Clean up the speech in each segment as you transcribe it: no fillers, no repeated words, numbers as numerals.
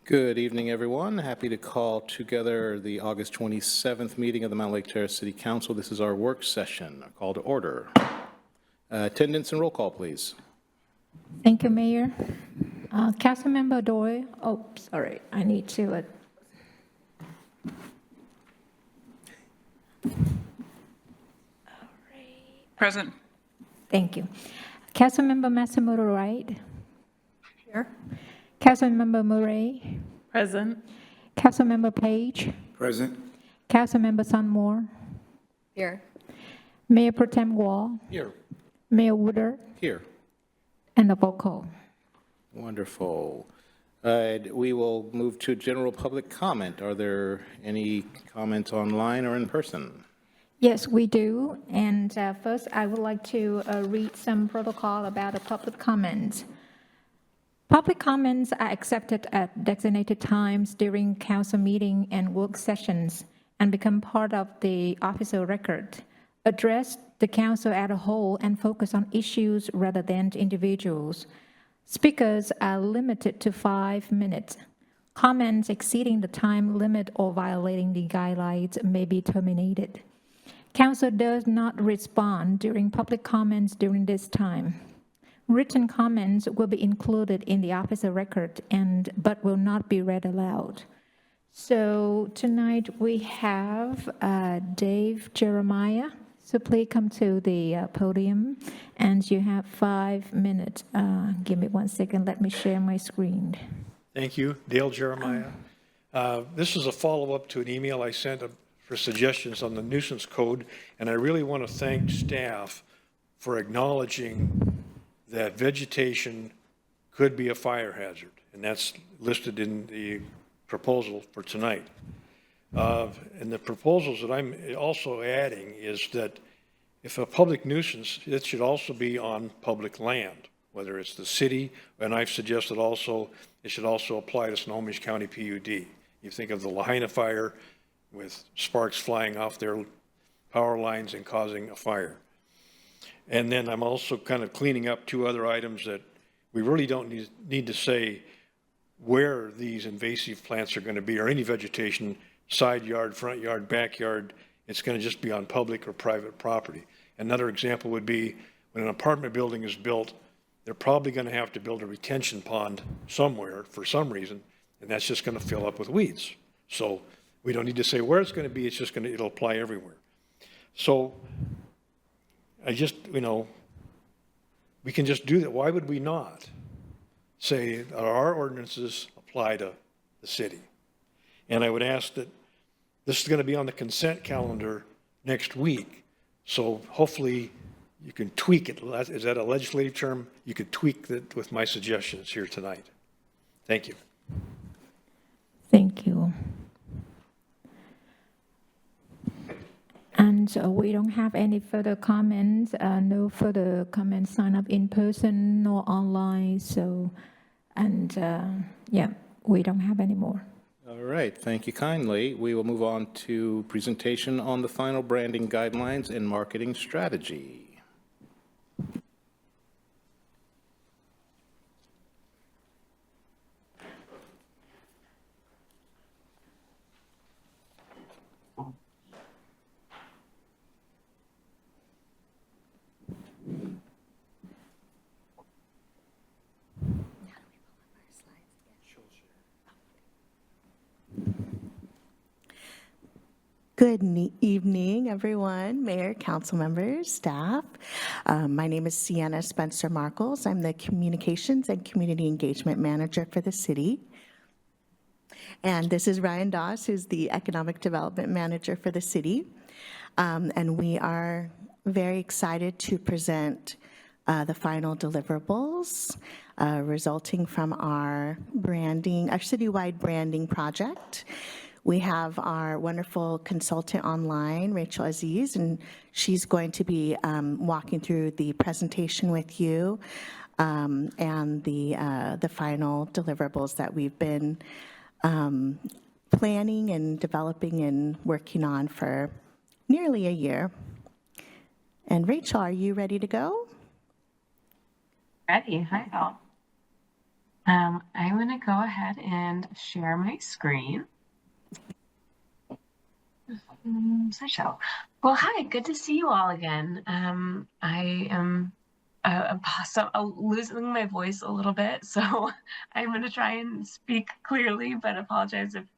Good evening, everyone. Happy to call together the August 27th meeting of the Mountlake Terrace City Council. This is our work session. A call to order. Attendance and roll call, please. Thank you, Mayor. Councilmember Doyle. Oh, sorry. I need to. Present. Thank you. Councilmember Matsumoto Wright. Here. Councilmember Murray. Present. Councilmember Page. Present. Councilmember Sunmore. Here. Mayor Pro Tem Wall. Here. Mayor Woodard. Here. And the vocal. Wonderful. We will move to general public comment. Are there any comments online or in person? Yes, we do. And first, I would like to read some protocol about the public comments. Public comments are accepted at designated times during council meeting and work sessions and become part of the official record. Address the council as a whole and focus on issues rather than individuals. Speakers are limited to 5 minutes. Comments exceeding the time limit or violating the guidelines may be terminated. Council does not respond during public comments during this time. Written comments will be included in the official record but will not be read aloud. So tonight we have Dave Jeremiah. So please come to the podium, and you have 5 minutes. Give me 1 second. Let me share my screen. Thank you, Dale Jeremiah. This is a follow-up to an email I sent for suggestions on the nuisance code, and I really want to thank staff for acknowledging that vegetation could be a fire hazard, and that's listed in the proposal for tonight. And the proposals that I'm also adding is that if a public nuisance, it should also be on public land, whether it's the city, and I've suggested also, it should also apply to Snohomish County PUD. You think of the Lahaina fire with sparks flying off their power lines and causing a fire. And then I'm also kind of cleaning up 2 other items that we really don't need to say where these invasive plants are going to be, or any vegetation, side yard, front yard, backyard. It's going to just be on public or private property. Another example would be when an apartment building is built, they're probably going to have to build a retention pond somewhere for some reason, and that's just going to fill up with weeds. So we don't need to say where it's going to be. It's just going to, it'll apply everywhere. So I just, we can just do that. Why would we not say our ordinances apply to the city? And I would ask that this is going to be on the consent calendar next week. So hopefully you can tweak it. Is that a legislative term? You could tweak that with my suggestions here tonight. Thank you. Thank you. And we don't have any further comments, no further comments sign up in person or online. So, we don't have any more. All right, thank you kindly. We will move on to presentation on the final branding guidelines and marketing strategy. Good evening, everyone, Mayor, council members, staff. My name is Sienna Spencer Markles. I'm the Communications and Community Engagement Manager for the city. And this is Ryan Doss, who's the Economic Development Manager for the city. And we are very excited to present the final deliverables resulting from our branding, our citywide branding project. We have our wonderful consultant online, Rachel Aziz, and she's going to be walking through the presentation with you and the final deliverables that we've been planning and developing and working on for nearly a year. And Rachel, are you ready to go? Ready. Hi, all. I'm going to go ahead and share my screen. Slideshow. Well, hi, good to see you all again. I am losing my voice a little bit, so I'm going to try and speak clearly, but apologize if you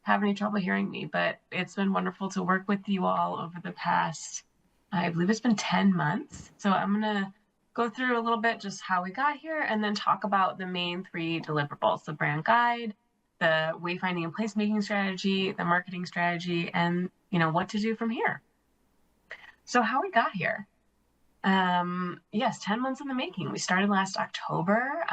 have any trouble hearing me. But it's been wonderful to work with you all over the past, I believe it's been 10 months. So I'm going to go through a little bit just how we got here and then talk about the main 3 deliverables: the brand guide, the wayfinding and placemaking strategy, the marketing strategy, and what to do from here. So how we got here. Yes, 10 months in the making. We started last October.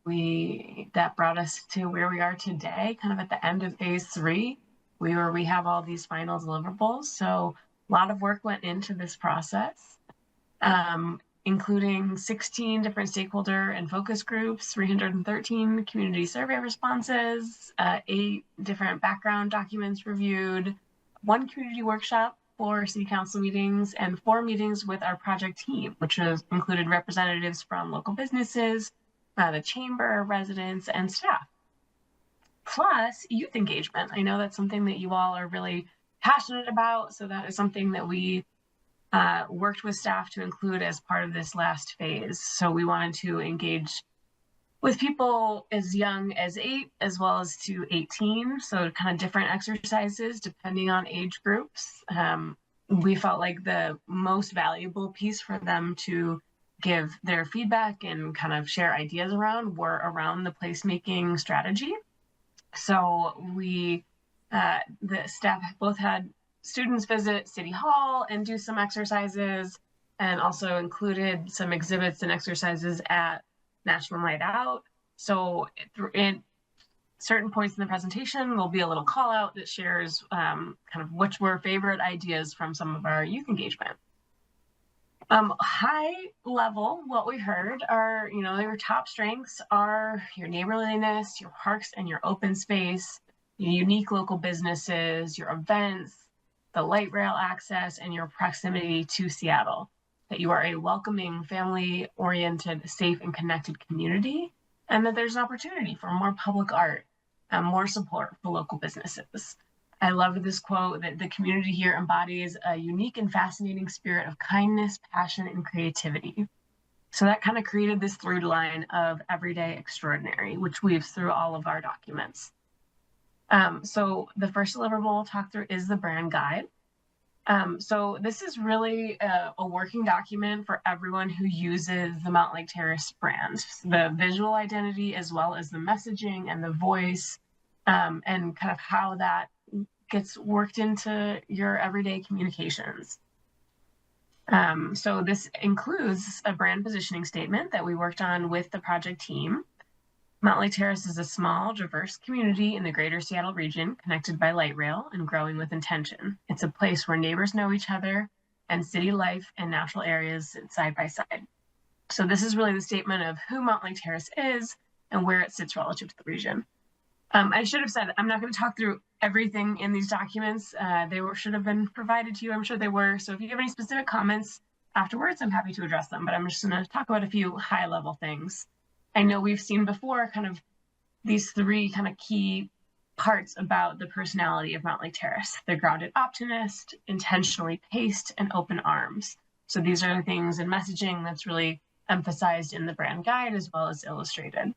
That brought us to where we are today, kind of at the end of phase 3, we have all these final deliverables. So a lot of work went into this process, including 16 different stakeholder and focus groups, 313 community survey responses, 8 different background documents reviewed, 1 community workshop for city council meetings, and 4 meetings with our project team, which included representatives from local businesses, the chamber, residents, and staff. Plus youth engagement. I know that's something that you all are really passionate about, so that is something that we worked with staff to include as part of this last phase. So we wanted to engage with people as young as 8 as well as to 18, so kind of different exercises depending on age groups. We felt like the most valuable piece for them to give their feedback and kind of share ideas around were around the placemaking strategy. So the staff both had students visit City Hall and do some exercises, and also included some exhibits and exercises at National Night Out. So in certain points in the presentation, there'll be a little call out that shares kind of which were favorite ideas from some of our youth engagement. High level, what we heard are, your top strengths are your neighborliness, your parks and your open space, your unique local businesses, your events, the light rail access, and your proximity to Seattle. That you are a welcoming, family-oriented, safe, and connected community, and that there's an opportunity for more public art and more support for local businesses. I love this quote that the community here embodies a unique and fascinating spirit of kindness, passion, and creativity. So that kind of created this through line of everyday extraordinary, which weaves through all of our documents. So the first deliverable we'll talk through is the brand guide. So this is really a working document for everyone who uses the Mountlake Terrace brand, the visual identity as well as the messaging and the voice, and kind of how that gets worked into your everyday communications. So this includes a brand positioning statement that we worked on with the project team. Mountlake Terrace is a small, diverse community in the greater Seattle region, connected by light rail and growing with intention. It's a place where neighbors know each other and city life and natural areas sit side by side. So this is really the statement of who Mountlake Terrace is and where it sits relative to the region. I should have said, I'm not going to talk through everything in these documents. They should have been provided to you. I'm sure they were. So if you have any specific comments afterwards, I'm happy to address them, but I'm just going to talk about a few high level things. I know we've seen before kind of these 3 kind of key parts about the personality of Mountlake Terrace. The grounded optimist, intentionally paced, and open arms. So these are the things in messaging that's really emphasized in the brand guide as well as illustrated.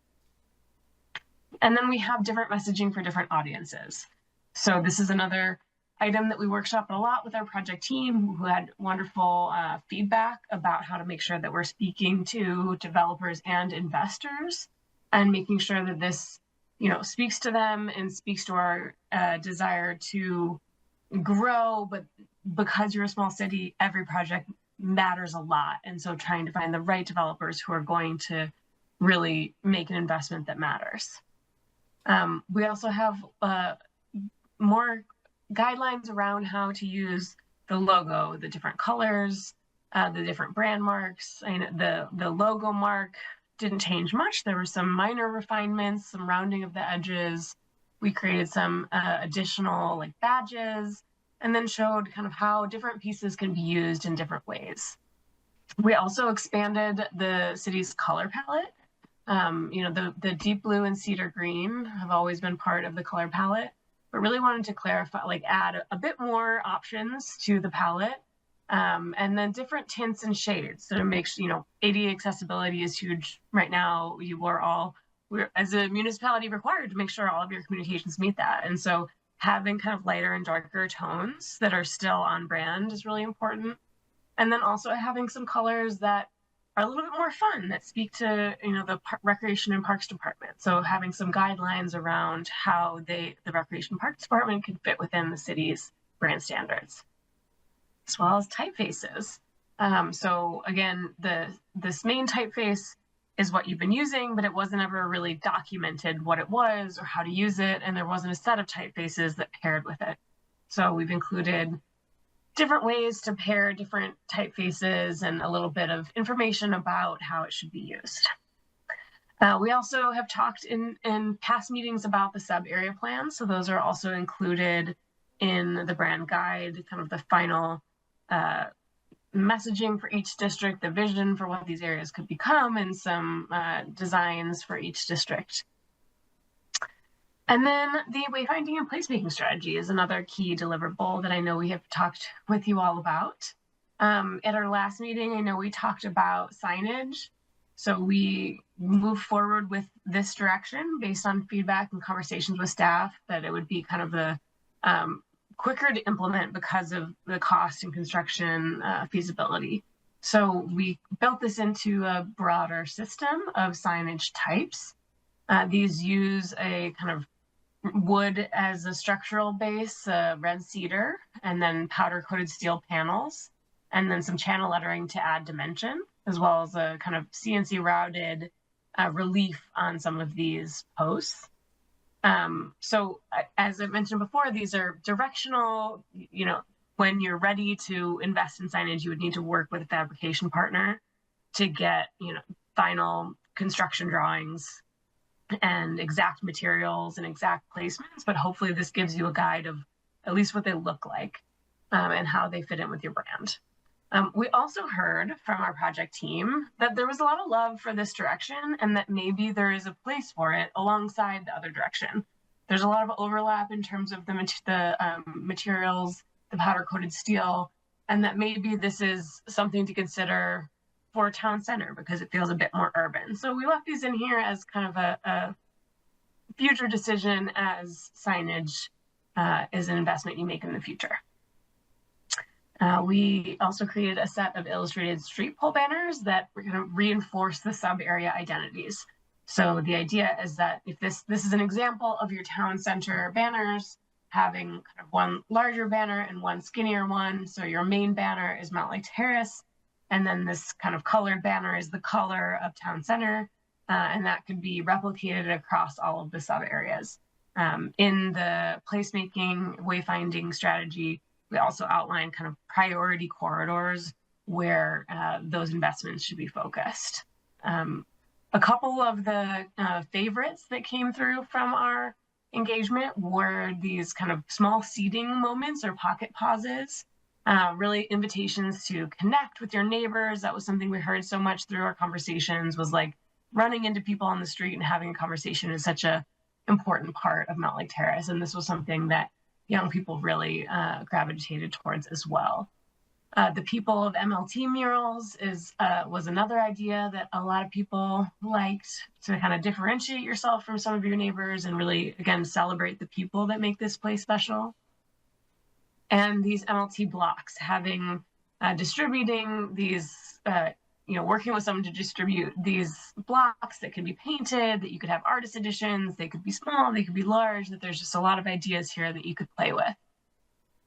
And then we have different messaging for different audiences. So this is another item that we workshopped a lot with our project team, who had wonderful feedback about how to make sure that we're speaking to developers and investors and making sure that this, speaks to them and speaks to our desire to grow. But because you're a small city, every project matters a lot. And so trying to find the right developers who are going to really make an investment that matters. We also have more guidelines around how to use the logo, the different colors, the different brand marks. And the logo mark didn't change much. There were some minor refinements, some rounding of the edges. We created some additional badges, and then showed kind of how different pieces can be used in different ways. We also expanded the city's color palette. The deep blue and cedar green have always been part of the color palette, but really wanted to clarify, like add a bit more options to the palette. And then different tints and shades. So to make sure, ADA accessibility is huge right now. We're as a municipality required to make sure all of your communications meet that. And so having kind of lighter and darker tones that are still on brand is really important. And then also having some colors that are a little bit more fun, that speak to, the Recreation and Parks Department. So having some guidelines around how the Recreation and Parks Department can fit within the city's brand standards, as well as typefaces. So again, this main typeface is what you've been using, but it wasn't ever really documented what it was or how to use it, and there wasn't a set of typefaces that paired with it. So we've included different ways to pair different typefaces and a little bit of information about how it should be used. We also have talked in past meetings about the sub-area plans, so those are also included in the brand guide, kind of the final messaging for each district, the vision for what these areas could become, and some designs for each district. And then the wayfinding and placemaking strategy is another key deliverable that I know we have talked with you all about. At our last meeting, I know we talked about signage. So we moved forward with this direction based on feedback and conversations with staff, that it would be kind of the quicker to implement because of the cost and construction feasibility. So we built this into a broader system of signage types. These use a kind of wood as a structural base, red cedar, and then powder coated steel panels, and then some channel lettering to add dimension, as well as a kind of CNC routed relief on some of these posts. So as I mentioned before, these are directional. When you're ready to invest in signage, you would need to work with a fabrication partner to get, final construction drawings and exact materials and exact placements. But hopefully this gives you a guide of at least what they look like and how they fit in with your brand. We also heard from our project team that there was a lot of love for this direction, and that maybe there is a place for it alongside the other direction. There's a lot of overlap in terms of the materials, the powder coated steel, and that maybe this is something to consider for town center because it feels a bit more urban. So we left these in here as kind of a future decision as signage is an investment you make in the future. We also created a set of illustrated street pole banners that were going to reinforce the sub-area identities. So the idea is that if this is an example of your town center banners, having kind of one larger banner and one skinnier one. So your main banner is Mountlake Terrace, and then this kind of colored banner is the color of town center, and that could be replicated across all of the sub areas. In the placemaking wayfinding strategy, we also outline kind of priority corridors where those investments should be focused. A couple of the favorites that came through from our engagement were these kind of small seating moments or pocket pauses, really invitations to connect with your neighbors. That was something we heard so much through our conversations, was like running into people on the street and having a conversation is such a important part of Mountlake Terrace. And this was something that young people really gravitated towards as well. The People of MLT murals was another idea that a lot of people liked, to kind of differentiate yourself from some of your neighbors and really, again, celebrate the people that make this place special. And these MLT blocks, having distributing these, working with someone to distribute these blocks that can be painted, that you could have artist editions, they could be small, they could be large, that there's just a lot of ideas here that you could play with.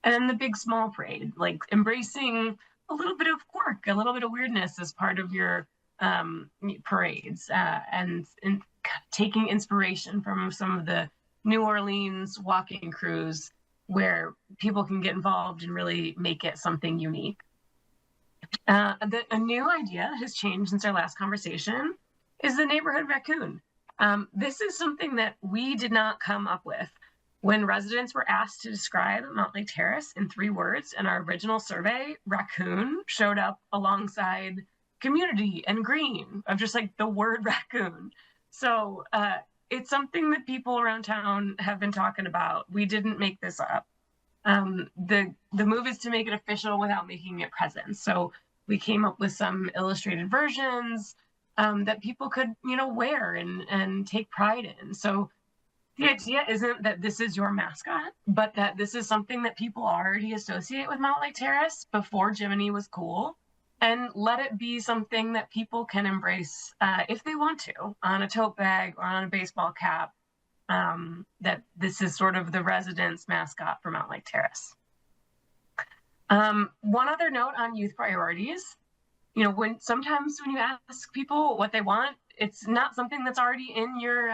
And then the Big Small Parade, like embracing a little bit of quirk, a little bit of weirdness as part of your parades, and taking inspiration from some of the New Orleans walking crews where people can get involved and really make it something unique. A new idea has changed since our last conversation is the neighborhood raccoon. This is something that we did not come up with. When residents were asked to describe Mountlake Terrace in 3 words in our original survey, raccoon showed up alongside community and green, of just like the word raccoon. So it's something that people around town have been talking about. We didn't make this up. The move is to make it official without making it present. So we came up with some illustrated versions that people could, wear and take pride in. So the idea isn't that this is your mascot, but that this is something that people already associate with Mountlake Terrace before Jiminy was cool, and let it be something that people can embrace if they want to, on a tote bag or on a baseball cap, that this is sort of the residents' mascot for Mountlake Terrace. One other note on youth priorities, sometimes when you ask people what they want, it's not something that's already in your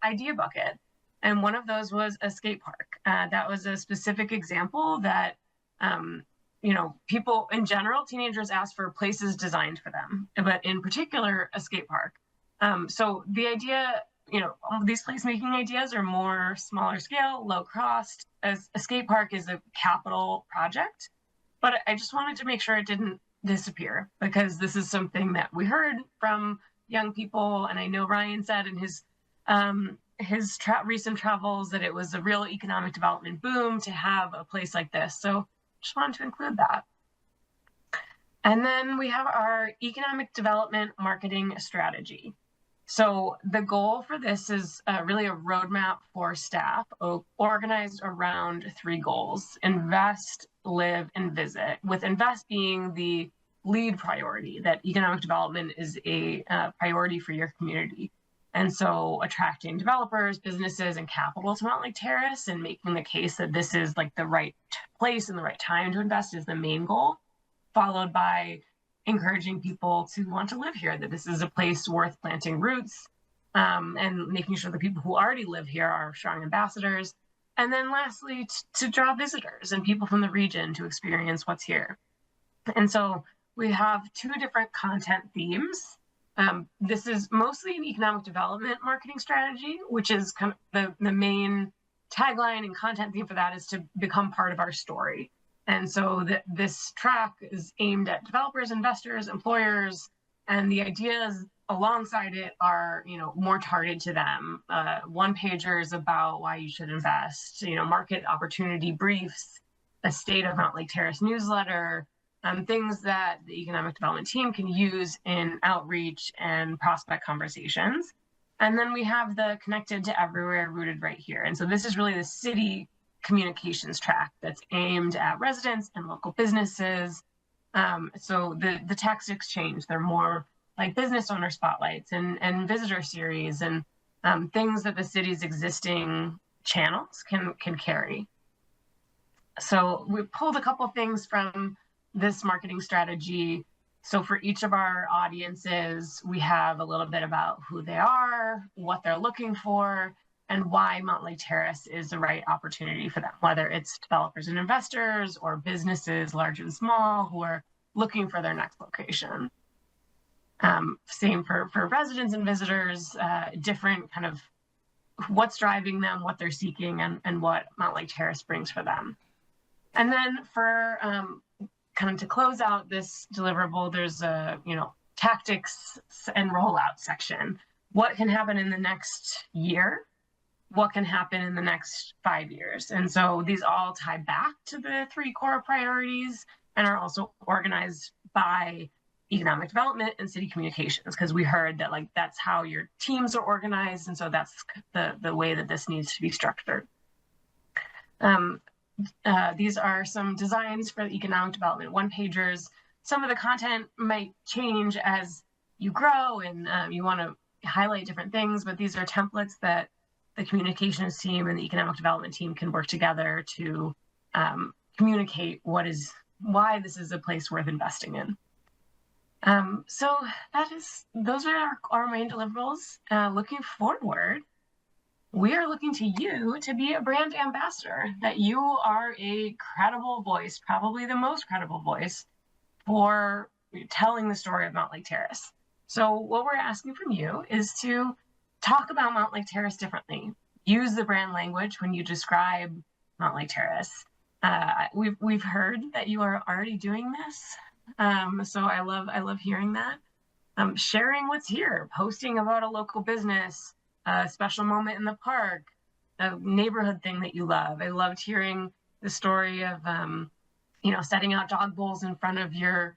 idea bucket. And one of those was a skate park. That was a specific example that, people in general, teenagers ask for places designed for them, but in particular, a skate park. So the idea, these placemaking ideas are more smaller scale, low cost. As a skate park is a capital project, but I just wanted to make sure it didn't disappear, because this is something that we heard from young people, and I know Ryan said in his recent travels that it was a real economic development boom to have a place like this. So just wanted to include that. And then we have our economic development marketing strategy. So the goal for this is really a roadmap for staff organized around 3 goals: invest, live, and visit, with invest being the lead priority, that economic development is a priority for your community. And so attracting developers, businesses, and capital to Mountlake Terrace, and making the case that this is like the right place and the right time to invest is the main goal, followed by encouraging people to want to live here, that this is a place worth planting roots, and making sure the people who already live here are strong ambassadors. And then lastly, to draw visitors and people from the region to experience what's here. And so we have 2 different content themes. This is mostly an economic development marketing strategy, which is kind of the main tagline and content theme for that is to become part of our story. And so this track is aimed at developers, investors, employers, and the ideas alongside it are, more targeted to them. One-pagers about why you should invest, market opportunity briefs, a State of Mountlake Terrace newsletter, things that the economic development team can use in outreach and prospect conversations. And then we have the connected to everywhere, rooted right here. And so this is really the city communications track that's aimed at residents and local businesses. So the tactics change. They're more like business owner spotlights and visitor series and things that the city's existing channels can carry. So we pulled a couple things from this marketing strategy. So for each of our audiences, we have a little bit about who they are, what they're looking for, and why Mountlake Terrace is the right opportunity for them, whether it's developers and investors or businesses, large and small, who are looking for their next location. Same for residents and visitors, different kind of what's driving them, what they're seeking, and what Mountlake Terrace brings for them. And then for kind of to close out this deliverable, there's a, tactics and rollout section. What can happen in the next year? What can happen in the next 5 years? And so these all tie back to the 3 core priorities and are also organized by economic development and city communications, because we heard that that's how your teams are organized. And so that's the way that this needs to be structured. These are some designs for the economic development one-pagers. Some of the content might change as you grow and you want to highlight different things, but these are templates that the communications team and the economic development team can work together to communicate why this is a place worth investing in. So those are our main deliverables. Looking forward, we are looking to you to be a brand ambassador, that you are a credible voice, probably the most credible voice for telling the story of Mountlake Terrace. So what we're asking from you is to talk about Mountlake Terrace differently. Use the brand language when you describe Mountlake Terrace. We've heard that you are already doing this. So I love hearing that. sharing what's here, posting about a local business, a special moment in the park, a neighborhood thing that you love. I loved hearing the story of, setting out dog bowls in front of your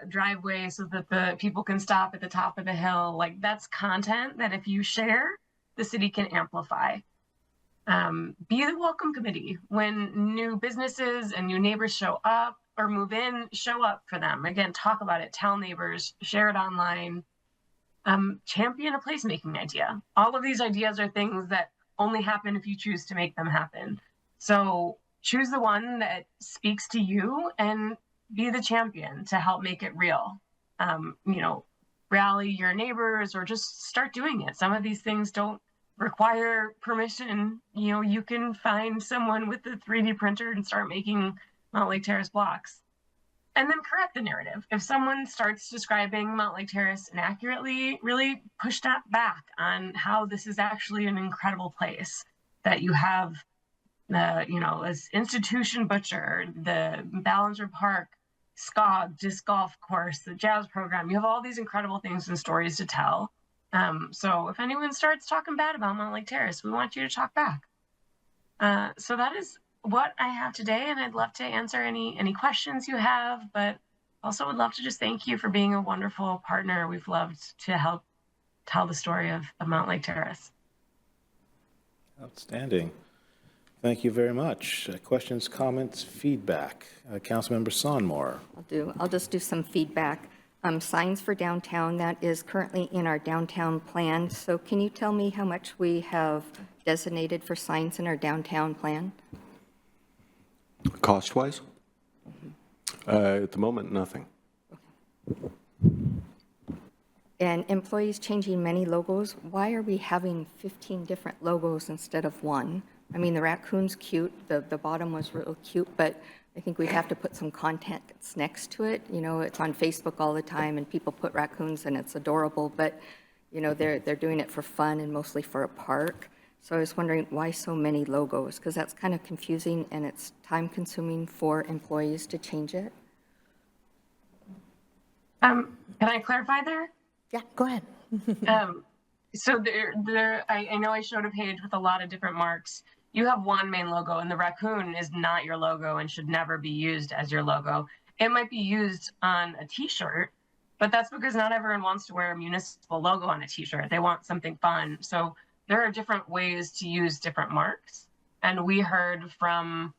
driveway so that the people can stop at the top of the hill. Like, that's content that if you share, the city can amplify. Be the welcome committee. When new businesses and new neighbors show up or move in, show up for them. Again, talk about it, tell neighbors, share it online. Champion a placemaking idea. All of these ideas are things that only happen if you choose to make them happen. So choose the one that speaks to you and be the champion to help make it real. Rally your neighbors or just start doing it. Some of these things don't require permission. You can find someone with a 3D printer and start making Mountlake Terrace blocks. And then correct the narrative. If someone starts describing Mountlake Terrace inaccurately, really push that back on how this is actually an incredible place, that you have this institution butcher, the Ballinger Park, SCOG, disc golf course, the jazz program. You have all these incredible things and stories to tell. So if anyone starts talking bad about Mountlake Terrace, we want you to talk back. So that is what I have today, and I'd love to answer any questions you have, but also would love to just thank you for being a wonderful partner. We've loved to help tell the story of Mountlake Terrace. Outstanding. Thank you very much. Questions, comments, feedback? Councilmember Sonmore. I'll just do some feedback. Signs for downtown, that is currently in our downtown plan. So can you tell me how much we have designated for signs in our downtown plan? Cost-wise? At the moment, nothing. And employees changing many logos, why are we having 15 different logos instead of one? I mean, the raccoon's cute, the bottom was real cute, but I think we have to put some content that's next to it. It's on Facebook all the time and people put raccoons and it's adorable, but they're doing it for fun and mostly for a park. So I was wondering why so many logos, because that's kind of confusing and it's time consuming for employees to change it. Can I clarify there? Yeah, go ahead. So I know I showed a page with a lot of different marks. You have one main logo, and the raccoon is not your logo and should never be used as your logo. It might be used on a t-shirt, but that's because not everyone wants to wear a municipal logo on a t-shirt. They want something fun. So there are different ways to use different marks. And we heard from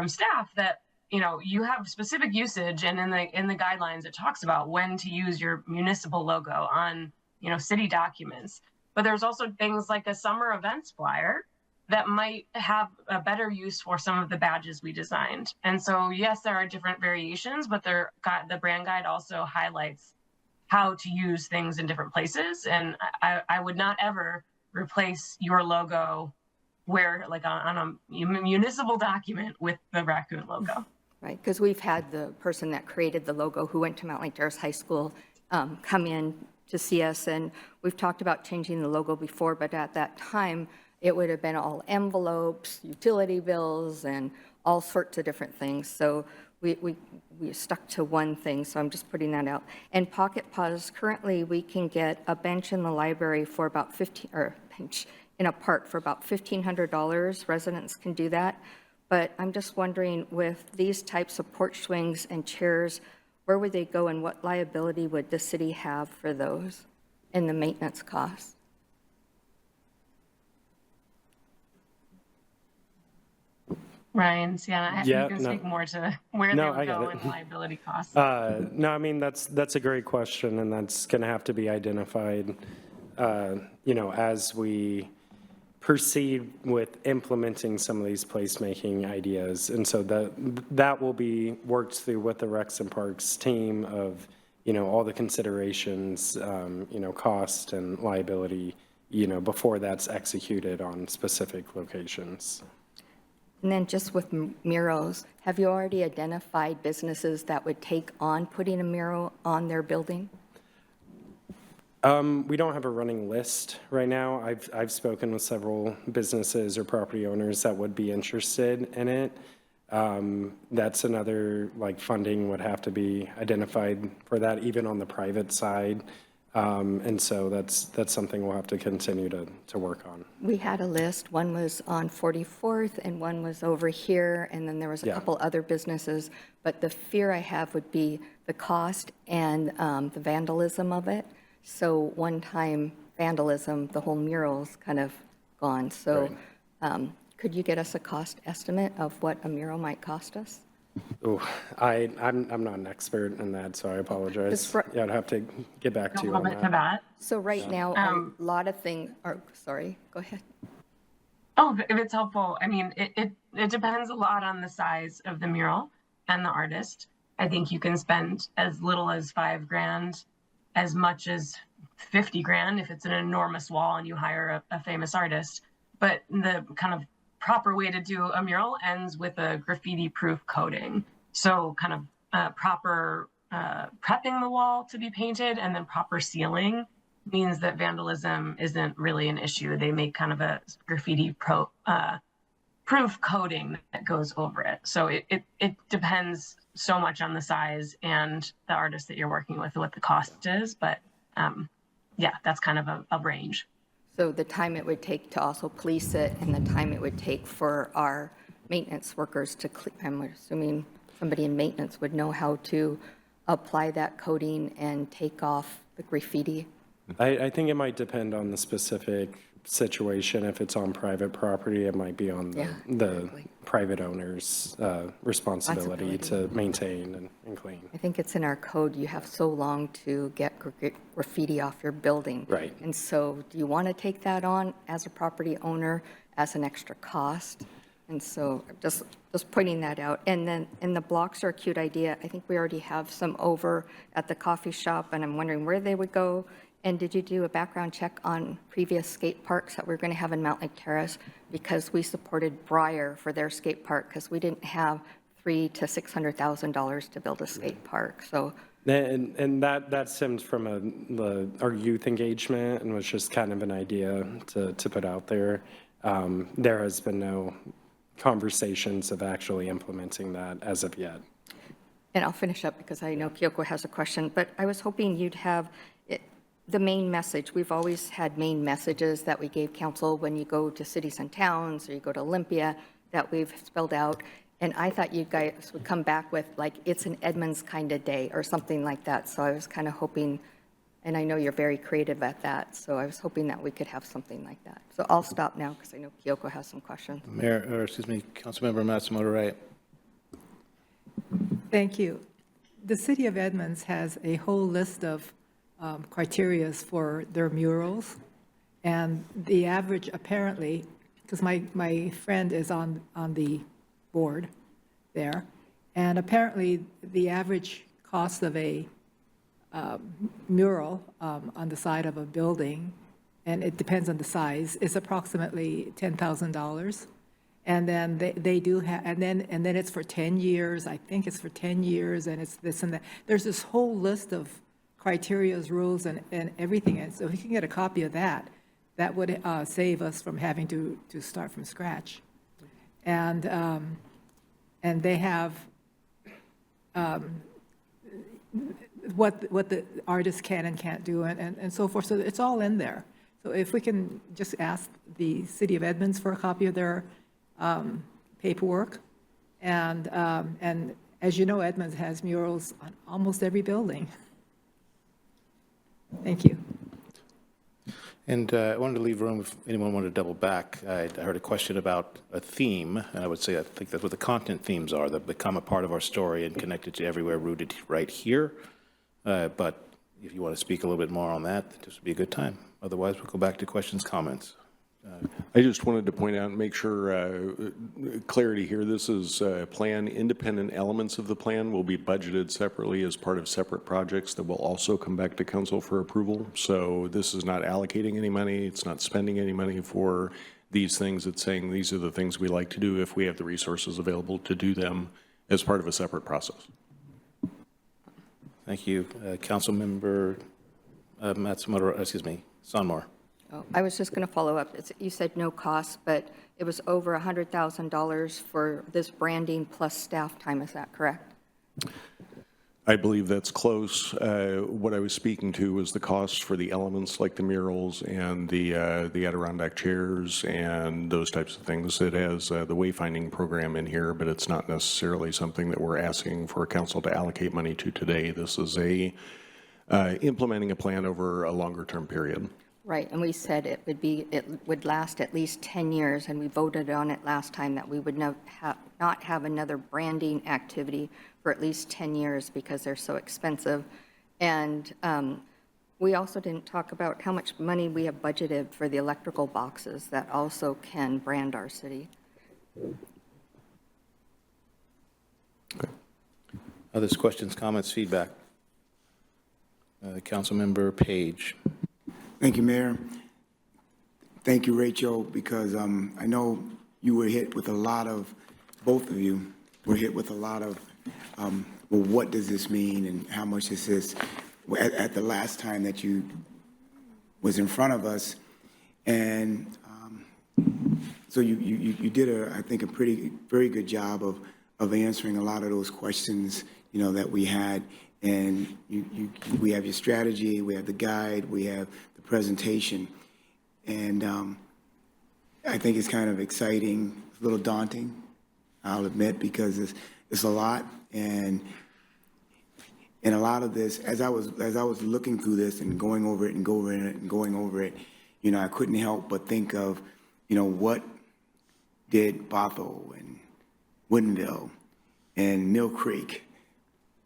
staff that, you have specific usage, and in the guidelines, it talks about when to use your municipal logo on, city documents. But there's also things like a summer events flyer that might have a better use for some of the badges we designed. And so, yes, there are different variations, but the brand guide also highlights how to use things in different places. And I would not ever replace your logo on a municipal document with the raccoon logo. Right, because we've had the person that created the logo who went to Mountlake Terrace High School come in to see us, and we've talked about changing the logo before, but at that time, it would have been all envelopes, utility bills, and all sorts of different things. So we stuck to one thing, so I'm just putting that out. And Pocket Paws, currently we can get a bench in the library for about bench in a park for about $1,500. Residents can do that. But I'm just wondering, with these types of porch swings and chairs, where would they go and what liability would the city have for those and the maintenance costs? Ryan, Sienna, you can speak more to where they would go and liability costs. No, I mean, that's a great question, and that's going to have to be identified, as we proceed with implementing some of these placemaking ideas. And so that will be worked through with the Recs and Parks team of, all the considerations, cost and liability, before that's executed on specific locations. And then just with murals, have you already identified businesses that would take on putting a mural on their building? We don't have a running list right now. I've spoken with several businesses or property owners that would be interested in it. That's another, like, funding would have to be identified for that, even on the private side. And so that's something we'll have to continue to work on. We had a list. One was on 44th and one was over here, and then there was a Yeah. couple other businesses. But the fear I have would be the cost and the vandalism of it. So one-time vandalism, the whole mural's kind of gone. So could you get us a cost estimate of what a mural might cost us? Oh, I'm not an expert in that, so I apologize. It's fr- Yeah, I'd have to get back to A you little on bit to that. that. So right now, a lot of things are, sorry, go ahead. Oh, if it's helpful, I mean, it depends a lot on the size of the mural and the artist. I think you can spend as little as $5,000, as much as 50 grand if it's an enormous wall and you hire a famous artist. But the kind of proper way to do a mural ends with a graffiti-proof coating. So kind of proper prepping the wall to be painted and then proper sealing means that vandalism isn't really an issue. They make kind of a graffiti-proof coating that goes over it. So it depends so much on the size and the artist that you're working with, what the cost is. But yeah, that's kind of a range. So the time it would take to also police it and the time it would take for our maintenance workers to, I'm assuming somebody in maintenance would know how to apply that coating and take off the graffiti. I think it might depend on the specific situation. If it's on private property, it might be on Yeah, the exactly. private owner's responsibility to maintain and clean. I think it's in our code, you have so long to get graffiti off your building. Right. And so do you want to take that on as a property owner as an extra cost? And so just pointing that out. And then, and the blocks are a cute idea. I think we already have some over at the coffee shop, and I'm wondering where they would go. And did you do a background check on previous skate parks that we we're going to have in Mountlake Terrace? Because we supported Briar for their skate park because we didn't have $300,000 to $600,000 to build a skate park. So And that stems from our youth engagement and was just kind of an idea to put out there. There has been no conversations of actually implementing that as of yet. And I'll finish up because I know Kyoko has a question, but I was hoping you'd have the main message. We've always had main messages that we gave council when you go to cities and towns or you go to Olympia that we've spelled out. And I thought you guys would come back with like, it's an Edmonds kind of day or something like that. So I was kind of hoping, and I know you're very creative at that, so I was hoping that we could have something like that. So I'll stop now because I know Kyoko has some questions. Councilmember Matsumoto Wright. Thank you. The city of Edmonds has a whole list of criteria for their murals. And the average apparently, because my friend is on the board there, and apparently the average cost of a mural on the side of a building, and it depends on the size, is approximately $10,000. And then they do have, and then it's for 10 years. I think it's for 10 years, and it's this and that. There's this whole list of criteria, rules, and everything. And so if you can get a copy of that, that would save us from having to start from scratch. And they have what the artist can and can't do, and so forth. So it's all in there. So if we can just ask the city of Edmonds for a copy of their paperwork. And as you know, Edmonds has murals on almost every building. Thank you. And I wanted to leave room if anyone wanted to double back. I heard a question about a theme, and I would say I think that's what the content themes are, that become a part of our story and connected to everywhere, rooted right here. But if you want to speak a little bit more on that, this would be a good time. Otherwise, we'll go back to questions, comments. I just wanted to point out and make sure clarity here. This is plan. Independent elements of the plan will be budgeted separately as part of separate projects that will also come back to council for approval. So this is not allocating any money. It's not spending any money for these things. It's saying these are the things we like to do if we have the resources available to do them as part of a separate process. Thank you. Councilmember Matsumoto, Sonmore. Oh, I was just going to follow up. You said no cost, but it was over $100,000 for this branding plus staff time. Is that correct? I believe that's close. What I was speaking to was the cost for the elements like the murals and the Adirondack chairs and those types of things. It has the wayfinding program in here, but it's not necessarily something that we're asking for council to allocate money to today. This is implementing a plan over a longer term period. Right, and we said it would last at least 10 years, and we voted on it last time that we would not have another branding activity for at least 10 years because they're so expensive. And we also didn't talk about how much money we have budgeted for the electrical boxes that also can brand our city. Okay. Others, questions, comments, feedback? Councilmember Page. Thank you, Mayor. Thank you, Rachel, because I know you were hit with a lot of, both of you were hit with a lot of, well, what does this mean and how much is this? At the last time that you was in front of us, and so you did I think very good job of answering a lot of those questions, you know, that we had. And we have your strategy, we have the guide, we have the presentation, and I think it's kind of exciting, a little daunting, I'll admit, because it's a lot, and a lot of this, as I was looking through this and going over it and going over it, you know, I couldn't help but think of, you know, what did Bothell and Woodinville and Mill Creek,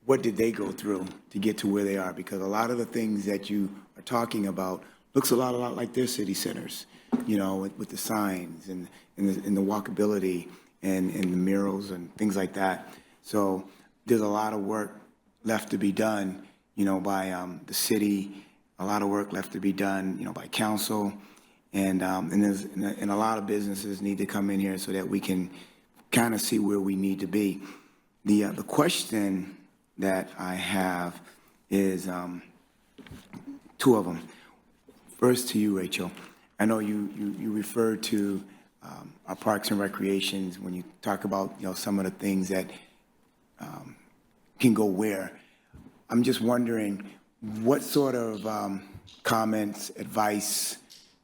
what did they go through to get to where they are? Because a lot of the things that you are talking about looks a lot like their city centers, you know, with the signs and the walkability and the murals and things like that. So there's a lot of work left to be done, you know, by the city, a lot of work left to be done, you know, by council, and a lot of businesses need to come in here so that we can kind of see where we need to be. The question that I have is two of them. First to you, Rachel. I know you referred to our parks and recreations when you talk about, you know, some of the things that can go where. I'm just wondering, what sort of comments, advice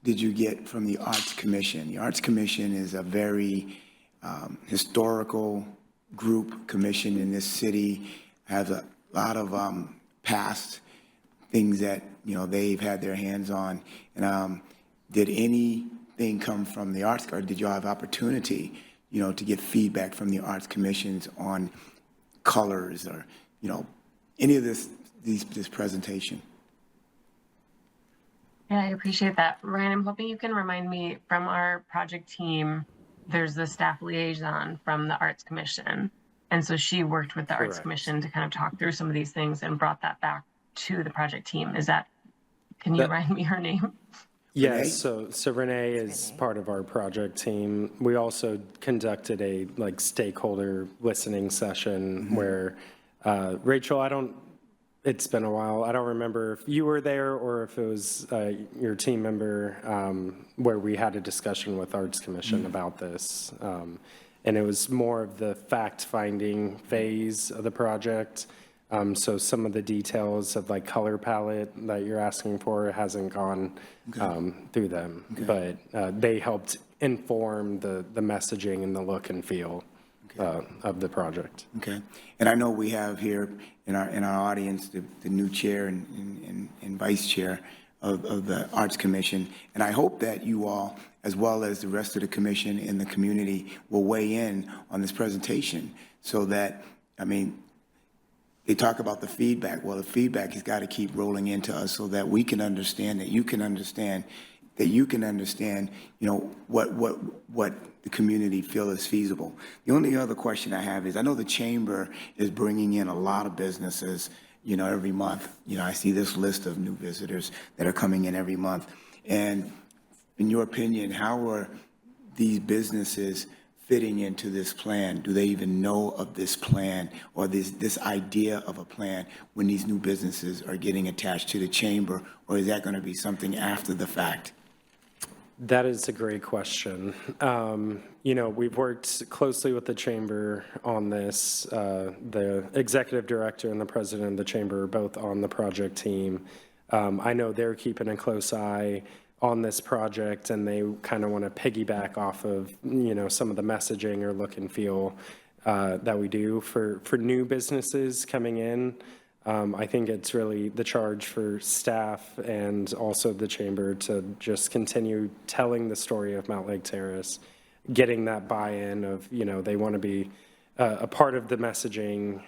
did you get from the Arts Commission? The Arts Commission is a very historical group commission in this city, has a lot of past things that, you know, they've had their hands on. And did anything come from the Arts, or did you have opportunity, you know, to get feedback from the Arts Commissions on colors or, you know, any of this presentation? Yeah, I appreciate that. Ryan, I'm hoping you can remind me, from our project team, there's the staff liaison from the Arts Commission. And so she worked with the Correct. Arts Commission to kind of talk through some of these things and brought that back to the project team. Can you remind me her name? Yes, so Renee is part of our project team. We also conducted a stakeholder listening session where, Rachel, it's been a while. I don't remember if you were there or if it was your team member, where we had a discussion with Arts Commission about this. And it was more of the fact-finding phase of the project. So some of the details of color palette that you're asking for hasn't gone through them. Okay. But they helped inform the messaging and the look and feel of the project. Okay. And I know we have here in our audience the new chair and vice chair of the Arts Commission. And I hope that you all, as well as the rest of the commission and the community, will weigh in on this presentation so that, I mean, they talk about the feedback. Well, the feedback has got to keep rolling into us so that we can understand, that you can understand, you know, what the community feel is feasible. The only other question I have is, I know the chamber is bringing in a lot of businesses, you know, every month. You know, I see this list of new visitors that are coming in every month. And in your opinion, how are these businesses fitting into this plan? Do they even know of this plan or this idea of a plan when these new businesses are getting attached to the chamber, or is that going to be something after the fact? That is a great question. You know, we've worked closely with the chamber on this. The executive director and the president of the chamber are both on the project team. I know they're keeping a close eye on this project, and they kind of want to piggyback off of, you know, some of the messaging or look and feel that we do for new businesses coming in. I think it's really the charge for staff and also the chamber to just continue telling the story of Mountlake Terrace, getting that buy-in of, you know, they want to be a part of the messaging,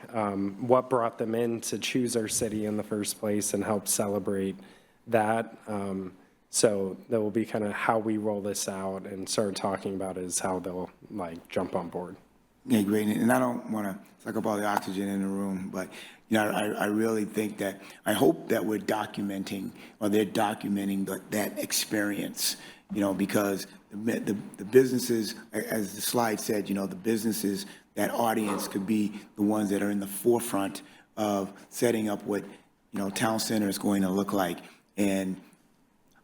what brought them in to choose our city in the first place, and help celebrate that. So that will be kind of how we roll this out and start talking about it, is how they'll like jump on board. Yeah, great. And I don't want to suck up all the oxygen in the room, but you know, I really think that, I hope that we're documenting, or they're documenting that experience, you know, because the businesses, as the slide said, you know, the businesses, that audience could be the ones that are in the forefront of setting up what, you know, town center is going to look like. And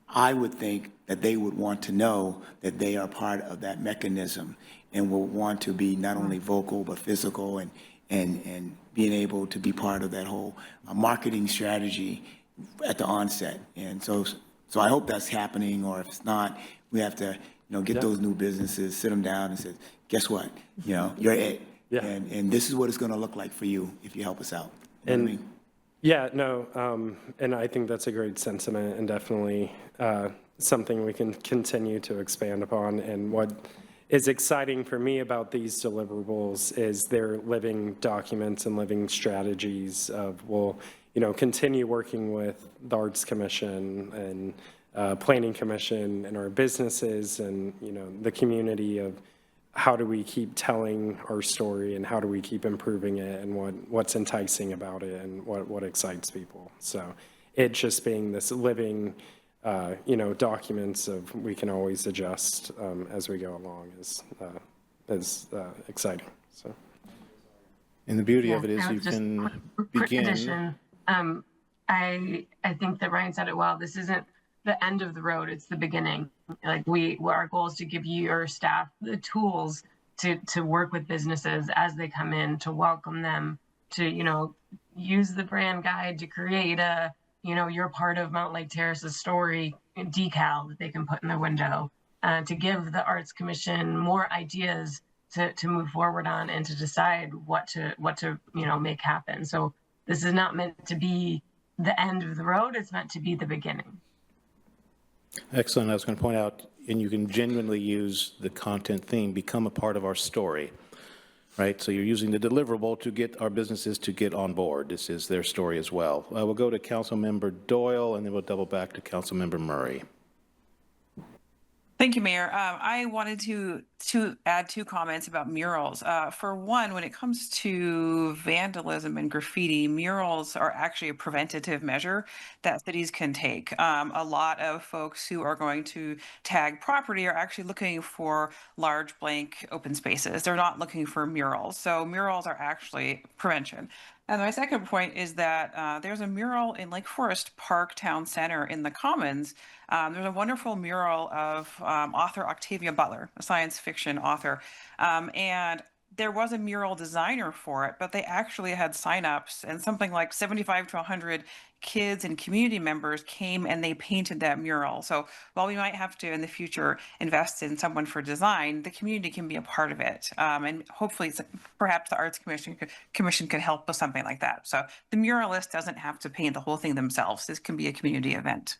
I would think that they would want to know that they are part of that mechanism, and will want to be not only vocal but physical, and being able to be part of that whole marketing strategy at the onset. And so I hope that's happening, or if it's not, we have to, you know, get those new businesses, sit them down and say, guess what? You know, you're it. Yeah. And this is what it's going to look like for you if you help us out. You know what I mean? Yeah, no, and I think that's a great sentiment, and definitely something we can continue to expand upon. And what is exciting for me about these deliverables is they're living documents and living strategies of, we'll, you know, continue working with the Arts Commission and Planning Commission and our businesses and, you know, the community of how do we keep telling our story, and how do we keep improving it, and what's enticing about it, and what excites people. So it just being this living, you know, documents of, we can always adjust as we go along is exciting. So. And the beauty of it is Yeah, you just can quick begin. addition. I think that Ryan said it well. This isn't the end of the road, it's the beginning. Like our goal is to give your staff the tools to work with businesses as they come in, to welcome them, to, you know, use the brand guide to create a, you know, you're part of Mountlake Terrace's story decal that they can put in their window, to give the Arts Commission more ideas to move forward on, and to decide what to, you know, make happen. So this is not meant to be the end of the road, it's meant to be the beginning. Excellent. I was going to point out, and you can genuinely use the content theme, become a part of our story, right? So you're using the deliverable to get our businesses to get on board. This is their story as well. We'll go to Councilmember Doyle, and then we'll double back to Councilmember Murray. Thank you, Mayor. I wanted to add two comments about murals. For one, when it comes to vandalism and graffiti, murals are actually a preventative measure that cities can take. A lot of folks who are going to tag property are actually looking for large blank open spaces. They're not looking for murals. So murals are actually prevention. And my second point is that there's a mural in Lake Forest Park Town Center in the Commons. There's a wonderful mural of author Octavia Butler, a science fiction author. And there was a mural designer for it, but they actually had signups, and something like 75 to 100 kids and community members came and they painted that mural. So while we might have to in the future invest in someone for design, the community can be a part of it. And hopefully perhaps the Arts Commission could help with something like that. So the muralist doesn't have to paint the whole thing themselves. This can be a community event.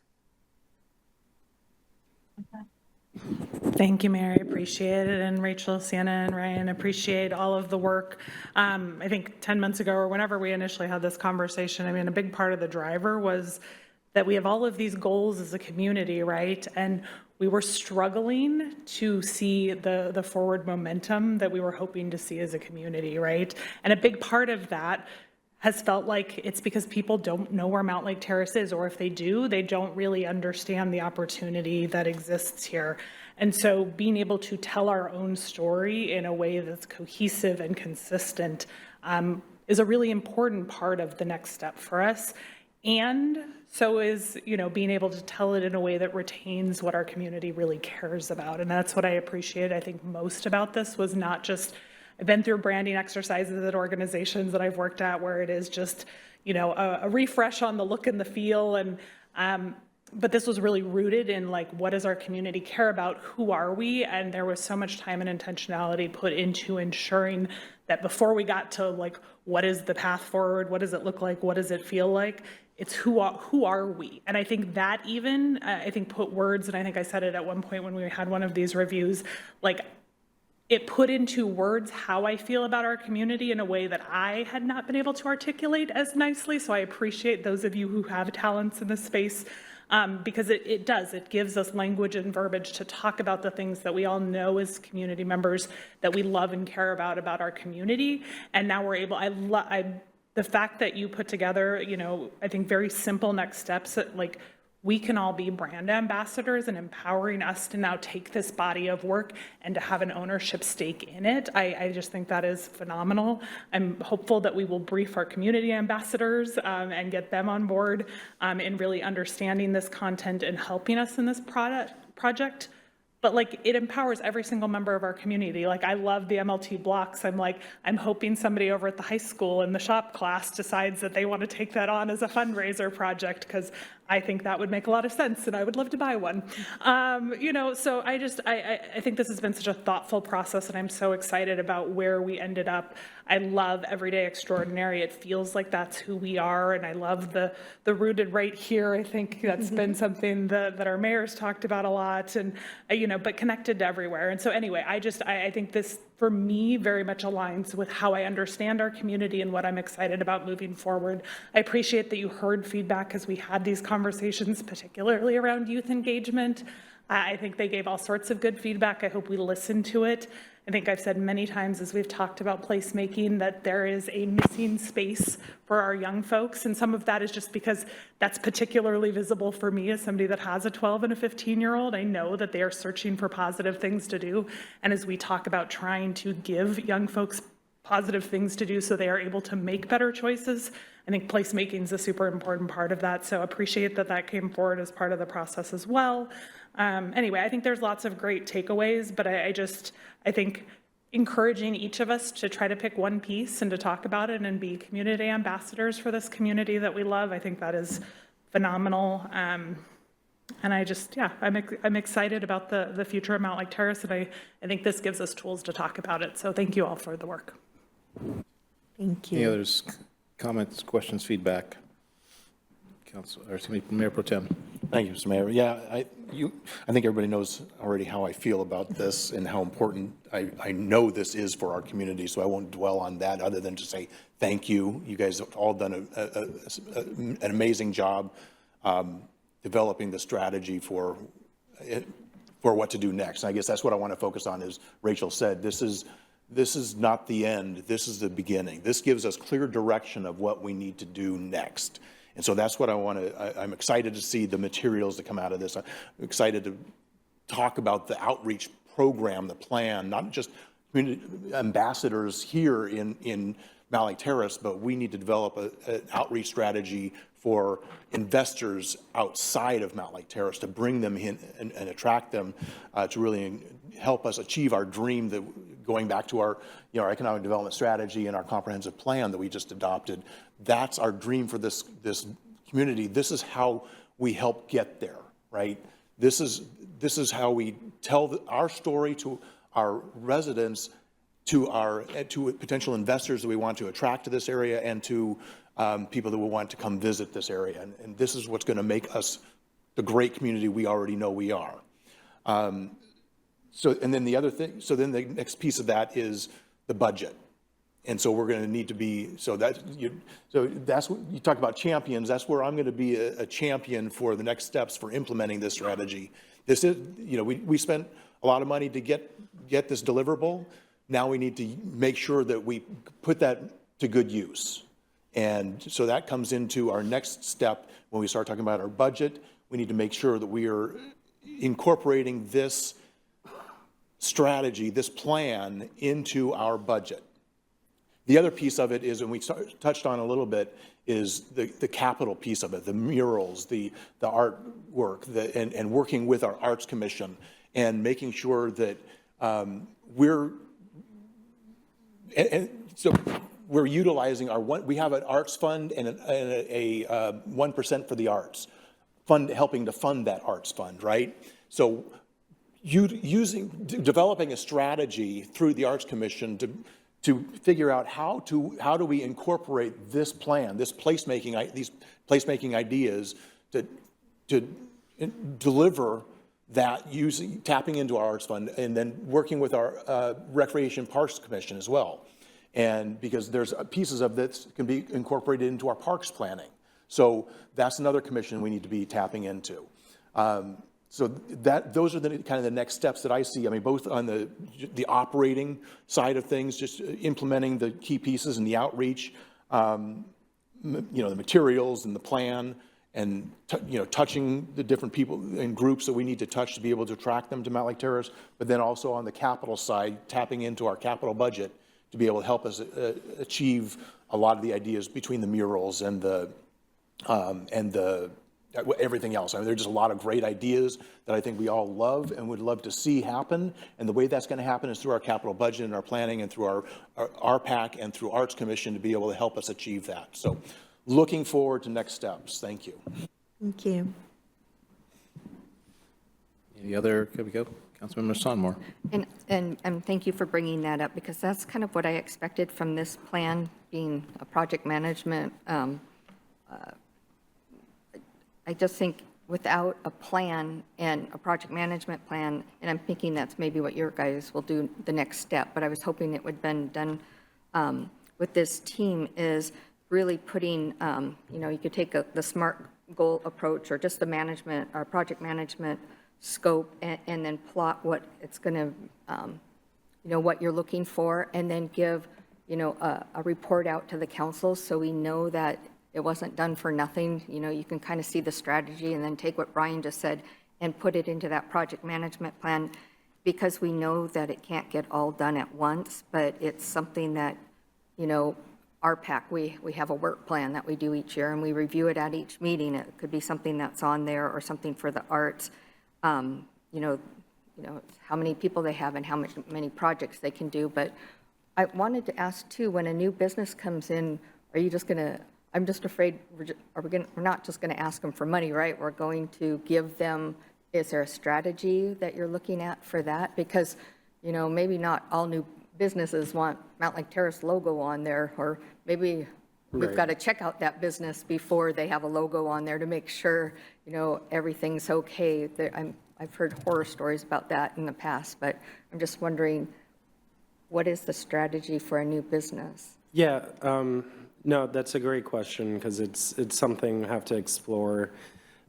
Thank you, Mary. Appreciate it. And Rachel, Sienna, and Ryan, appreciate all of the work. I think 10 months ago, or whenever we initially had this conversation, I mean, a big part of the driver was that we have all of these goals as a community, right? And we were struggling to see the forward momentum that we were hoping to see as a community, right? And a big part of that has felt like it's because people don't know where Mountlake Terrace is, or if they do, they don't really understand the opportunity that exists here. And so being able to tell our own story in a way that's cohesive and consistent is a really important part of the next step for us. And so is, being able to tell it in a way that retains what our community really cares about. And that's what I appreciate, I think, most about this was not just, I've been through branding exercises at organizations that I've worked at where it is just, a refresh on the look and the feel. And, but this was really rooted in like, what does our community care about? Who are we? And there was so much time and intentionality put into ensuring that before we got to like, what is the path forward? What does it look like? What does it feel like? It's who are we? And I think that even, I think put words, and I think I said it at one point when we had one of these reviews, like it put into words how I feel about our community in a way that I had not been able to articulate as nicely. So I appreciate those of you who have talents in this space because it does, it gives us language and verbiage to talk about the things that we all know as community members that we love and care about our community. And now we're able, the fact that you put together, I think very simple next steps that like we can all be brand ambassadors and empowering us to now take this body of work and to have an ownership stake in it. I just think that is phenomenal. I'm hopeful that we will brief our community ambassadors and get them on board in really understanding this content and helping us in this project. But like it empowers every single member of our community. Like I love the MLT blocks. I'm hoping somebody over at the high school in the shop class decides that they want to take that on as a fundraiser project because I think that would make a lot of sense and I would love to buy one. So I think this has been such a thoughtful process and I'm so excited about where we ended up. I love Everyday Extraordinary. It feels like that's who we are. And I love the rooted right here. I think that's been something that our mayor's talked about a lot and, but connected to everywhere. And so anyway, I think this for me very much aligns with how I understand our community and what I'm excited about moving forward. I appreciate that you heard feedback as we had these conversations, particularly around youth engagement. I think they gave all sorts of good feedback. I hope we listened to it. I think I've said many times as we've talked about placemaking that there is a missing space for our young folks. And some of that is just because that's particularly visible for me as somebody that has a 12 and a 15-year-old. I know that they are searching for positive things to do. And as we talk about trying to give young folks positive things to do so they are able to make better choices, I think placemaking is a super important part of that. So appreciate that came forward as part of the process as well. Anyway, I think there's lots of great takeaways, but I think encouraging each of us to try to pick one piece and to talk about it and be community ambassadors for this community that we love, I think that is phenomenal. And I'm excited about the future of Mountlake Terrace, and I think this gives us tools to talk about it. So thank you all for the work. Thank you. Any others, comments, questions, feedback? Mayor Pro Tem. Thank you, Mr. Mayor. Yeah, I think everybody knows already how I feel about this and how important I know this is for our community, so I won't dwell on that other than to say thank you. You guys have all done an amazing job developing the strategy for what to do next. And I guess that's what I want to focus on, as Rachel said, this is not the end, this is the beginning. This gives us clear direction of what we need to do next. And so that's what I'm excited to see the materials that come out of this. I'm excited to talk about the outreach program, the plan, not just community ambassadors here in Mountlake Terrace, but we need to develop an outreach strategy for investors outside of Mountlake Terrace to bring them in and attract them to really help us achieve our dream, that going back to our economic development strategy and our comprehensive plan that we just adopted. That's our dream for this community. This is how we help get there, right? This is how we tell our story to our residents, to potential investors that we want to attract to this area, and to people that will want to come visit this area. And this is what's going to make us the great community we already know we are. And then the next piece of that is the budget. And so we're going to need to be, so that's what you talk about champions. That's where I'm going to be a champion for the next steps for implementing this strategy. This is, we spent a lot of money to get this deliverable. Now we need to make sure that we put that to good use. And so that comes into our next step when we start talking about our budget. We need to make sure that we are incorporating this strategy, this plan into our budget. The other piece of it is, and we touched on a little bit, is the capital piece of it, the murals, the artwork, and working with our Arts Commission and making sure that we're utilizing we have an arts fund and a 1% for the arts fund, helping to fund that arts fund, right? So developing a strategy through the Arts Commission to figure out how do we incorporate this plan, these placemaking ideas to deliver that tapping into our arts fund, and then working with our Recreation Parks Commission as well. And because there's pieces of this can be incorporated into our parks planning. So that's another commission we need to be tapping into. So those are the kind of the next steps that I see. I mean, both on the operating side of things, just implementing the key pieces and the outreach, the materials and the plan, and touching the different people and groups that we need to touch to be able to attract them to Mountlake Terrace. But then also on the capital side, tapping into our capital budget to be able to help us achieve a lot of the ideas between the murals and everything else. I mean, there's just a lot of great ideas that I think we all love and would love to see happen. And the way that's going to happen is through our capital budget and our planning, and through our RPAC and through Arts Commission to be able to help us achieve that. So looking forward to next steps. Thank you. Thank you. Any other, here we go, Councilmember Sonmore. And thank you for bringing that up, because that's kind of what I expected from this plan, being a project management. I just think without a plan and a project management plan, and I'm thinking that's maybe what your guys will do the next step, but I was hoping it would have been done with this team, is really putting, you could take the SMART goal approach, or just the management or project management scope, and then plot what it's going to, what you're looking for, and then give, a report out to the council so we know that it wasn't done for nothing. You can kind of see the strategy and then take what Brian just said and put it into that project management plan, because we know that it can't get all done at once, but it's something that, RPAC, we have a work plan that we do each year, and we review it at each meeting. It could be something that's on there, or something for the arts, how many people they have and how many projects they can do. But I wanted to ask too, when a new business comes in, are you just going to, I'm just afraid, we're not just going to ask them for money, right? We're going to give them, is there a strategy that you're looking at for that? Because, maybe not all new businesses want Mountlake Terrace logo on there, or maybe we've got to check out that business before they have a logo on there to make sure, everything's okay. I've heard horror stories about that in the past, but I'm just wondering, what is the strategy for a new business? Yeah, no, that's a great question, because it's something we have to explore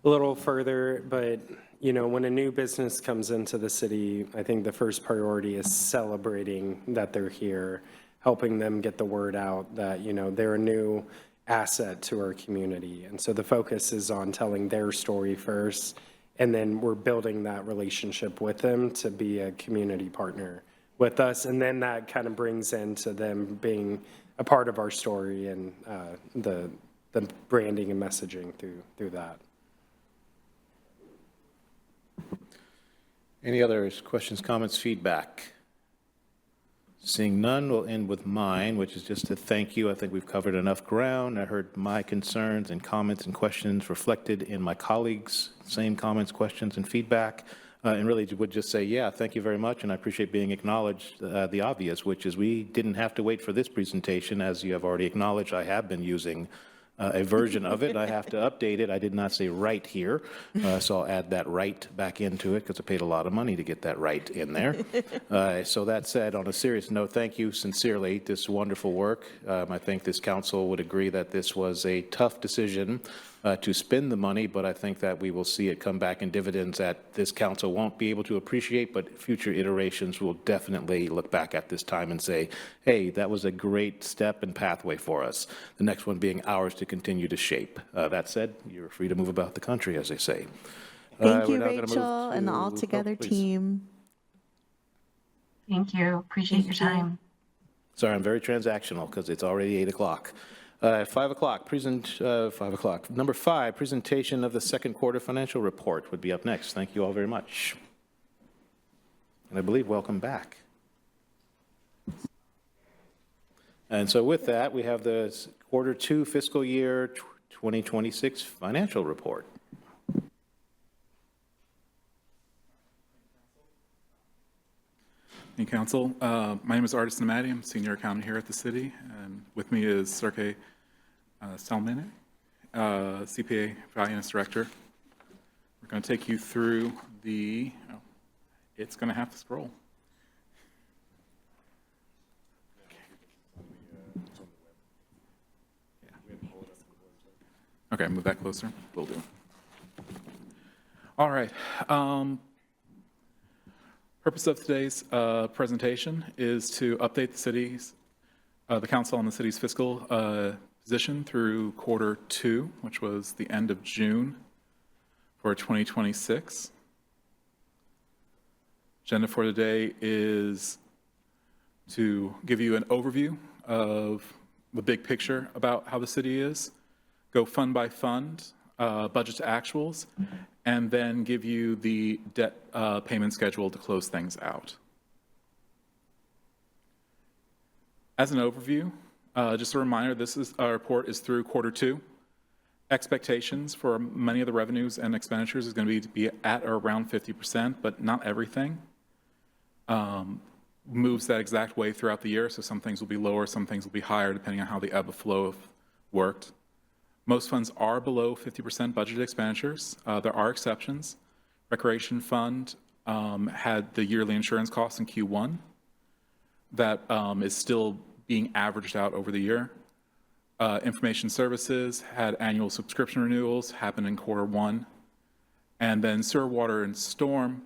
a little further. But, when a new business comes into the city, I think the first priority is celebrating that they're here, helping them get the word out that, they're a new asset to our community. And so the focus is on telling their story first, and then we're building that relationship with them to be a community partner with us. And then that kind of brings into them being a part of our story, and the branding and messaging through that. Any other questions, comments, feedback? Seeing none, we'll end with mine, which is just to thank you. I think we've covered enough ground. I heard my concerns and comments and questions reflected in my colleagues' same comments, questions, and feedback. And really would just say, yeah, thank you very much, and I appreciate being acknowledged the obvious, which is we didn't have to wait for this presentation. As you have already acknowledged, I have been using a version of it. I have to update it. I did not say right here, so I'll add that right back into it, because I paid a lot of money to get that right in there. So that said, on a serious note, thank you sincerely. This wonderful work. I think this council would agree that this was a tough decision to spend the money, but I think that we will see it come back in dividends that this council won't be able to appreciate, but future iterations will definitely look back at this time and say, hey, that was a great step and pathway for us. The next one being ours to continue to shape. That said, you're free to move about the country, as they say. Thank you, Rachel, and the Altogether team. Thank you. Appreciate your time. Sorry, I'm very transactional because it's already 8 o'clock. 5 o'clock, 5 o'clock. Number 5, presentation of the second quarter financial report would be up next. Thank you all very much. And I believe welcome back. And so with that, we have the quarter 2 fiscal year 2026 financial report. Hey, Council. My name is Artis Namadi. I'm senior accountant here at the city, and with me is Sergey Salmane, CPA Finance Director. We're going to take you through the, it's going to have to scroll. Okay, move that closer. Will do. All right. Purpose of today's presentation is to update the council on the city's fiscal position through quarter 2, which was the end of June for 2026. Agenda for today is to give you an overview of the big picture about how the city is, go fund by fund, budget to actuals, and then give you the debt payment schedule to close things out. As an overview, just a reminder, our report is through quarter 2. Expectations for many of the revenues and expenditures is going to be at or around 50%, but not everything moves that exact way throughout the year. So some things will be lower, some things will be higher, depending on how the ebb and flow worked. Most funds are below 50% budgeted expenditures. There are exceptions. Recreation Fund had the yearly insurance costs in Q1 that is still being averaged out over the year. Information Services had annual subscription renewals happen in quarter 1. And then Sewer, Water, and Storm,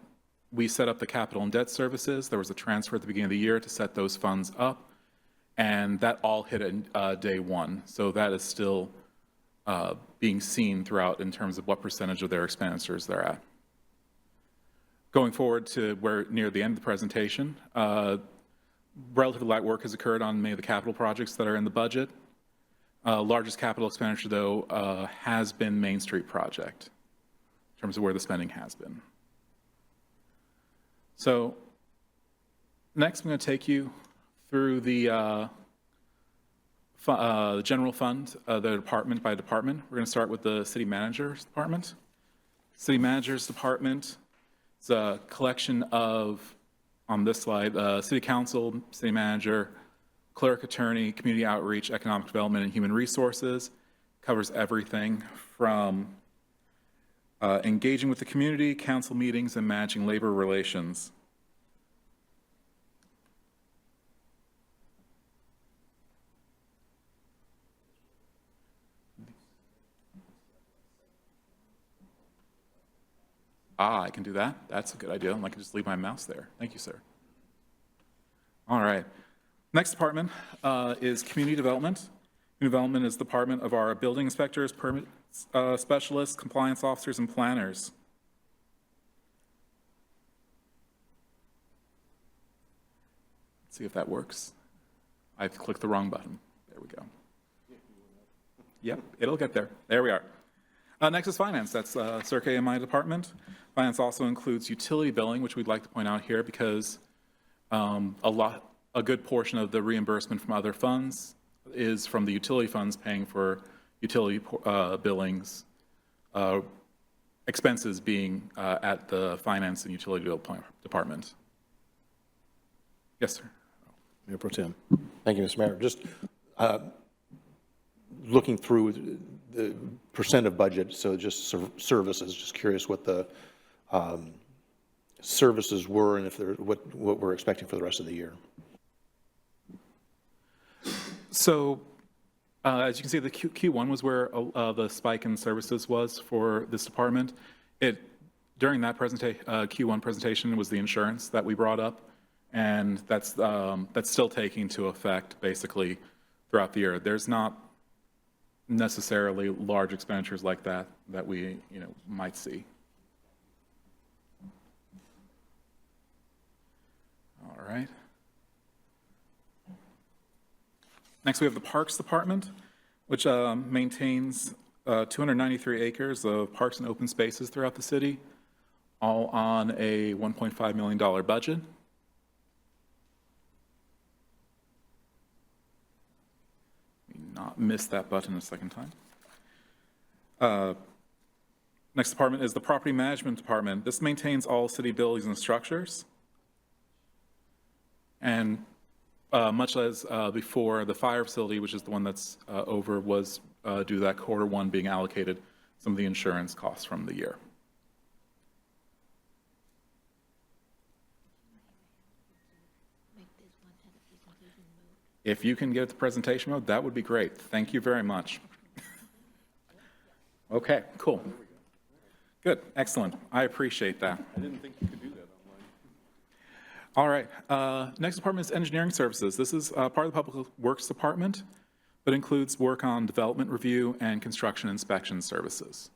we set up the capital and debt services. There was a transfer at the beginning of the year to set those funds up, and that all hit at day 1. So that is still being seen throughout in terms of what percentage of their expenditures they're at. Going forward to where near the end of the presentation, relatively light work has occurred on many of the capital projects that are in the budget. Largest capital expenditure, though, has been Main Street project in terms of where the spending has been. So next, I'm going to take you through the general fund, the department by department. We're going to start with the city manager's department. City manager's department is a collection of, on this slide, city council, city manager, clerk, attorney, community outreach, economic development, and human resources. Covers everything from engaging with the community, council meetings, and managing labor relations. I can do that. That's a good idea. I can just leave my mouse there. Thank you, sir. All right. Next department is community development. Community development is the department of our building inspectors, permit specialists, compliance officers, and planners. Let's see if that works. I've clicked the wrong button. There we go. Yep, it'll get there. There we are. Next is finance. That's Sergey in my department. Finance also includes utility billing, which we'd like to point out here because a good portion of the reimbursement from other funds is from the utility funds paying for utility billings, expenses being at the finance and utility bill department. Yes, sir. Mayor Pro Tem. Thank you, Mr. Mayor. Just looking through the percent of budget, so just services, just curious what the services were and if they're, what we're expecting for the rest of the year. So as you can see, the Q1 was where the spike in services was for this department. During that Q1 presentation was the insurance that we brought up, and that's still taking into effect basically throughout the year. There's not necessarily large expenditures like that we might see. All right. Next, we have the Parks Department, which maintains 293 acres of parks and open spaces throughout the city, all on a $1.5 million budget. Let me not miss that button a second time. Next department is the Property Management Department. This maintains all city buildings and structures. And much as before, the fire facility, which is the one that's over, was due to that Q1 being allocated some of the insurance costs from the year. If you can get to presentation mode, that would be great. Thank you very much. Okay, cool. Good, excellent. I appreciate that. I didn't think you could do that online. All right, next department is engineering services. This is part of the Public Works Department, but includes work on development review and construction inspection services.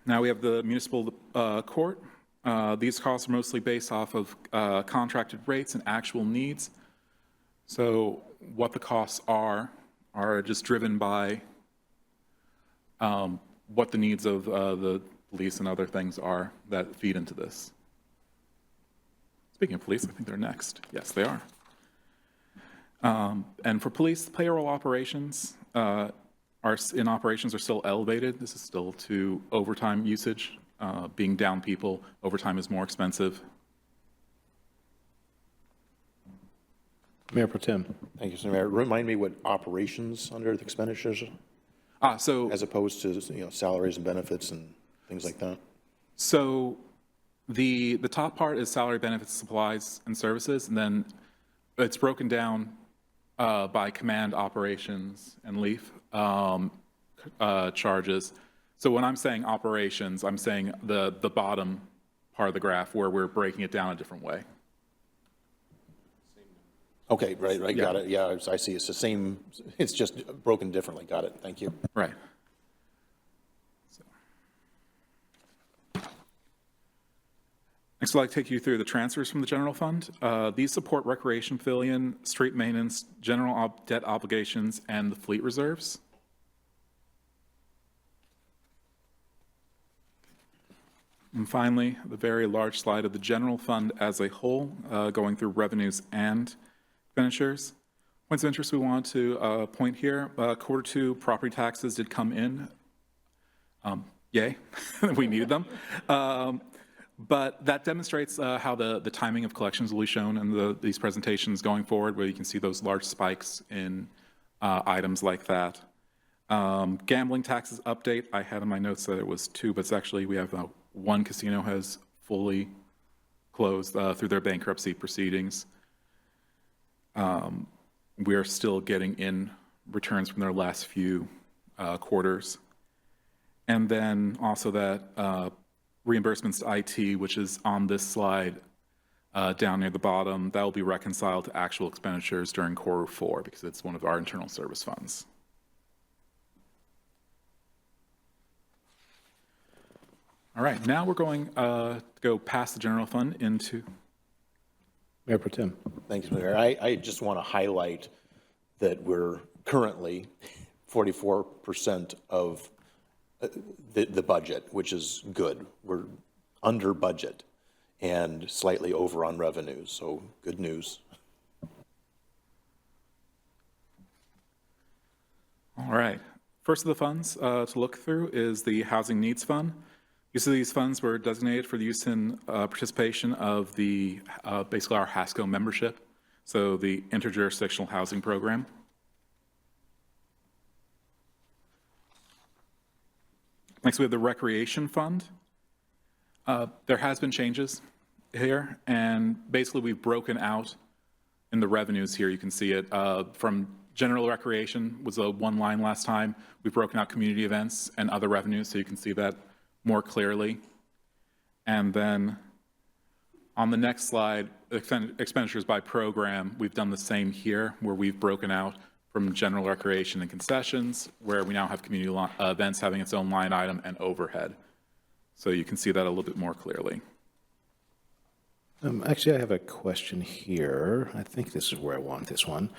Now we have the municipal court. These costs are mostly based off of contracted rates and actual needs. So what the costs are just driven by what the needs of the police and other things are that feed into this. Speaking of police, I think they're next. Yes, they are. And for police, payroll operations are still elevated. This is still to overtime usage. Being down people, overtime is more expensive. Mayor Pro Tem. Thank you, Mr. Mayor. Remind me what operations under the expenditures, So as opposed to, salaries and benefits and things like that? So the top part is salary, benefits, supplies, and services, and then it's broken down by command, operations, and leaf charges. So when I'm saying operations, I'm saying the bottom part of the graph where we're breaking it down a different way. Okay, right, got it. Yeah, I see. It's the same, it's just broken differently. Got it. Thank you. Right. Next, I'd like to take you through the transfers from the general fund. These support recreation pavilion, street maintenance, general debt obligations, and the fleet reserves. And finally, the very large slide of the general fund as a whole, going through revenues and expenditures. Points of interest we want to point here, Q2 property taxes did come in. Yay, we needed them. But that demonstrates how the timing of collections will be shown in these presentations going forward, where you can see those large spikes in items like that. Gambling taxes update, I had in my notes that it was 2, but it's actually, we have one casino has fully closed through their bankruptcy proceedings. We are still getting in returns from their last few quarters. And then also that reimbursements to IT, which is on this slide down near the bottom, that will be reconciled to actual expenditures during Q4 because it's one of our internal service funds. All right, now we're going to go past the general fund into Mayor Pro Tem. Thank you, Mayor. I just want to highlight that we're currently 44% of the budget, which is good. We're under budget and slightly over on revenues, so good news. All right. First of the funds to look through is the Housing Needs Fund. Use of these funds were designated for the use in participation of the basically our HASCO membership, so the Interjurisdictional Housing Program. Next, we have the Recreation Fund. There has been changes here, and basically we've broken out in the revenues here. You can see it from general recreation was a one line last time. We've broken out community events and other revenues, so you can see that more clearly. And then on the next slide, expenditures by program, we've done the same here, where we've broken out from general recreation and concessions, where we now have community events having its own line item and overhead. So you can see that a little bit more clearly. Actually, I have a question here. I think this is where I want this one.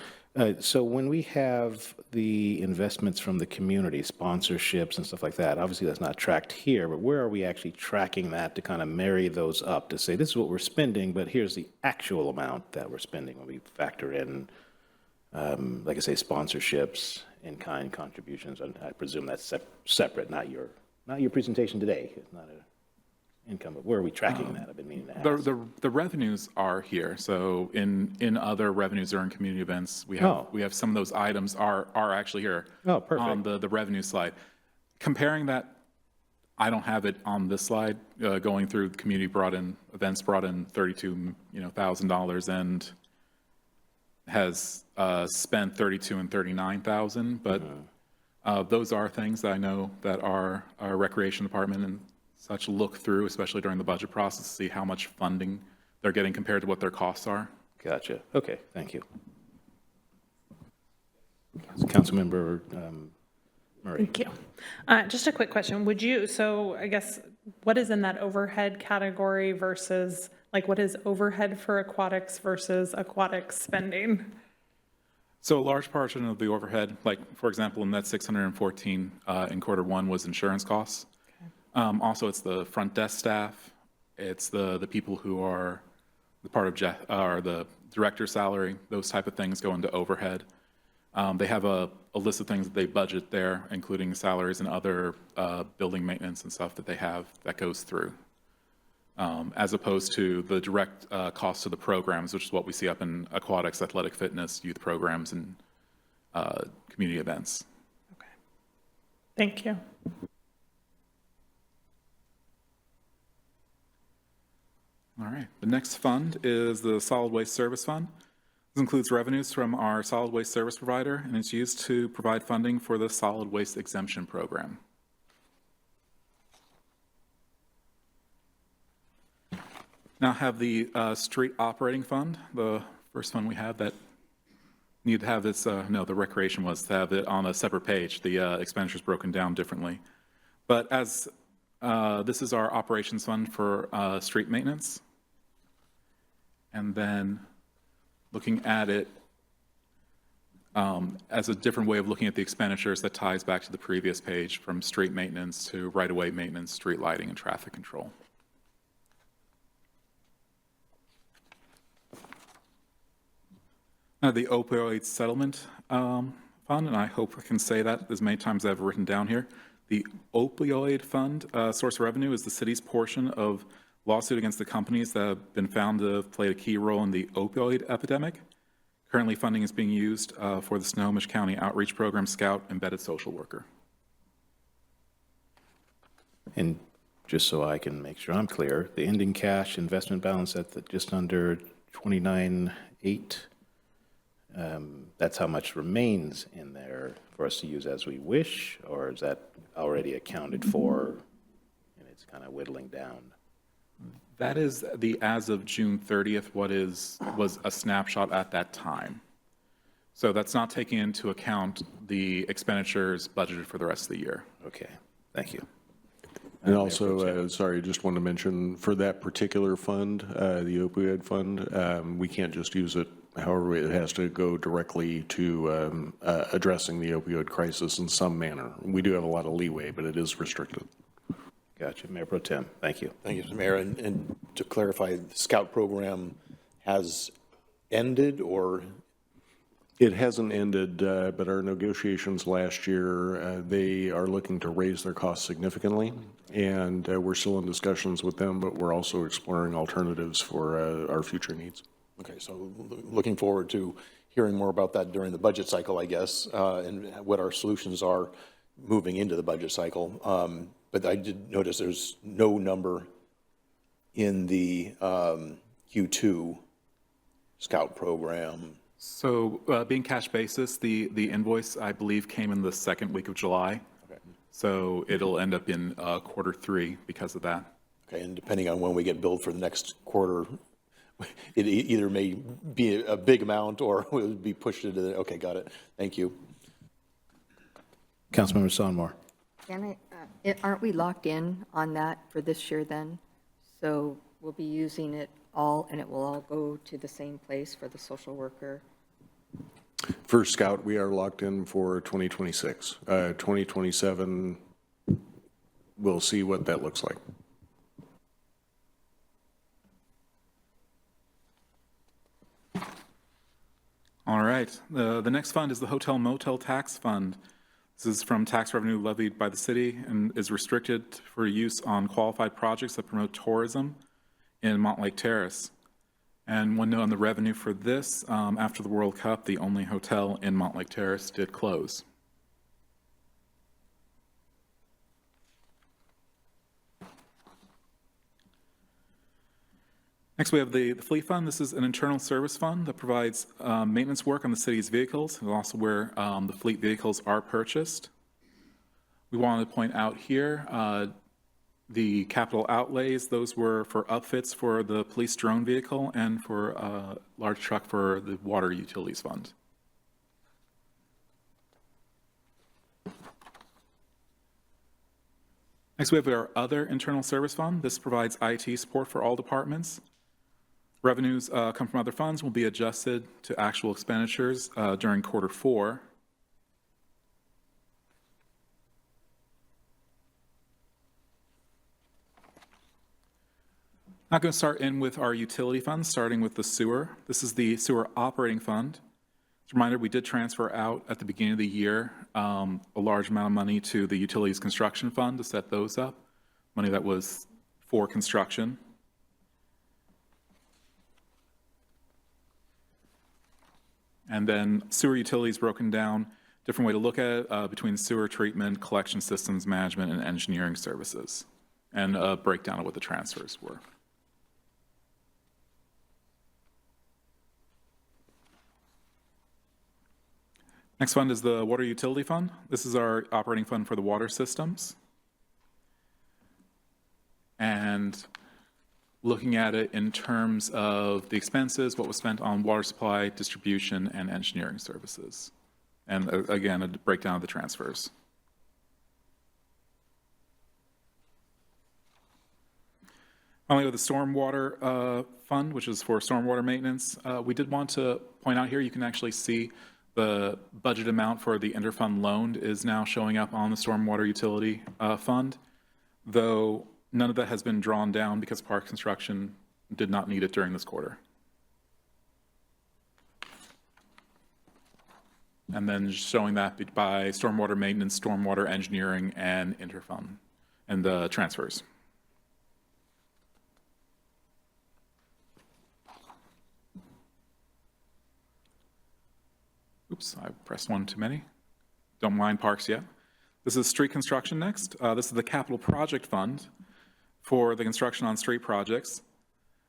So when we have the investments from the community, sponsorships and stuff like that, obviously that's not tracked here, but where are we actually tracking that to kind of marry those up to say, this is what we're spending, but here's the actual amount that we're spending when we factor in, like I say, sponsorships, in-kind contributions? And I presume that's separate, not your presentation today. It's not a income, but where are we tracking that? I've been meaning to ask. The revenues are here. So in other revenues during community events, we have some of those items are actually here. Oh, perfect. On the revenue slide. Comparing that, I don't have it on this slide. Going through community events brought in $32,000 and has spent $32,000 and $39,000. But those are things that I know that our recreation department and such look through, especially during the budget process, to see how much funding they're getting compared to what their costs are. Gotcha. Okay, thank you. Councilmember Murray. Thank you. Just a quick question. So I guess, what is in that overhead category versus, like, what is overhead for aquatics versus aquatic spending? So a large portion of the overhead, like, for example, in that 614 in Q1 was insurance costs. Also, it's the front desk staff. It's the people who are the part of the director's salary. Those type of things go into overhead. They have a list of things that they budget there, including salaries and other building maintenance and stuff that they have that goes through, as opposed to the direct cost of the programs, which is what we see up in aquatics, athletic fitness, youth programs, and community events. Okay. Thank you. All right. The next fund is the Solid Waste Service Fund. This includes revenues from our solid waste service provider, and it's used to provide funding for the solid waste exemption program. Now have the street operating fund, the first fund we have that need to have this, no, the recreation was to have it on a separate page, the expenditures broken down differently. But as this is our operations fund for street maintenance. And then looking at it as a different way of looking at the expenditures that ties back to the previous page, from street maintenance to right-of-way maintenance, street lighting, and traffic control. Now, the opioid settlement fund, and I hope I can say that as many times as I've written down here. The opioid fund source of revenue is the city's portion of lawsuit against the companies that have been found to have played a key role in the opioid epidemic. Currently, funding is being used for the Snohomish County Outreach Program Scout Embedded Social Worker. And just so I can make sure I'm clear, the ending cash investment balance at just under 29.8, that's how much remains in there for us to use as we wish, or is that already accounted for and it's kind of whittling down? That is the as of June 30th, was a snapshot at that time. So that's not taking into account the expenditures budgeted for the rest of the year. Okay, thank you. And also, sorry, just wanted to mention, for that particular fund, the opioid fund, we can't just use it. However, it has to go directly to addressing the opioid crisis in some manner. We do have a lot of leeway, but it is restricted. Gotcha. Mayor Pro Tem, thank you. Thank you, Mr. Mayor. And to clarify, the Scout program has ended, or? It hasn't ended, but our negotiations last year, they are looking to raise their costs significantly, and we're still in discussions with them, but we're also exploring alternatives for our future needs. Okay, so looking forward to hearing more about that during the budget cycle, I guess, and what our solutions are moving into the budget cycle. But I did notice there's no number in the Q2 Scout program. So being cash basis, the invoice, I believe, came in the second week of July. Okay. So it'll end up in Q3 because of that. Okay, and depending on when we get billed for the next quarter, it either may be a big amount or it would be pushed into the, okay, got it. Thank you. Councilmember Sonmore. Aren't we locked in on that for this year then? So we'll be using it all, and it will all go to the same place for the social worker. For Scout, we are locked in for 2026. 2027, we'll see what that looks like. All right. The next fund is the Hotel Motel Tax Fund. This is from tax revenue levied by the city and is restricted for use on qualified projects that promote tourism in Mountlake Terrace. And one note on the revenue for this, after the World Cup, the only hotel in Mountlake Terrace did close. Next, we have the Fleet Fund. This is an internal service fund that provides maintenance work on the city's vehicles and also where the fleet vehicles are purchased. We wanted to point out here the capital outlays. Those were for upfits for the police drone vehicle and for a large truck for the water utilities fund. Next, we have our other internal service fund. This provides IT support for all departments. Revenues come from other funds will be adjusted to actual expenditures during Q4. I'm going to start in with our utility funds, starting with the sewer. This is the sewer operating fund. As a reminder, we did transfer out at the beginning of the year a large amount of money to the utilities construction fund to set those up, money that was for construction. And then sewer utilities broken down, different way to look at it, between sewer treatment, collection systems management, and engineering services, and a breakdown of what the transfers were. Next fund is the Water Utility Fund. This is our operating fund for the water systems. And looking at it in terms of the expenses, what was spent on water supply, distribution, and engineering services. And again, a breakdown of the transfers. Finally, with the stormwater fund, which is for stormwater maintenance, we did want to point out here, you can actually see the budget amount for the interfund loan is now showing up on the stormwater utility fund, though none of that has been drawn down because park construction did not need it during this quarter. And then showing that by stormwater maintenance, stormwater engineering, and interfund, and the transfers. Oops, I pressed one too many. Don't mind parks yet. This is street construction next. This is the capital project fund for the construction on street projects.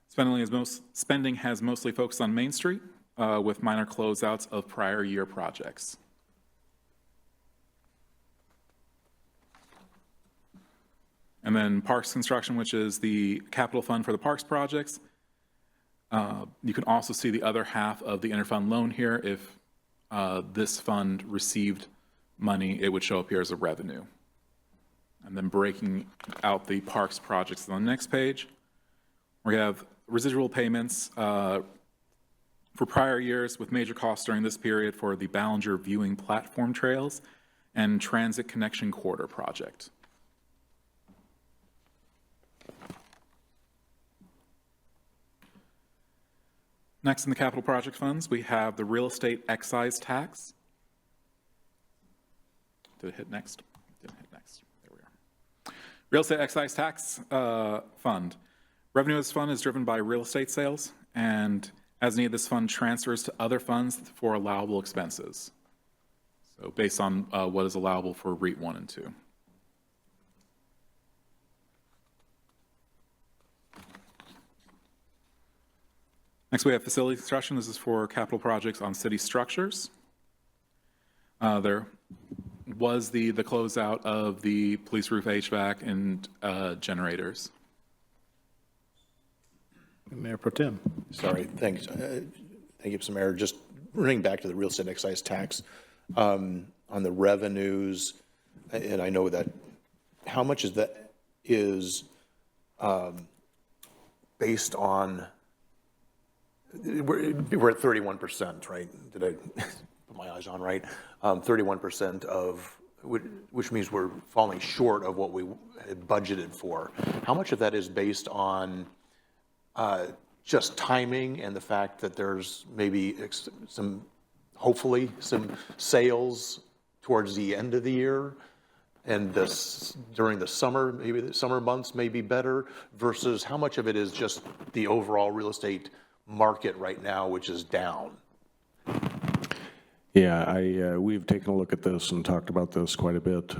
Spending has mostly focused on Main Street with minor closeouts of prior year projects. And then parks construction, which is the capital fund for the parks projects. You can also see the other half of the interfund loan here. If this fund received money, it would show up here as a revenue. And then breaking out the parks projects on the next page, we have residual payments for prior years with major costs during this period for the Ballinger Viewing Platform Trails and Transit Connection Corridor project. Next in the capital project funds, we have the real estate excise tax. Did it hit next? Didn't hit next. There we are. Real estate excise tax fund. Revenue of this fund is driven by real estate sales, and as needed, this fund transfers to other funds for allowable expenses. So based on what is allowable for REIT 1 and 2. Next, we have facility construction. This is for capital projects on city structures. There was the closeout of the police roof HVAC and generators. Mayor Pro Tem. Sorry, thanks. Thank you, Mr. Mayor. Just running back to the real estate excise tax on the revenues, and I know that how much is that based on we're at 31%, right? Did I put my eyes on right? 31% of, which means we're falling short of what we had budgeted for. How much of that is based on just timing and the fact that there's maybe hopefully some sales towards the end of the year, and during the summer, maybe the summer months may be better, versus how much of it is just the overall real estate market right now, which is down? Yeah, we've taken a look at this and talked about this quite a bit.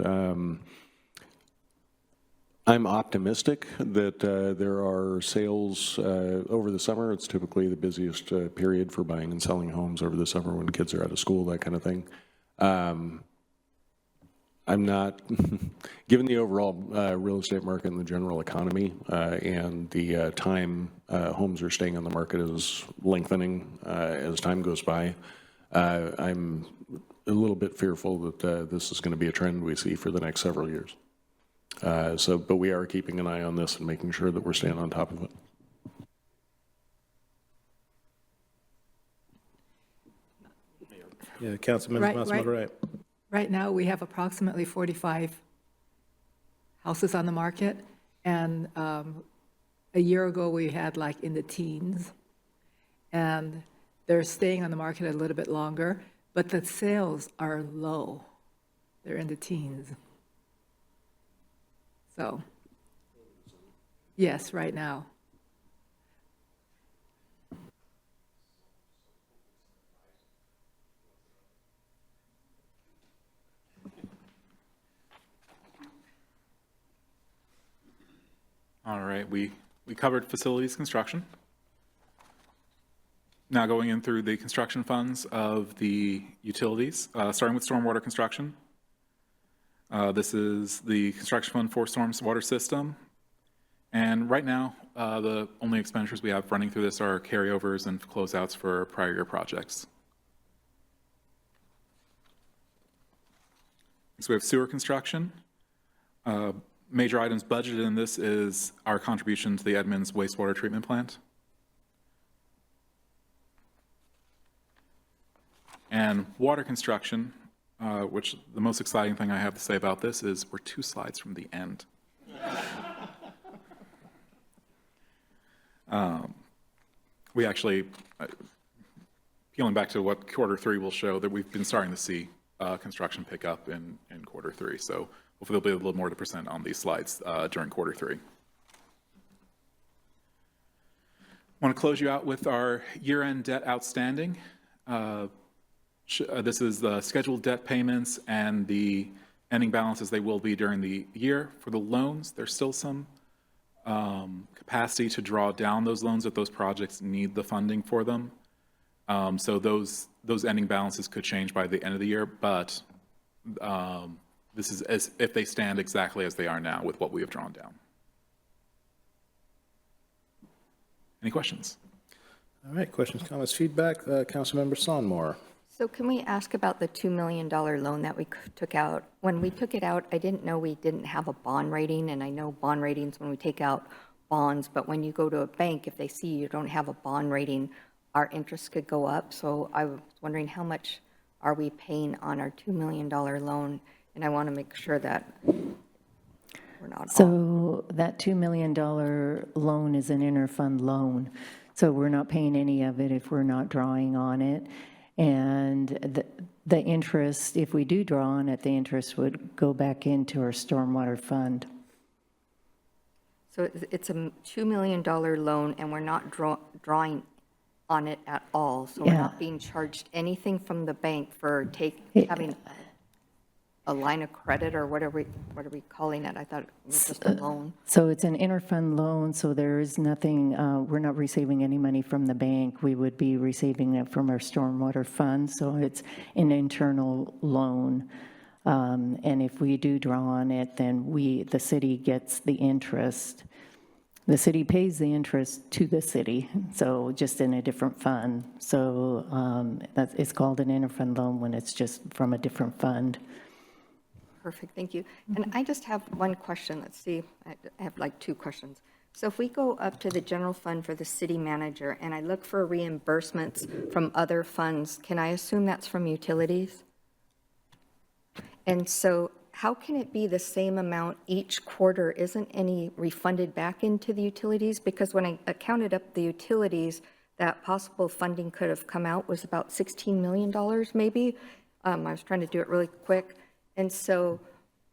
I'm optimistic that there are sales over the summer. It's typically the busiest period for buying and selling homes over the summer when kids are out of school, that kind of thing. I'm not, given the overall real estate market and the general economy and the time homes are staying on the market is lengthening as time goes by, I'm a little bit fearful that this is going to be a trend we see for the next several years. But we are keeping an eye on this and making sure that we're staying on top of it. Yeah, Councilmember Wright. Right now, we have approximately 45 houses on the market, and a year ago, we had like in the teens, and they're staying on the market a little bit longer, but the sales are low. They're in the teens. So, yes, right now. All right, we covered facilities construction. Now going in through the construction funds of the utilities, starting with stormwater construction. This is the construction fund for stormwater system. And right now, the only expenditures we have running through this are carryovers and closeouts for prior year projects. So we have sewer construction. Major items budgeted in this is our contribution to the Edmonds wastewater treatment plant. And water construction, which the most exciting thing I have to say about this is we're 2 slides from the end. We actually, peeling back to what Q3 will show, that we've been starting to see construction pick up in Q3. So hopefully there'll be a little more to present on these slides during Q3. I want to close you out with our year-end debt outstanding. This is the scheduled debt payments and the ending balances they will be during the year. For the loans, there's still some capacity to draw down those loans if those projects need the funding for them. So those ending balances could change by the end of the year, but this is as if they stand exactly as they are now with what we have drawn down. Any questions? All right, questions, comments, feedback. Councilmember Sonmore. So can we ask about the $2 million loan that we took out? When we took it out, I didn't know we didn't have a bond rating, and I know bond ratings when we take out bonds, but when you go to a bank, if they see you don't have a bond rating, our interest could go up. So I was wondering how much are we paying on our $2 million loan? And I want to make sure that we're not off. So that $2 million loan is an interfund loan. So we're not paying any of it if we're not drawing on it. And the interest, if we do draw on it, the interest would go back into our stormwater fund. So it's a $2 million loan, and we're not drawing on it at all. So we're not being charged anything from the bank for having a line of credit, or what are we calling it? I thought it was just a loan. So it's an interfund loan, so there is nothing, we're not receiving any money from the bank. We would be receiving it from our stormwater fund, so it's an internal loan. And if we do draw on it, then the city gets the interest. The city pays the interest to the city, so just in a different fund. So it's called an interfund loan when it's just from a different fund. Perfect, thank you. And I just have one question. Let's see, I have like 2 questions. So if we go up to the general fund for the city manager and I look for reimbursements from other funds, can I assume that's from utilities? And so how can it be the same amount each quarter? Isn't any refunded back into the utilities? Because when I counted up the utilities, that possible funding could have come out was about $16 million maybe. I was trying to do it really quick. And so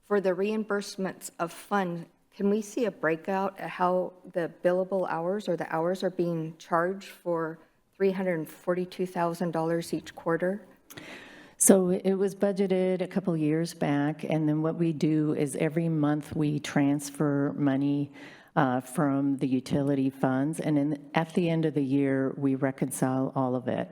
for the reimbursements of fund, can we see a breakout of how the billable hours or the hours are being charged for $342,000 each quarter? So it was budgeted a couple years back, and then what we do is every month we transfer money from the utility funds, and then at the end of the year, we reconcile all of it.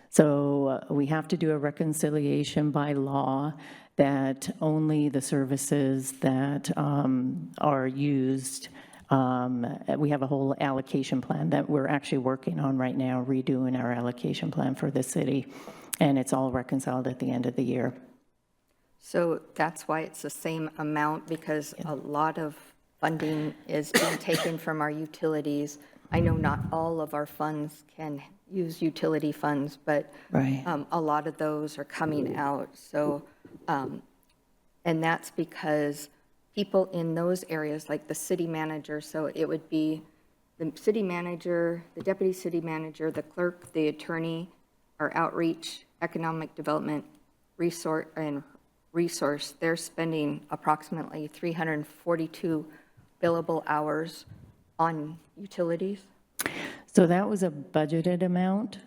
So we have to do a reconciliation by law that only the services that are used, we have a whole allocation plan that we're actually working on right now, redoing our allocation plan for the city, and it's all reconciled at the end of the year. So that's why it's the same amount, because a lot of funding is being taken from our utilities. I know not all of our funds can use utility funds, but Right. a lot of those are coming out. So, and that's because people in those areas, like the city manager, so it would be the city manager, the deputy city manager, the clerk, the attorney, our outreach, economic development, resource, they're spending approximately 342 billable hours on utilities. So that was a budgeted amount.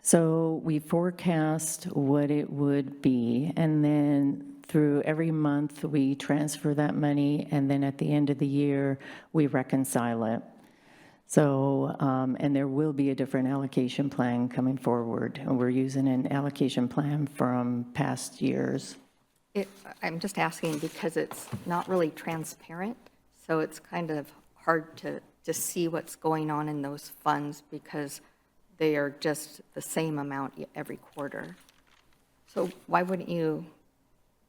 So we forecast what it would be, and then through every month, we transfer that money, and then at the end of the year, we reconcile it. So, and there will be a different allocation plan coming forward. And we're using an allocation plan from past years. I'm just asking because it's not really transparent, so it's kind of hard to see what's going on in those funds because they are just the same amount every quarter. So why wouldn't you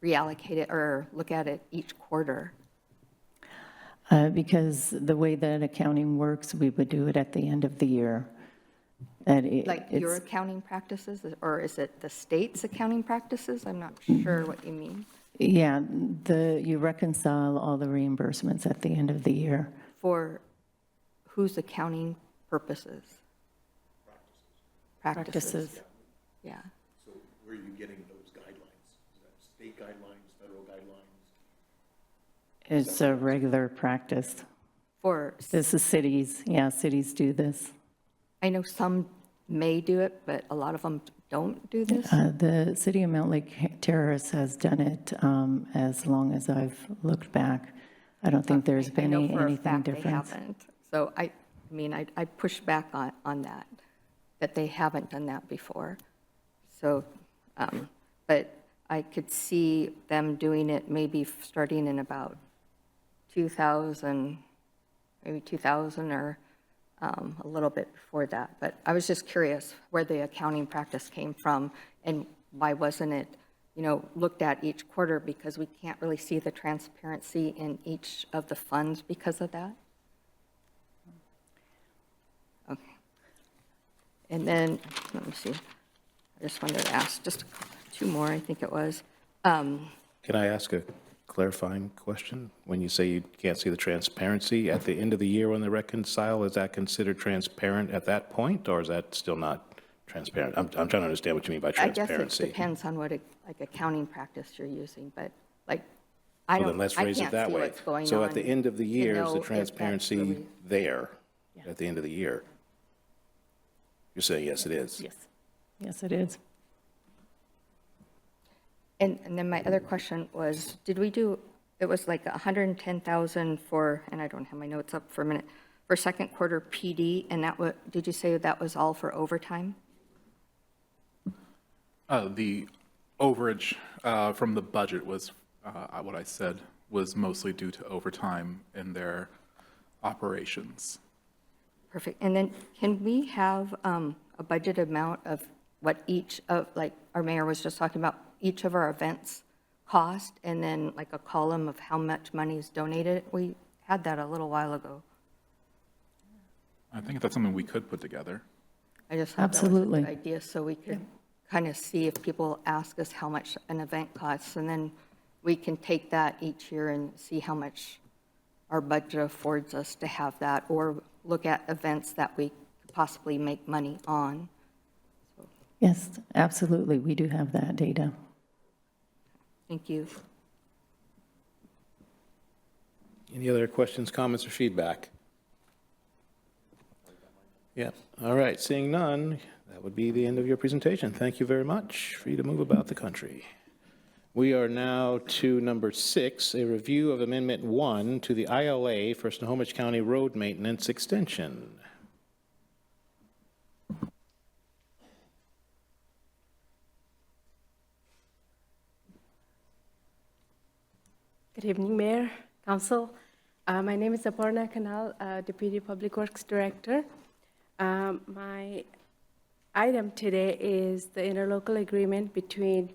reallocate it or look at it each quarter? Because the way that accounting works, we would do it at the end of the year. Like your accounting practices, or is it the state's accounting practices? I'm not sure what you mean. Yeah, you reconcile all the reimbursements at the end of the year. For whose accounting purposes? Practices. Yeah. So where are you getting those guidelines? Is that state guidelines, federal guidelines? It's a regular practice. This is cities. Yeah, cities do this. I know some may do it, but a lot of them don't do this. The city of Mountlake Terrace has done it as long as I've looked back. I don't think there's been anything different. They haven't. So I mean, I push back on that they haven't done that before. So, but I could see them doing it maybe starting in about 2000, maybe 2000 or a little bit before that. But I was just curious where the accounting practice came from and why wasn't it, looked at each quarter, because we can't really see the transparency in each of the funds because of that. Okay. And then, let me see. I just wanted to ask just two more, I think it was. Can I ask a clarifying question? When you say you can't see the transparency at the end of the year when they reconcile, is that considered transparent at that point, or is that still not transparent? I'm trying to understand what you mean by transparency. I guess it depends on what accounting practice you're using, but I Well, then let's phrase it that way. what's going So on at the end of the year, is know the if that's transparency really- there at the end of the year? You're saying yes, it is? Yes. Yes, it is. And then my other question was, did we do, it was like 110,000 for, and I don't have my notes up for a minute, for second quarter PD, and did you say that was all for overtime? The overage from the budget was, what I said, was mostly due to overtime in their operations. Perfect. And then can we have a budget amount of what each of, like our mayor was just talking about, each of our events cost, and then like a column of how much money is donated? We had that a little while ago. I think that's something we could put together. I just thought that was a Absolutely. good idea, so we could kind of see if people ask us how much an event costs, and then we can take that each year and see how much our budget affords us to have that, or look at events that we could possibly make money on. Yes, absolutely, we do have that data. Thank you. Any other questions, comments, or feedback? Yeah, all right, seeing none, that would be the end of your presentation. Thank you very much. Free to move about the country. We are now to number 6, a review of Amendment 1 to the ILA for Snohomish County Road Maintenance Extension. Good evening, Mayor, Council. My name is Aparna Kanal, Deputy Public Works Director. My item today is the interlocal agreement between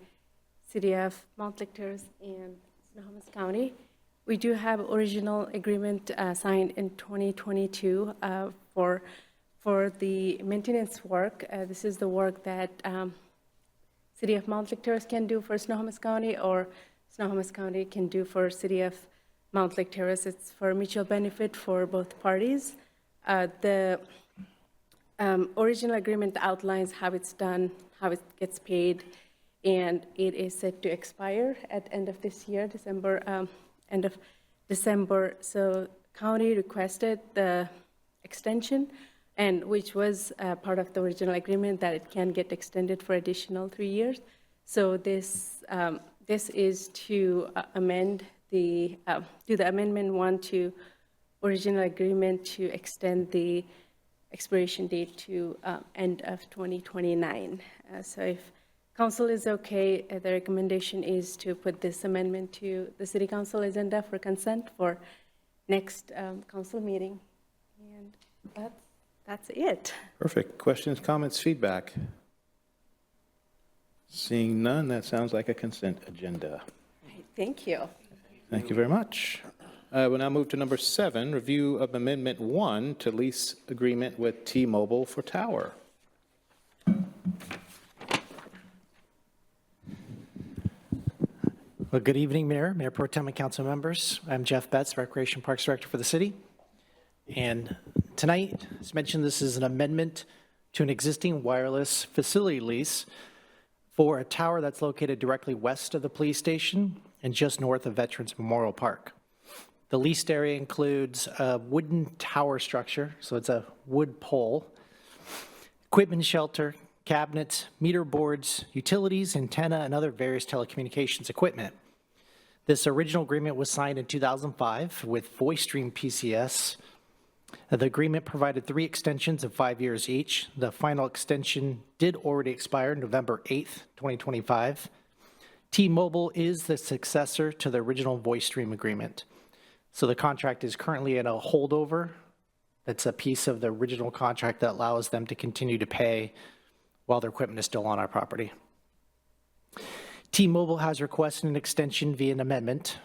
City of Mountlake Terrace and Snohomish County. We do have original agreement signed in 2022 for the maintenance work. This is the work that City of Mountlake Terrace can do for Snohomish County, or Snohomish County can do for City of Mountlake Terrace. It's for mutual benefit for both parties. The original agreement outlines how it's done, how it gets paid, and it is set to expire at the end of this year, end of December. So county requested the extension, and which was part of the original agreement, that it can get extended for additional 3 years. So this is to amend do the Amendment 1 to original agreement to extend the expiration date to end of 2029. So if Council is okay, the recommendation is to put this amendment to the City Council agenda for consent for next Council meeting. And that's it. Perfect. Questions, comments, feedback? Seeing none, that sounds like a consent agenda. Thank you. Thank you very much. We'll now move to number 7, review of Amendment 1 to lease agreement with T-Mobile for tower. Well, good evening, Mayor Pro Tem and council members. I'm Jeff Betts, Recreation Parks Director for the city. And tonight, as mentioned, this is an amendment to an existing wireless facility lease for a tower that's located directly west of the police station and just north of Veterans Memorial Park. The leased area includes a wooden tower structure, so it's a wood pole, equipment shelter, cabinets, meter boards, utilities, antenna, and other various telecommunications equipment. This original agreement was signed in 2005 with VoiceStream PCS. The agreement provided 3 extensions of 5 years each. The final extension did already expire November 8th, 2025. T-Mobile is the successor to the original VoiceStream agreement. So the contract is currently in a holdover. That's a piece of the original contract that allows them to continue to pay while their equipment is still on our property. T-Mobile has requested an extension via an amendment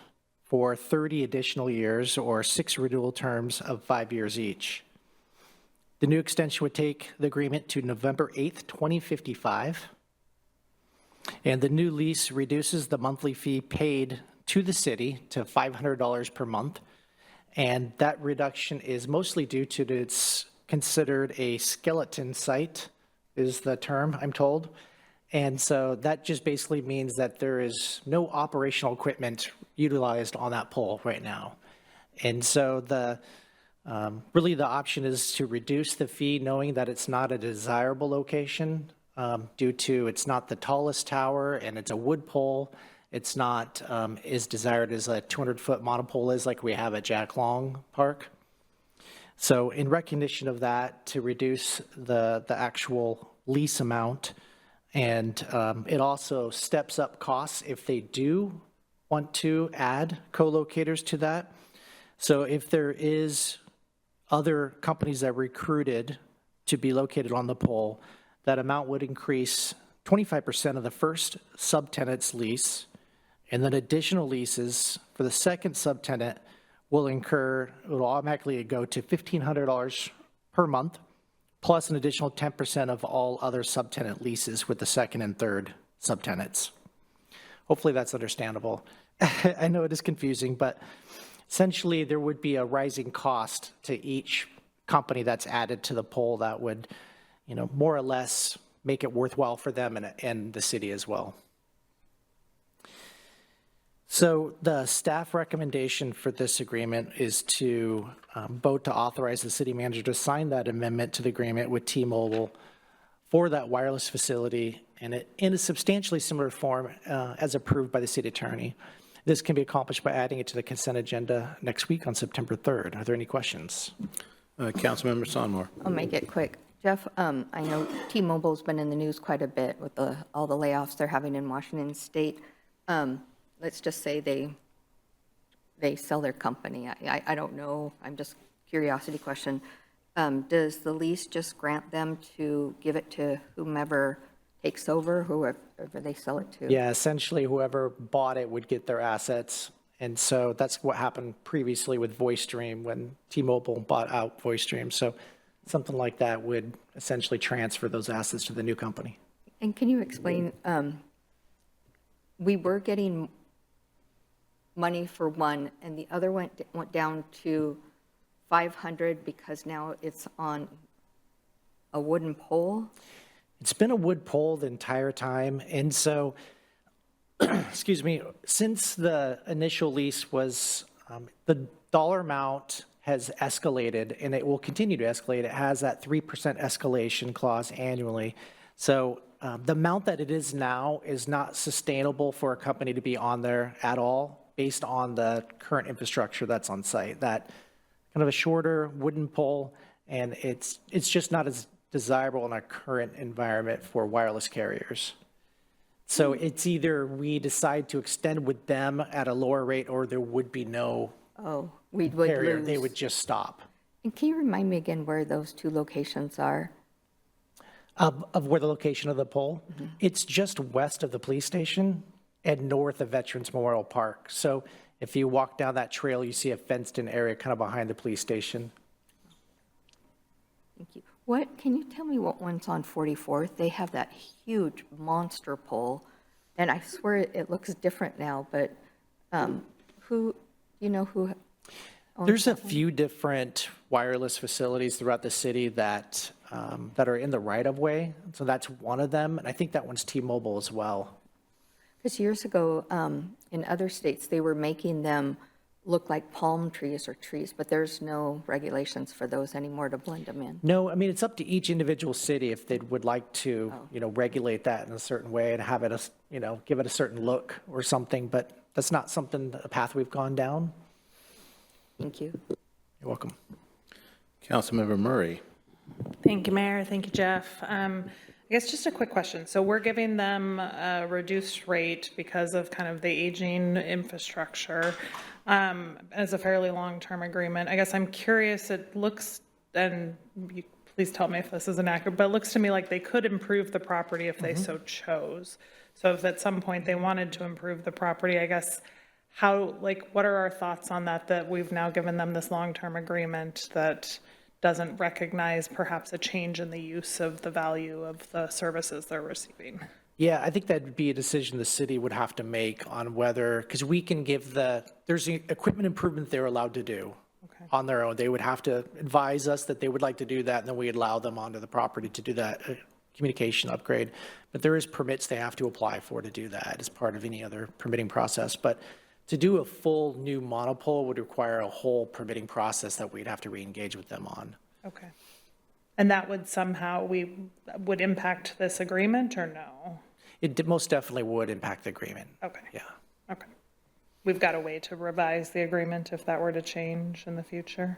for 30 additional years, or 6 renewal terms of 5 years each. The new extension would take the agreement to November 8th, 2055. And the new lease reduces the monthly fee paid to the city to $500 per month. And that reduction is mostly due to it's considered a skeleton site, is the term, I'm told. And so that just basically means that there is no operational equipment utilized on that pole right now. And so really the option is to reduce the fee, knowing that it's not a desirable location due to it's not the tallest tower and it's a wood pole. It's not as desired as a 200-foot monopole is like we have at Jack Long Park. So in recognition of that, to reduce the actual lease amount, and it also steps up costs if they do want to add co-locators to that. So if there is other companies that recruited to be located on the pole, that amount would increase 25% of the first subtenant's lease, and then additional leases for the second subtenant will automatically go to $1,500 per month, plus an additional 10% of all other subtenant leases with the second and third subtenants. Hopefully that's understandable. I know it is confusing, but essentially there would be a rising cost to each company that's added to the pool that would, more or less make it worthwhile for them and the city as well. So the staff recommendation for this agreement is to vote to authorize the city manager to sign that amendment to the agreement with T-Mobile for that wireless facility and in a substantially similar form as approved by the city attorney. This can be accomplished by adding it to the consent agenda next week on September 3rd. Are there any questions? Councilmember Sonmore. I'll make it quick. Jeff, I know T-Mobile's been in the news quite a bit with all the layoffs they're having in Washington State. Let's just say they sell their company. I don't know. I'm just curiosity question. Does the lease just grant them to give it to whomever takes over, whoever they sell it to? Yeah, essentially whoever bought it would get their assets. And so that's what happened previously with VoiceStream when T-Mobile bought out VoiceStream. So something like that would essentially transfer those assets to the new company. And can you explain, we were getting money for one and the other went down to 500 because now it's on a wooden pole? It's been a wood pole the entire time. And so, excuse me, since the initial lease was, the dollar amount has escalated and it will continue to escalate. It has that 3% escalation clause annually. So the amount that it is now is not sustainable for a company to be on there at all based on the current infrastructure that's on site. That kind of a shorter wooden pole, and it's just not as desirable in our current environment for wireless carriers. So it's either we decide to extend with them at a lower rate or there would be no we would carrier. lose. They would just stop. And can you remind me again where those two locations are? Of where the location of the pole? Mm-hmm. It's just west of the police station and north of Veterans Memorial Park. So if you walk down that trail, you see a fenced-in area kind of behind the police station. Thank you. Can you tell me what one's on 44th? They have that huge monster pole, and I swear it looks different now, but who owns There's a that one? few different wireless facilities throughout the city that are in the right-of-way. So that's one of them, and I think that one's T-Mobile as well. Because years ago, in other states, they were making them look like palm trees or trees, but there's no regulations for those anymore to blend them in. No, I mean, it's up to each individual city if they would like to, regulate that in a certain way and have it, give it a certain look or something, but that's not something, a path we've gone down. Thank you. You're welcome. Councilmember Murray. Thank you, Mayor. Thank you, Jeff. I guess just a quick question. So we're giving them a reduced rate because of kind of the aging infrastructure as a fairly long-term agreement. I guess I'm curious, it looks, and you please tell me if this is inaccurate, but it looks to me like they could improve the property if they so chose. So if at some point they wanted to improve the property, I guess what are our thoughts on that we've now given them this long-term agreement that doesn't recognize perhaps a change in the use of the value of the services they're receiving? Yeah, I think that'd be a decision the city would have to make on whether, because we can give there's equipment improvement they're allowed to do on their own. They would have to advise us that they would like to do that, and then we allow them onto the property to do that communication upgrade. But there is permits they have to apply for to do that as part of any other permitting process. But to do a full new monopole would require a whole permitting process that we'd have to re-engage with them on. Okay. And that would would impact this agreement or no? It most definitely would impact the agreement. Okay. Yeah. Okay. We've got a way to revise the agreement if that were to change in the future?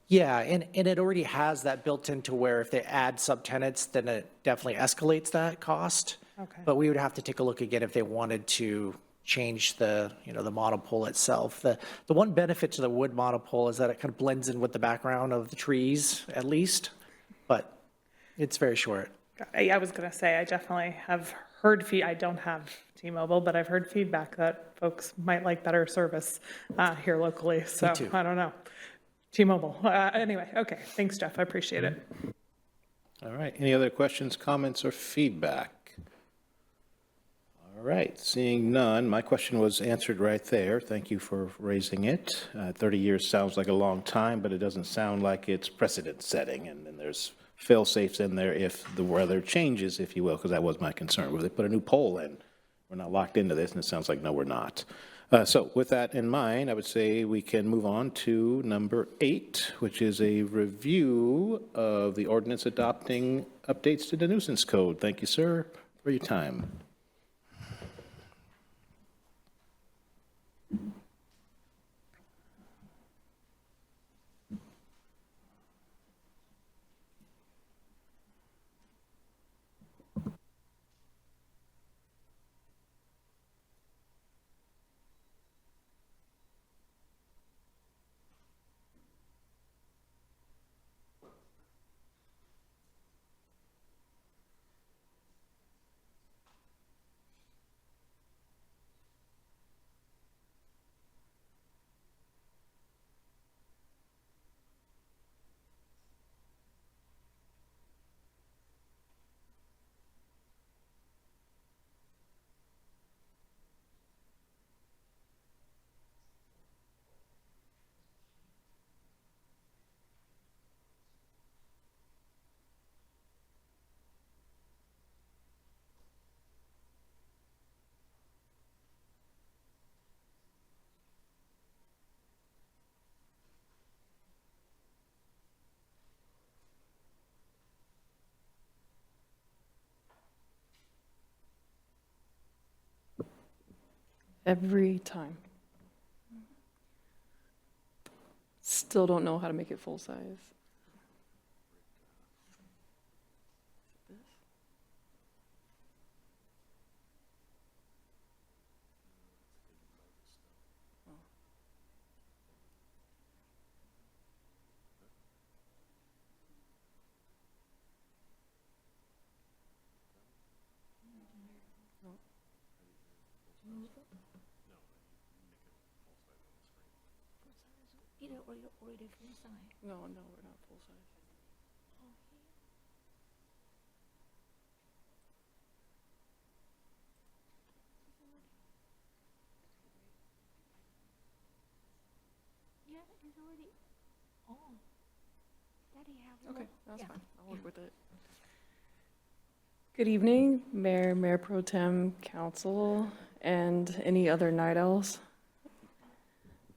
Yeah, and it already has that built into where if they add subtenants, then it definitely escalates that cost. Okay. But we would have to take a look again if they wanted to change the monopole itself. The one benefit to the wood monopole is that it kind of blends in with the background of the trees at least, but it's very short. I was going to say, I definitely have heard I don't have T-Mobile, but I've heard feedback that folks might like better service here locally. So too. I don't know. T-Mobile. Anyway, okay, thanks, Jeff, I appreciate it. All right, any other questions, comments, or feedback? All right, seeing none, my question was answered right there. Thank you for raising it. 30 years sounds like a long time, but it doesn't sound like it's precedent setting, and then there's fail-safes in there if the weather changes, if you will, because that was my concern. Will they put a new pole in? We're not locked into this, and it sounds like, no, we're not. So with that in mind, I would say we can move on to number 8, which is a review of the ordinance adopting updates to the nuisance code. Thank you, sir, for your time. Every time. Still don't know how to make it full size. No, we're not full size. Okay, that's fine. I'll work with it. Good evening, Mayor, Mayor Pro Tem, Council, and any other night owls.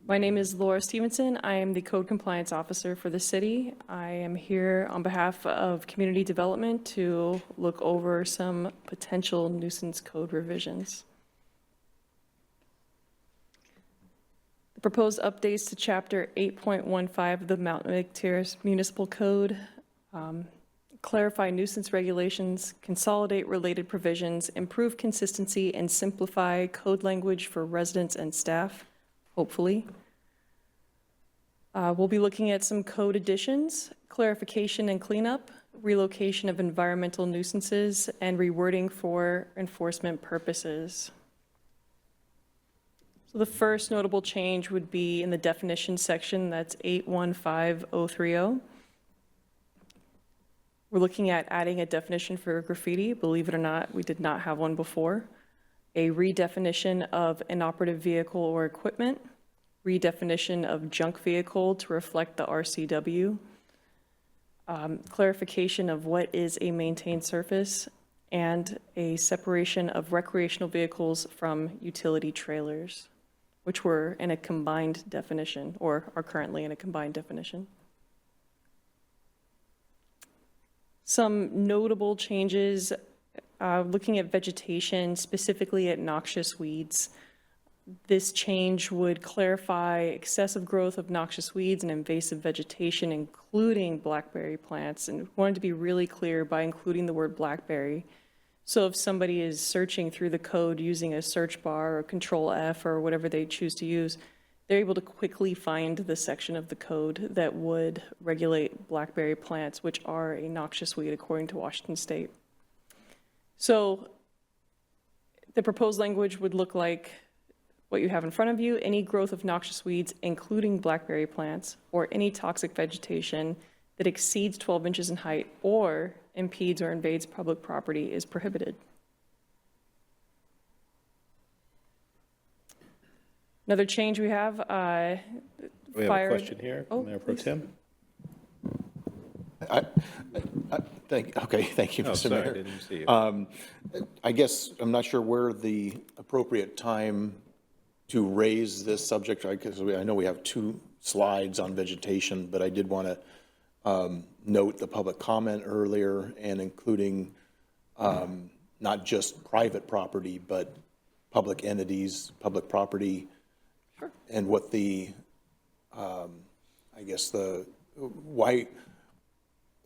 My name is Laura Stevenson. I am the Code Compliance Officer for the city. I am here on behalf of Community Development to look over some potential nuisance code revisions. The proposed updates to Chapter 8.15 of the Mountlake Terrace Municipal Code clarify nuisance regulations, consolidate related provisions, improve consistency, and simplify code language for residents and staff. Hopefully. We'll be looking at some code additions, clarification and cleanup, relocation of environmental nuisances, and rewording for enforcement purposes. So the first notable change would be in the definition section, that's 815030. We're looking at adding a definition for graffiti. Believe it or not, we did not have one before. A redefinition of inoperative vehicle or equipment, redefinition of junk vehicle to reflect the RCW, clarification of what is a maintained surface, and a separation of recreational vehicles from utility trailers, which were in a combined definition, or are currently in a combined definition. Some notable changes, looking at vegetation, specifically at noxious weeds. This change would clarify excessive growth of noxious weeds and invasive vegetation, including blackberry plants, and wanted to be really clear by including the word blackberry. So if somebody is searching through the code using a search bar or Control F or whatever they choose to use, they're able to quickly find the section of the code that would regulate blackberry plants, which are a noxious weed according to Washington State. So the proposed language would look like, what you have in front of you, any growth of noxious weeds, including blackberry plants, or any toxic vegetation that exceeds 12 inches in height or impedes or invades public property is prohibited. Another change we have, We have a fire- question here, Oh, Mayor Pro please. Tem. Thank you, Oh, Mr. sorry, Mayor. didn't see you. I guess, I'm not sure where the appropriate time to raise this subject, because I know we have 2 slides on vegetation, but I did want to note the public comment earlier and including not just private property, but public entities, public property, and what the, I guess why,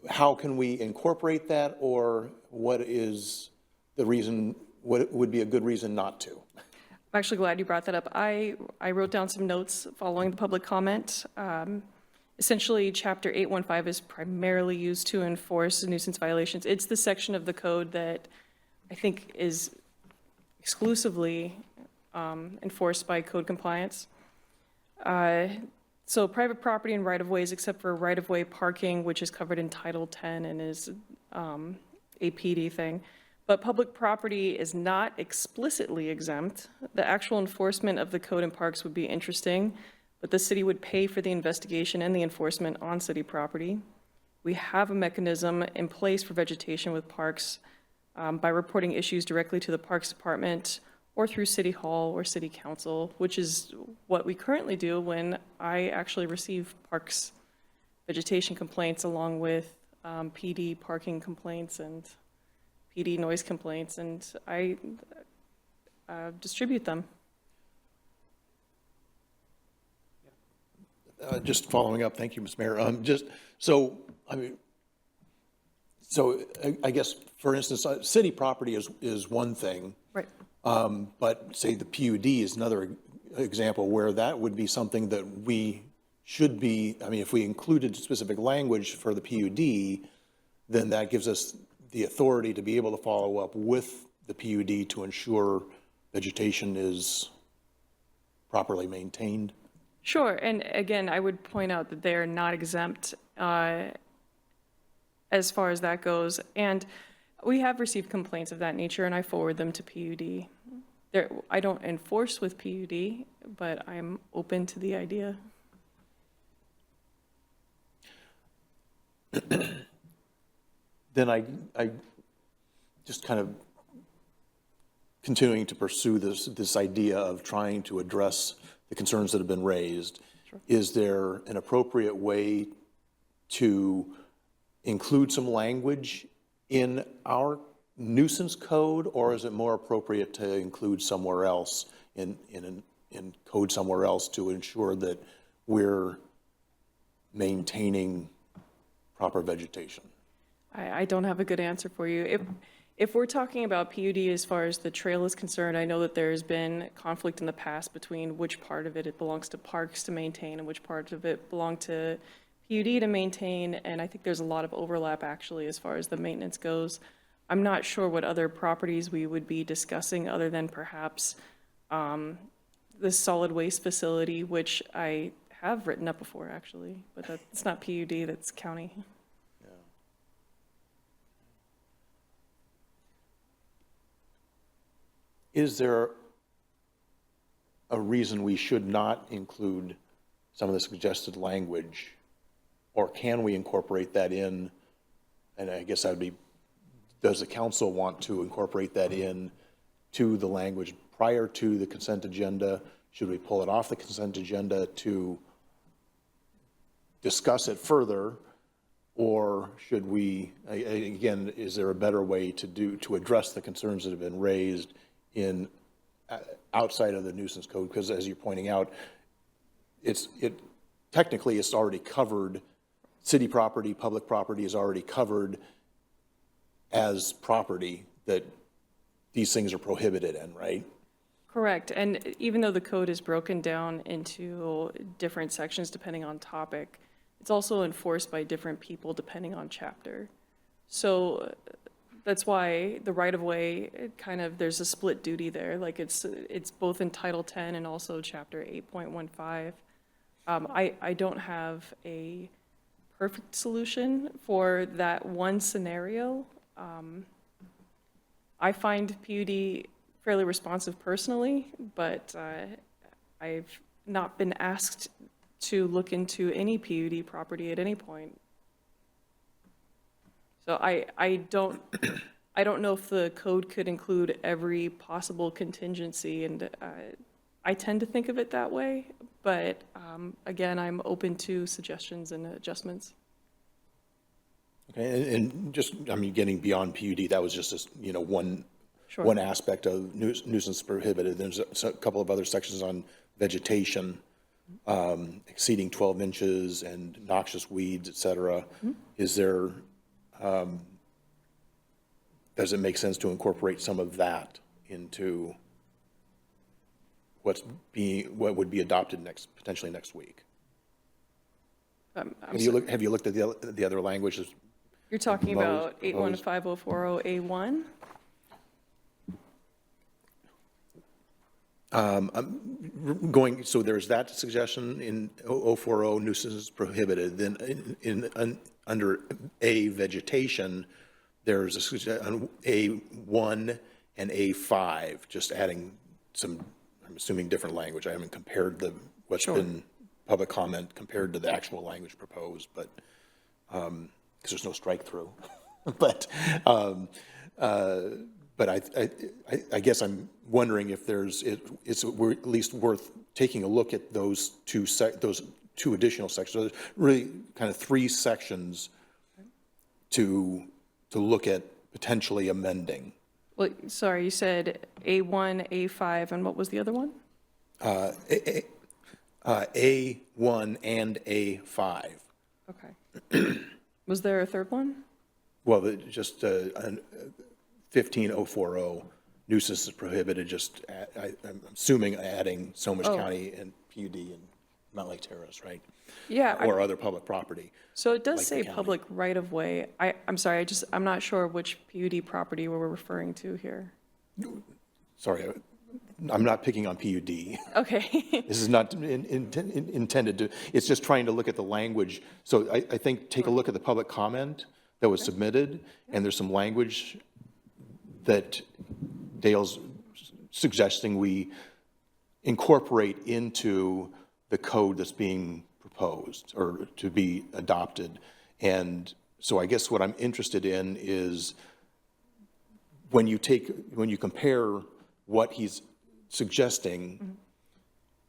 how can we incorporate that, or what is the reason, what would be a good reason not to? I'm actually glad you brought that up. I wrote down some notes following the public comment. Essentially, Chapter 815 is primarily used to enforce nuisance violations. It's the section of the code that I think is exclusively enforced by code compliance. So private property and right-of-ways, except for right-of-way parking, which is covered in Title 10 and is a PD thing. But public property is not explicitly exempt. The actual enforcement of the code in parks would be interesting, but the city would pay for the investigation and the enforcement on city property. We have a mechanism in place for vegetation with parks by reporting issues directly to the Parks Department or through City Hall or City Council, which is what we currently do when I actually receive parks vegetation complaints along with PD parking complaints and PD noise complaints, and I distribute them. Just following up, thank you, Ms. Mayor. So I guess, for instance, city property is one thing. Right. But say the PUD is another example where that would be something that we should be, I mean, if we included specific language for the PUD, then that gives us the authority to be able to follow up with the PUD to ensure vegetation is properly maintained. Sure, and again, I would point out that they are not exempt as far as that goes. And we have received complaints of that nature, and I forward them to PUD. I don't enforce with PUD, but I'm open to the idea. Then I just kind of continuing to pursue this idea of trying to address the concerns that have been raised. Sure. Is there an appropriate way to include some language in our nuisance code, or is it more appropriate to include somewhere else in code somewhere else to ensure that we're maintaining proper vegetation? I don't have a good answer for you. If we're talking about PUD as far as the trail is concerned, I know that there's been conflict in the past between which part of it belongs to parks to maintain and which part of it belonged to PUD to maintain, and I think there's a lot of overlap actually as far as the maintenance goes. I'm not sure what other properties we would be discussing other than perhaps the solid waste facility, which I have written up before actually, but that's not PUD, that's county. Is there a reason we should not include some of the suggested language, or can we incorporate that in? And I guess that would be, does the council want to incorporate that in to the language prior to the consent agenda? Should we pull it off the consent agenda to discuss it further? Or should we, again, is there a better way to address the concerns that have been raised outside of the nuisance code? Because as you're pointing out, technically it's already covered. City property, public property is already covered as property that these things are prohibited in, right? Correct, and even though the code is broken down into different sections depending on topic, it's also enforced by different people depending on chapter. So That's why the right-of-way, it kind of, there's a split duty there, like it's both in Title 10 and also Chapter 8.15. I don't have a perfect solution for that one scenario. I find PUD fairly responsive personally, but I've not been asked to look into any PUD property at any point. So I don't know if the code could include every possible contingency, and I tend to think of it that way, but again, I'm open to suggestions and adjustments. Okay, and just, I mean, getting beyond PUD, that was just, one aspect of nuisance prohibited. There's a couple of other sections on vegetation, exceeding 12 inches and noxious weeds, et cetera. Is there, does it make sense to incorporate some of that into what would be adopted potentially next week? Have you looked at the other languages? You're talking about 815040A1? So there's that suggestion in 040 nuisance prohibited. Then under A, vegetation, there's a suggestion A1 and A5, just adding some, I'm assuming, different language. I haven't compared what's been public comment compared to the actual language proposed, but because there's no strike through. But I guess I'm wondering if it's at least worth taking a look at those two additional sections. So there's really kind of three sections to look at potentially amending. Well, sorry, you said A1, A5, and what was the other one? A1 and A5. Okay. Was there a third one? Well, just 15040 nuisance is prohibited, just, I'm assuming adding Snohomish County and PUD and Mountlake Terrace, right? Yeah. Or other public property. So it does like say public right-of-way. I'm sorry, I'm not sure which PUD property we're referring to here. Sorry, I'm not picking on PUD. Okay. This is not intended to, it's just trying to look at the language. So I think take a look at the public comment that was submitted, and there's some language that Dale's suggesting we incorporate into the code that's being proposed or to be adopted. And so I guess what I'm interested in is when you compare what he's suggesting,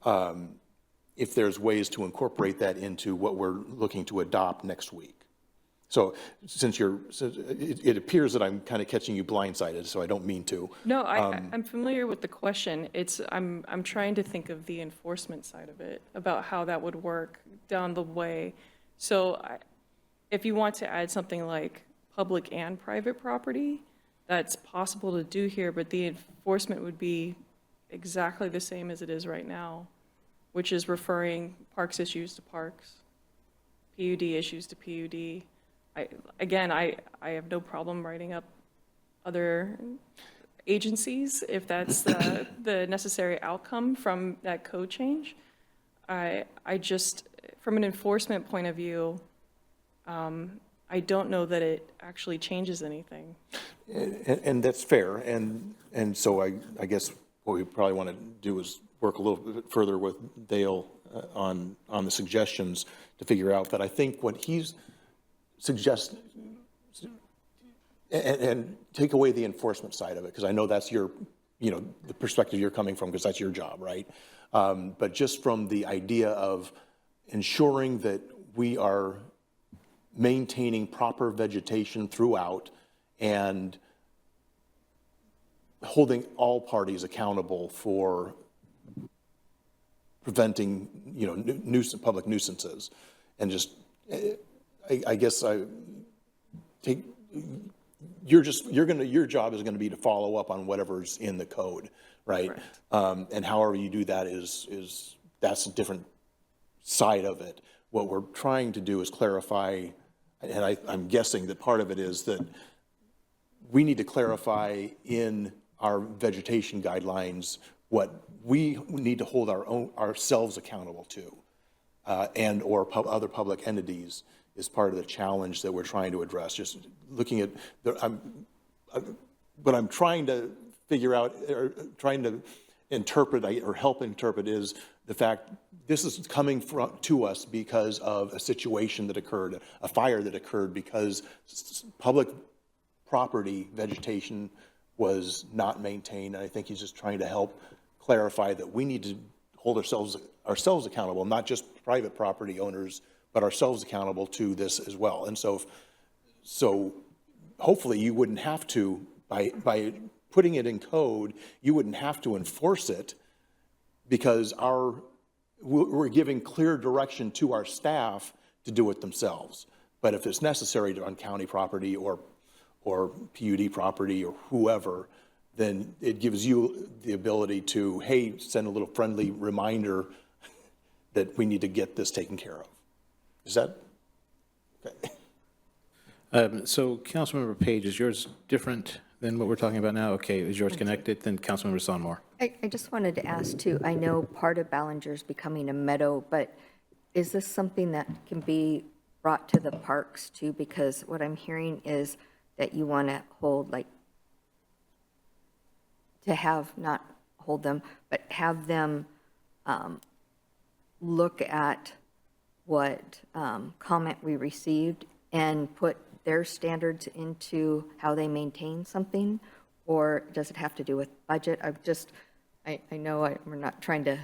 if there's ways to incorporate that into what we're looking to adopt next week. So since it appears that I'm kind of catching you blindsided, so I don't mean to. No, I'm familiar with the question. I'm trying to think of the enforcement side of it, about how that would work down the way. So if you want to add something like public and private property, that's possible to do here, but the enforcement would be exactly the same as it is right now, which is referring parks issues to parks, PUD issues to PUD. I have no problem writing up other agencies if that's the necessary outcome from that code change. I just, from an enforcement point of view, I don't know that it actually changes anything. And that's fair. And so I guess what we probably want to do is work a little bit further with Dale on the suggestions to figure out that I think what he's suggesting, and take away the enforcement side of it, because I know that's your, the perspective you're coming from, because that's your job, right? But just from the idea of ensuring that we are maintaining proper vegetation throughout and holding all parties accountable for preventing, public nuisances, and just, I guess your job is going to be to follow up on whatever's in the code, right? And however you do that that's a different side of it. What we're trying to do is clarify, and I'm guessing that part of it is that we need to clarify in our vegetation guidelines what we need to hold ourselves accountable to, and or other public entities is part of the challenge that we're trying to address. Just looking at, what I'm trying to figure out, or trying to interpret or help interpret, is the fact this is coming to us because of a situation that occurred, a fire that occurred because public property vegetation was not maintained. And I think he's just trying to help clarify that we need to hold ourselves accountable, not just private property owners, but ourselves accountable to this as well. And so hopefully you wouldn't have to, by putting it in code, you wouldn't have to enforce it, because we're giving clear direction to our staff to do it themselves. But if it's necessary on county property or PUD property or whoever, then it gives you the ability to, hey, send a little friendly reminder that we need to get this taken care of. Is that okay? So Councilmember Page, is yours different than what we're talking about now? Okay, is yours connected? Then Councilmember Sonmore. I just wanted to ask too, I know part of Ballinger is becoming a meadow, but is this something that can be brought to the parks too? Because what I'm hearing is that you want to hold, like, to have, not hold them, but have them look at what comment we received and put their standards into how they maintain something? Or does it have to do with budget? I know we're not trying to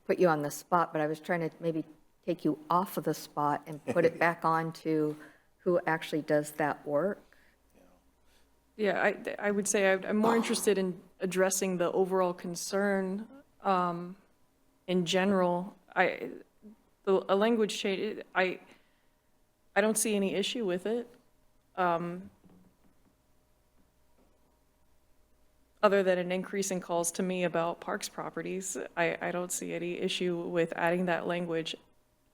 put you on the spot, but I was trying to maybe take you off of the spot and put it back on to who actually does that work. Yeah, I would say I'm more interested in addressing the overall concern in general. A language change, I don't see any issue with it. Other than an increase in calls to me about parks properties, I don't see any issue with adding that language.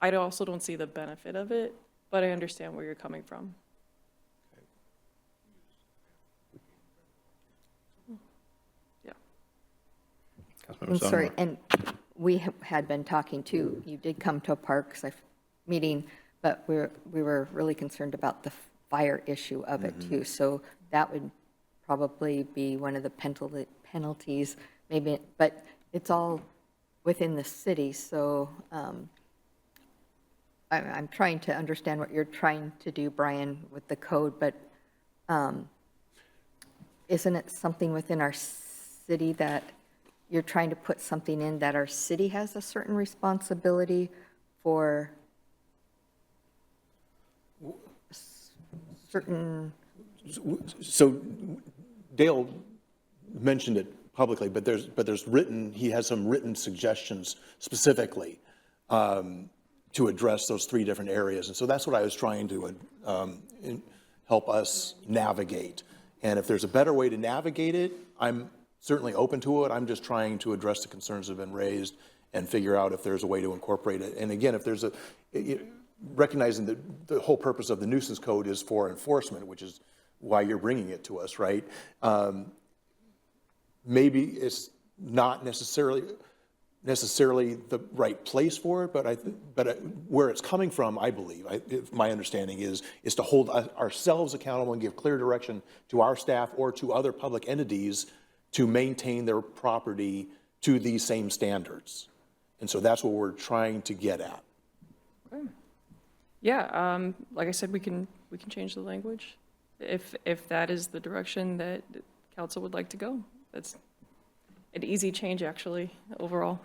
I also don't see the benefit of it, but I understand where you're coming from. I'm sorry, and we had been talking too, you did come to a parks meeting, but we were really concerned about the fire issue of it too. So that would probably be one of the penalties, maybe, but it's all within the city. So I'm trying to understand what you're trying to do, Brian, with the code, but isn't it something within our city that you're trying to put something in that our city has a certain responsibility for certain? So Dale mentioned it publicly, but there's written, he has some written suggestions specifically to address those three different areas. And so that's what I was trying to help us navigate. And if there's a better way to navigate it, I'm certainly open to it. I'm just trying to address the concerns that have been raised and figure out if there's a way to incorporate it. And again, if there's recognizing that the whole purpose of the nuisance code is for enforcement, which is why you're bringing it to us, right? Maybe it's not necessarily the right place for it, but where it's coming from, I believe, my understanding is to hold ourselves accountable and give clear direction to our staff or to other public entities to maintain their property to these same standards. And so that's what we're trying to get at. Okay. Yeah, like I said, we can change the language if that is the direction that council would like to go. That's an easy change, actually, overall.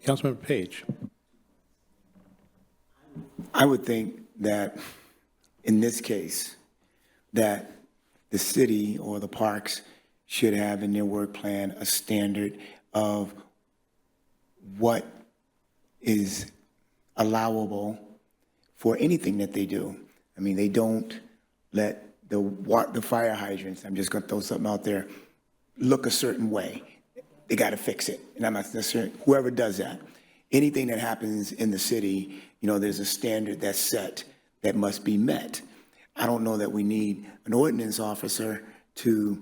Councilmember Page. I would think that in this case, that the city or the parks should have in their work plan a standard of what is allowable for anything that they do. I mean, they don't let the fire hydrants, I'm just going to throw something out there, look a certain way. They got to fix it. And I'm not necessarily, whoever does that, anything that happens in the city, there's a standard that's set that must be met. I don't know that we need an ordinance officer to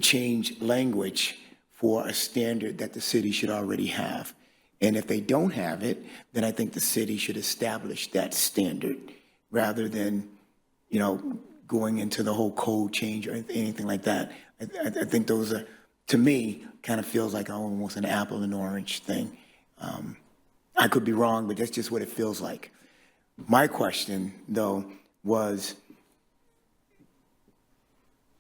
change language for a standard that the city should already have. And if they don't have it, then I think the city should establish that standard rather than, you know, going into the whole code change or anything like that. I think those are, to me, kind of feels like almost an apple and orange thing. I could be wrong, but that's just what it feels like. My question, though, was,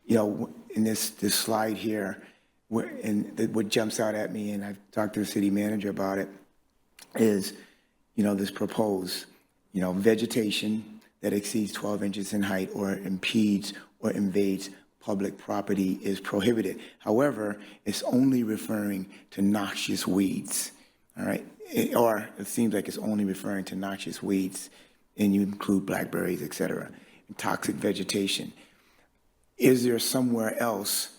you know, in this slide here, what jumps out at me, and I've talked to the city manager about it, is, you know, this proposed, you know, vegetation that exceeds 12 inches in height or impedes or invades public property is prohibited. However, it's only referring to noxious weeds, all right? Or it seems like it's only referring to noxious weeds, and you include blackberries, et cetera, and toxic vegetation. Is there somewhere else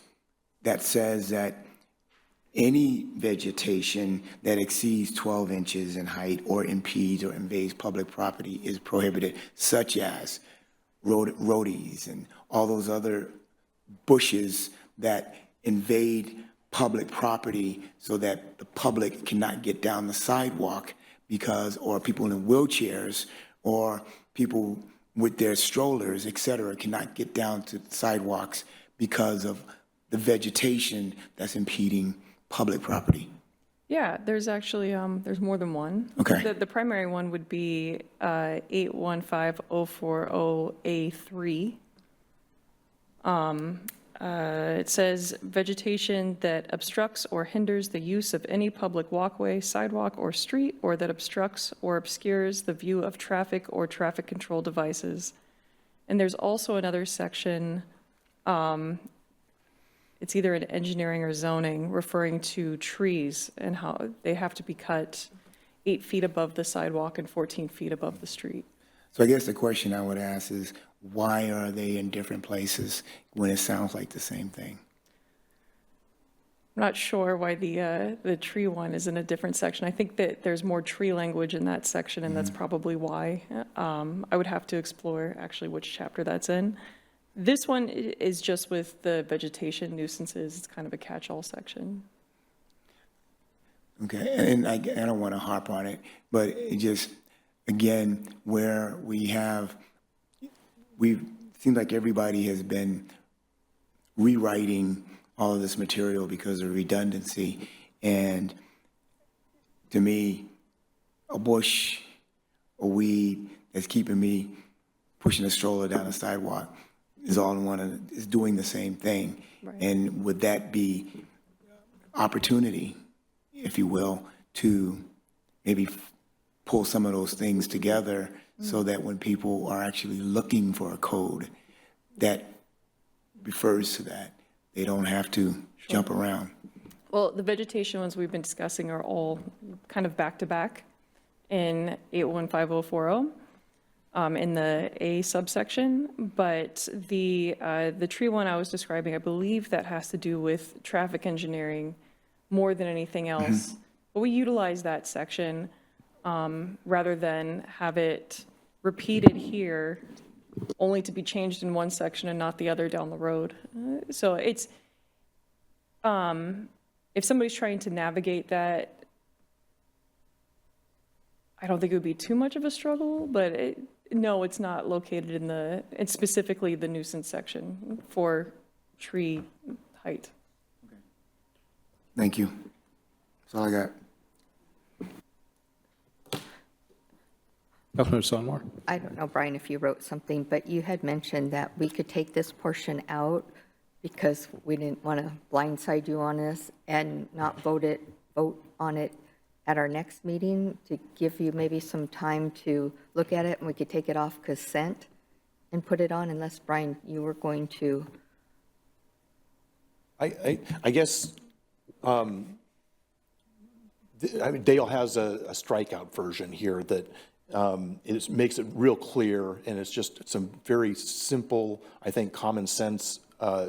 that says that any vegetation that exceeds 12 inches in height or impedes or invades public property is prohibited, such as roadies and all those other bushes that invade public property so that the public cannot get down the sidewalk because, or people in wheelchairs or people with their strollers, et cetera, cannot get down to sidewalks because of the vegetation that's impeding public property? Yeah, there's actually, there's more than one. Okay. The primary one would be 815040A3. It says vegetation that obstructs or hinders the use of any public walkway, sidewalk, or street, or that obstructs or obscures the view of traffic or traffic control devices. And there's also another section, it's either in engineering or zoning, referring to trees and how they have to be cut 8 feet above the sidewalk and 14 feet above the street. So I guess the question I would ask is, why are they in different places when it sounds like the same thing? I'm not sure why the tree one is in a different section. I think that there's more tree language in that section, and that's probably why. I would have to explore actually which chapter that's in. This one is just with the vegetation nuisances. It's kind of a catch-all section. Okay, and I don't want to harp on it, but it just, again, where we seems like everybody has been rewriting all of this material because of redundancy. And to me, a bush, a weed that's keeping me pushing a stroller down the sidewalk is is doing the same thing. Right. And would that be opportunity, if you will, to maybe pull some of those things together so that when people are actually looking for a code that refers to that, they don't have to jump around? Well, the vegetation ones we've been discussing are all kind of back-to-back in 815040 in the A subsection, but the tree one I was describing, I believe that has to do with traffic engineering more than anything else. But we utilize that section rather than have it repeated here only to be changed in one section and not the other down the road. So it's, if somebody's trying to navigate that, I don't think it would be too much of a struggle, but no, it's not located in it's specifically the nuisance section for tree height. Thank you. That's all I got. Councilmember Sonmore? I don't know, Brian, if you wrote something, but you had mentioned that we could take this portion out because we didn't want to blindside you on this and not vote on it at our next meeting to give you maybe some time to look at it, and we could take it off consent and put it on, unless, Brian, you were going to. I guess Dale has a strikeout version here that it makes it real clear, and it's just some very simple, I think, common sense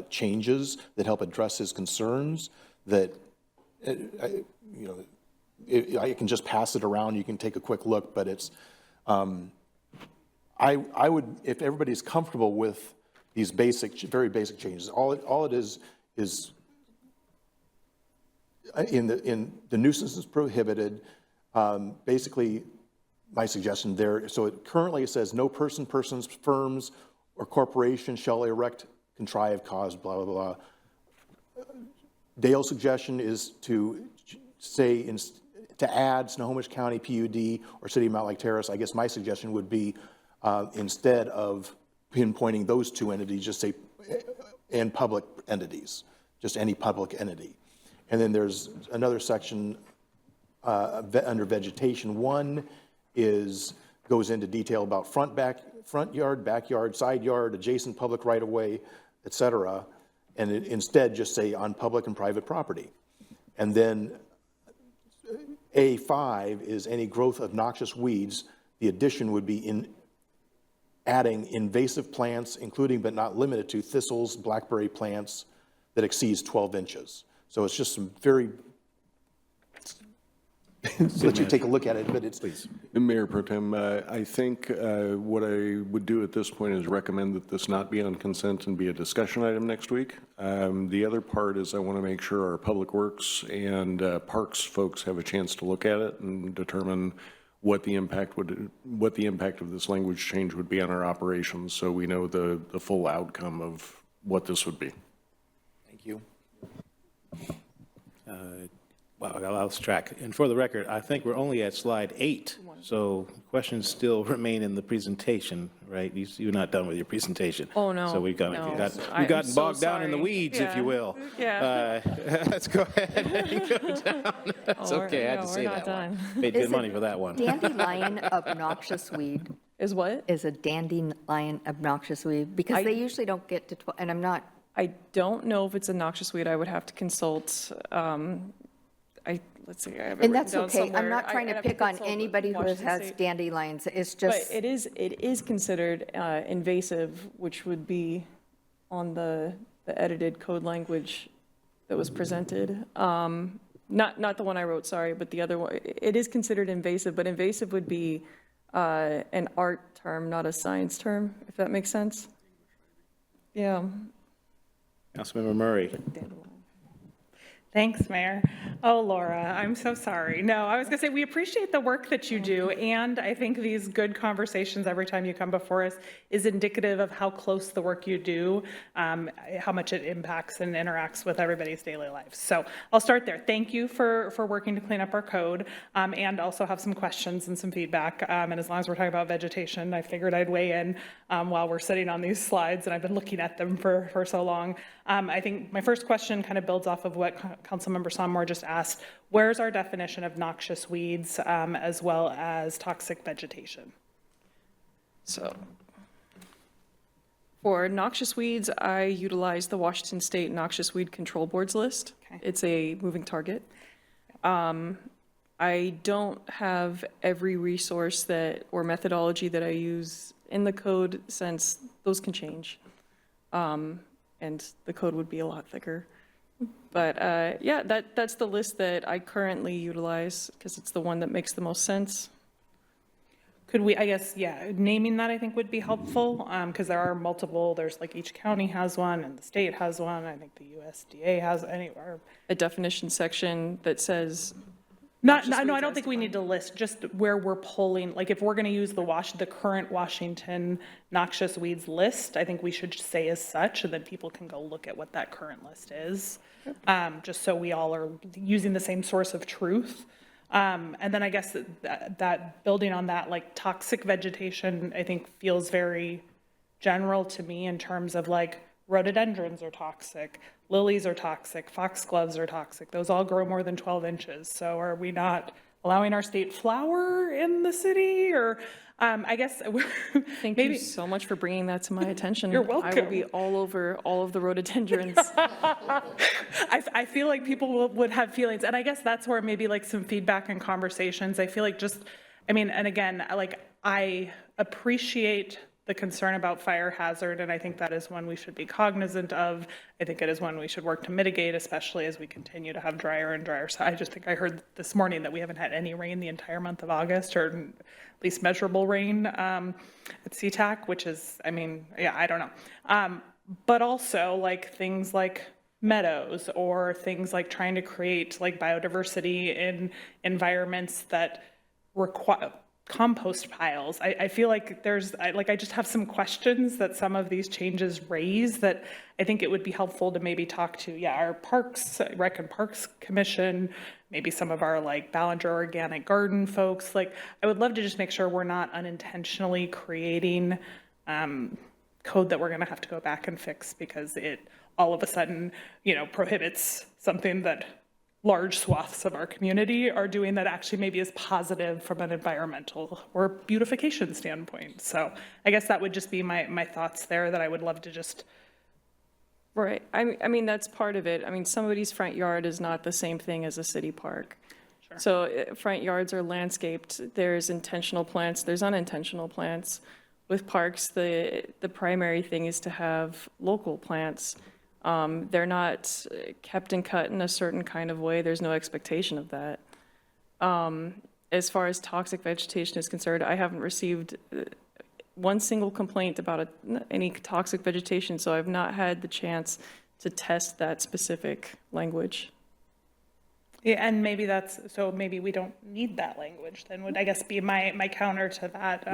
changes that help address his concerns. That I can just pass it around. You can take a quick look, but it's. I would, if everybody's comfortable with these basic, very basic changes, all it is in the nuisance is prohibited, basically my suggestion there, so it currently says no person, persons, firms, or corporations shall erect, contrive, cause, blah, blah, blah. Dale's suggestion is to say, to add Snohomish County PUD or City of Mountlake Terrace. I guess my suggestion would be instead of pinpointing those two entities, just say, and public entities, just any public entity. And then there's another section under vegetation. One goes into detail about front yard, backyard, side yard, adjacent public right-of-way, et cetera, and instead just say on public and private property. And then A5 is any growth of noxious weeds. The addition would be in adding invasive plants, including but not limited to thistles, blackberry plants that exceeds 12 inches. So it's just some very, let you take a look at it, but it's. Please. Mayor Pro Tem, I think what I would do at this point is recommend that this not be on consent and be a discussion item next week. The other part is I want to make sure our Public Works and Parks folks have a chance to look at it and determine what the impact of this language change would be on our operations, so we know the full outcome of what this would be. Thank you. Wow, I lost track. And for the record, I think we're only at slide 8, so questions still remain in the presentation, right? You're not done with your presentation. Oh, no. So we've gotten so bogged down in the sorry. weeds, if you will. Yeah. Let's go ahead and go down. That's okay, I had to say that one. Paid good money for that one. Dandelion obnoxious weed. Is what? Is a dandelion obnoxious weed, because they usually don't get to 12, and I'm not. I don't know if it's a noxious weed. I would have to consult. Let's see. I have it And that's written down okay. I'm somewhere. not trying I'd to have pick on consult anybody who Washington has State. dandelions. It's But just. it is considered invasive, which would be on the edited code language that was presented. Not the one I wrote, sorry, but the other one. It is considered invasive, but invasive would be an art term, not a science term, if that makes sense. Yeah. Councilmember Murray. Thanks, Mayor. Oh, Laura, I'm so sorry. No, I was going to say, we appreciate the work that you do, and I think these good conversations every time you come before us is indicative of how close the work you do, how much it impacts and interacts with everybody's daily lives. So I'll start there. Thank you for working to clean up our code, and also have some questions and some feedback. And as long as we're talking about vegetation, I figured I'd weigh in while we're sitting on these slides, and I've been looking at them for so long. I think my first question kind of builds off of what Councilmember Sonmore just asked. Where's our definition of noxious weeds as well as toxic vegetation? So for noxious weeds, I utilize the Washington State Noxious Weed Control Board's list. Okay. It's a moving target. I don't have every resource or methodology that I use in the code, since those can change. And the code would be a lot thicker. But yeah, that's the list that I currently utilize, because it's the one that makes the most sense. Could we, I guess, yeah, naming that I think would be helpful, because there are multiple, there's like each county has one and the state has one. I think the USDA has a definition section that says. No, I don't think we need to list just where we're pulling, like if we're going to use the current Washington noxious weeds list, I think we should say as such, and then people can go look at what that current list is, just so we all are using the same source of truth. And then I guess that building on that, like toxic vegetation, I think feels very general to me in terms of like rhododendrons are toxic, lilies are toxic, foxgloves are toxic. Those all grow more than 12 inches. So are we not allowing our state flower in the city? Or I guess. Thank you so much for bringing that to my attention. You're welcome. I will be all over all of the rhododendrons. I feel like people would have feelings. And I guess that's where maybe like some feedback and conversations. I feel like and again, like I appreciate the concern about fire hazard, and I think that is one we should be cognizant of. I think it is one we should work to mitigate, especially as we continue to have drier and drier. So I just think I heard this morning that we haven't had any rain the entire month of August, or at least measurable rain at SeaTac, which is, I mean, yeah, I don't know. But also like things like meadows, or things like trying to create like biodiversity in environments that require compost piles. I feel like I just have some questions that some of these changes raise that I think it would be helpful to maybe talk to, our Parks, Rec and Parks Commission, maybe some of our like Ballinger Organic Garden folks. Like, I would love to just make sure we're not unintentionally creating code that we're going to have to go back and fix because it all of a sudden, prohibits something that large swaths of our community are doing that actually maybe is positive from an environmental or beautification standpoint. So I guess that would just be my thoughts there that I would love to just. Right. I mean, that's part of it. I mean, somebody's front yard is not the same thing as a city park. Sure. So front yards are landscaped. There's intentional plants. There's unintentional plants. With parks, the primary thing is to have local plants. They're not kept and cut in a certain kind of way. There's no expectation of that. As far as toxic vegetation is concerned, I haven't received one single complaint about any toxic vegetation, so I've not had the chance to test that specific language. Yeah, and maybe maybe we don't need that language then, would I guess be my counter to that.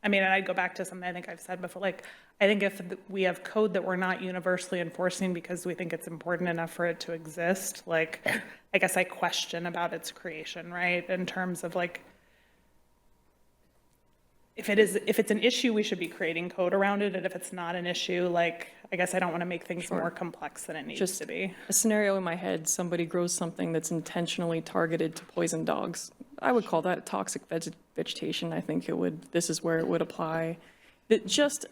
I mean, and I'd go back to something I think I've said before, like, I think if we have code that we're not universally enforcing because we think it's important enough for it to exist, like, I guess I question about its creation, right? In terms of like, if it's an issue, we should be creating code around it. And if it's not an issue, like, I guess I don't want to make things more complex than it needs to be. A scenario in my head, somebody grows something that's intentionally targeted to poison dogs. I would call that toxic vegetation. I think this is where it would apply. Just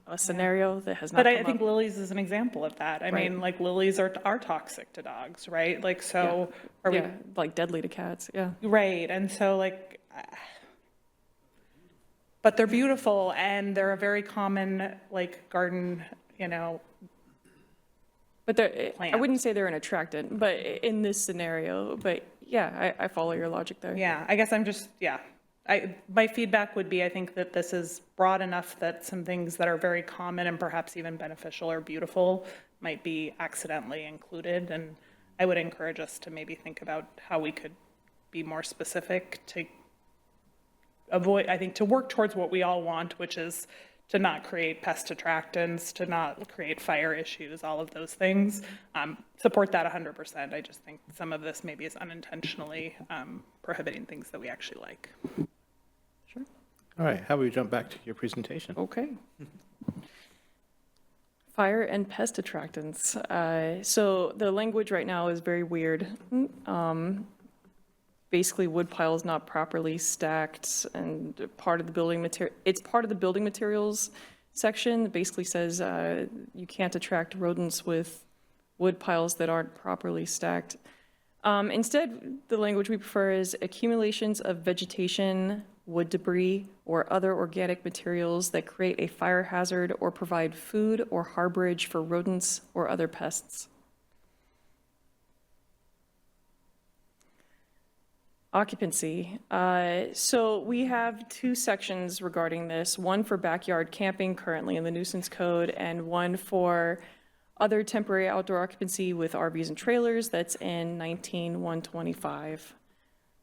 a scenario that has not But come I think up. lilies is an example of that. I Right. mean, like, lilies are toxic to dogs, right? Like, so are we? Like deadly to cats, yeah. Right, and so like, but they're beautiful and they're a very common like garden, But I wouldn't say they're an attractant, but in this scenario, but yeah, I follow your logic there. Yeah, I guess I'm just, my feedback would be, I think that this is broad enough that some things that are very common and perhaps even beneficial or beautiful might be accidentally included. And I would encourage us to maybe think about how we could be more specific to avoid, I think, to work towards what we all want, which is to not create pest attractants, to not create fire issues, all of those things. Support that 100%. I just think some of this maybe is unintentionally prohibiting things that we actually like. Sure. All right, how about we jump back to your presentation? Okay. Fire and pest attractants. So the language right now is very weird. Basically, wood piles not properly stacked, and part of the building material. It's part of the building materials section that basically says you can't attract rodents with wood piles that aren't properly stacked. Instead, the language we prefer is accumulations of vegetation, wood debris, or other organic materials that create a fire hazard or provide food or harborage for rodents or other pests. Occupancy. So we have two sections regarding this, one for backyard camping currently in the nuisance code, and one for other temporary outdoor occupancy with RVs and trailers that's in 19-125,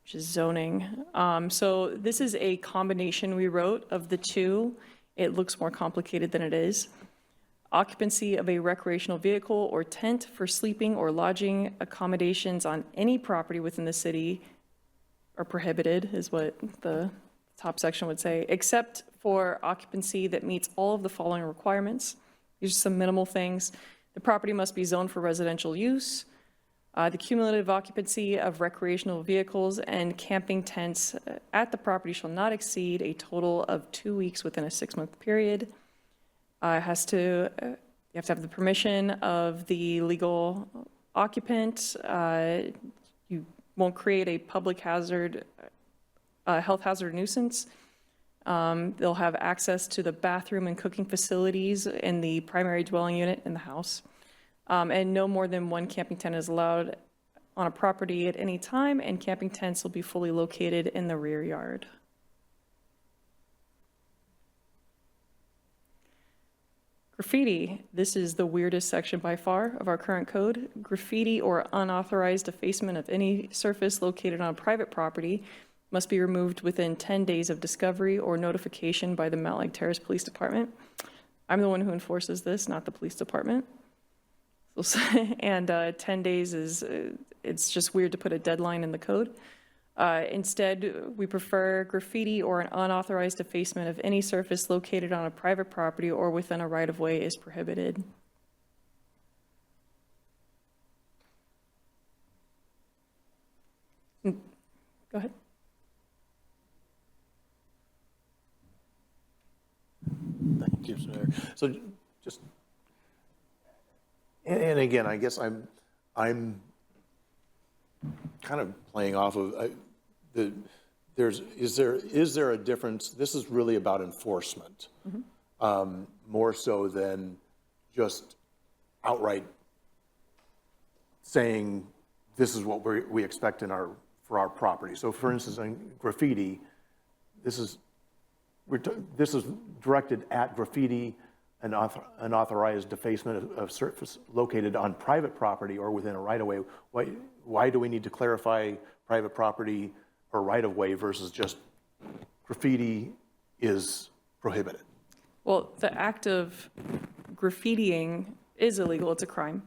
which is zoning. So this is a combination we wrote of the two. It looks more complicated than it is. Occupancy of a recreational vehicle or tent for sleeping or lodging accommodations on any property within the city are prohibited, is what the top section would say, except for occupancy that meets all of the following requirements. These are some minimal things. The property must be zoned for residential use. The cumulative occupancy of recreational vehicles and camping tents at the property shall not exceed a total of 2 weeks within a 6-month period. You have to have the permission of the legal occupant. You won't create a public hazard, health hazard nuisance. They'll have access to the bathroom and cooking facilities in the primary dwelling unit in the house. And no more than one camping tent is allowed on a property at any time, and camping tents will be fully located in the rear yard. Graffiti, this is the weirdest section by far of our current code. Graffiti or unauthorized defacement of any surface located on private property must be removed within 10 days of discovery or notification by the Mountlake Terrace Police Department. I'm the one who enforces this, not the police department. And 10 days is, it's just weird to put a deadline in the code. Instead, we prefer graffiti or an unauthorized defacement of any surface located on a private property or within a right-of-way is prohibited. Go ahead. Thank you, sir. So just, and again, I guess I'm kind of playing off of is there a difference? This is really about enforcement, more so than just outright saying this is what we expect for our property. So, for instance, in graffiti, this is directed at graffiti and unauthorized defacement of surface located on private property or within a right-of-way. Why do we need to clarify private property or right-of-way versus just graffiti is prohibited? Well, the act of graffitiing is illegal. It's a crime.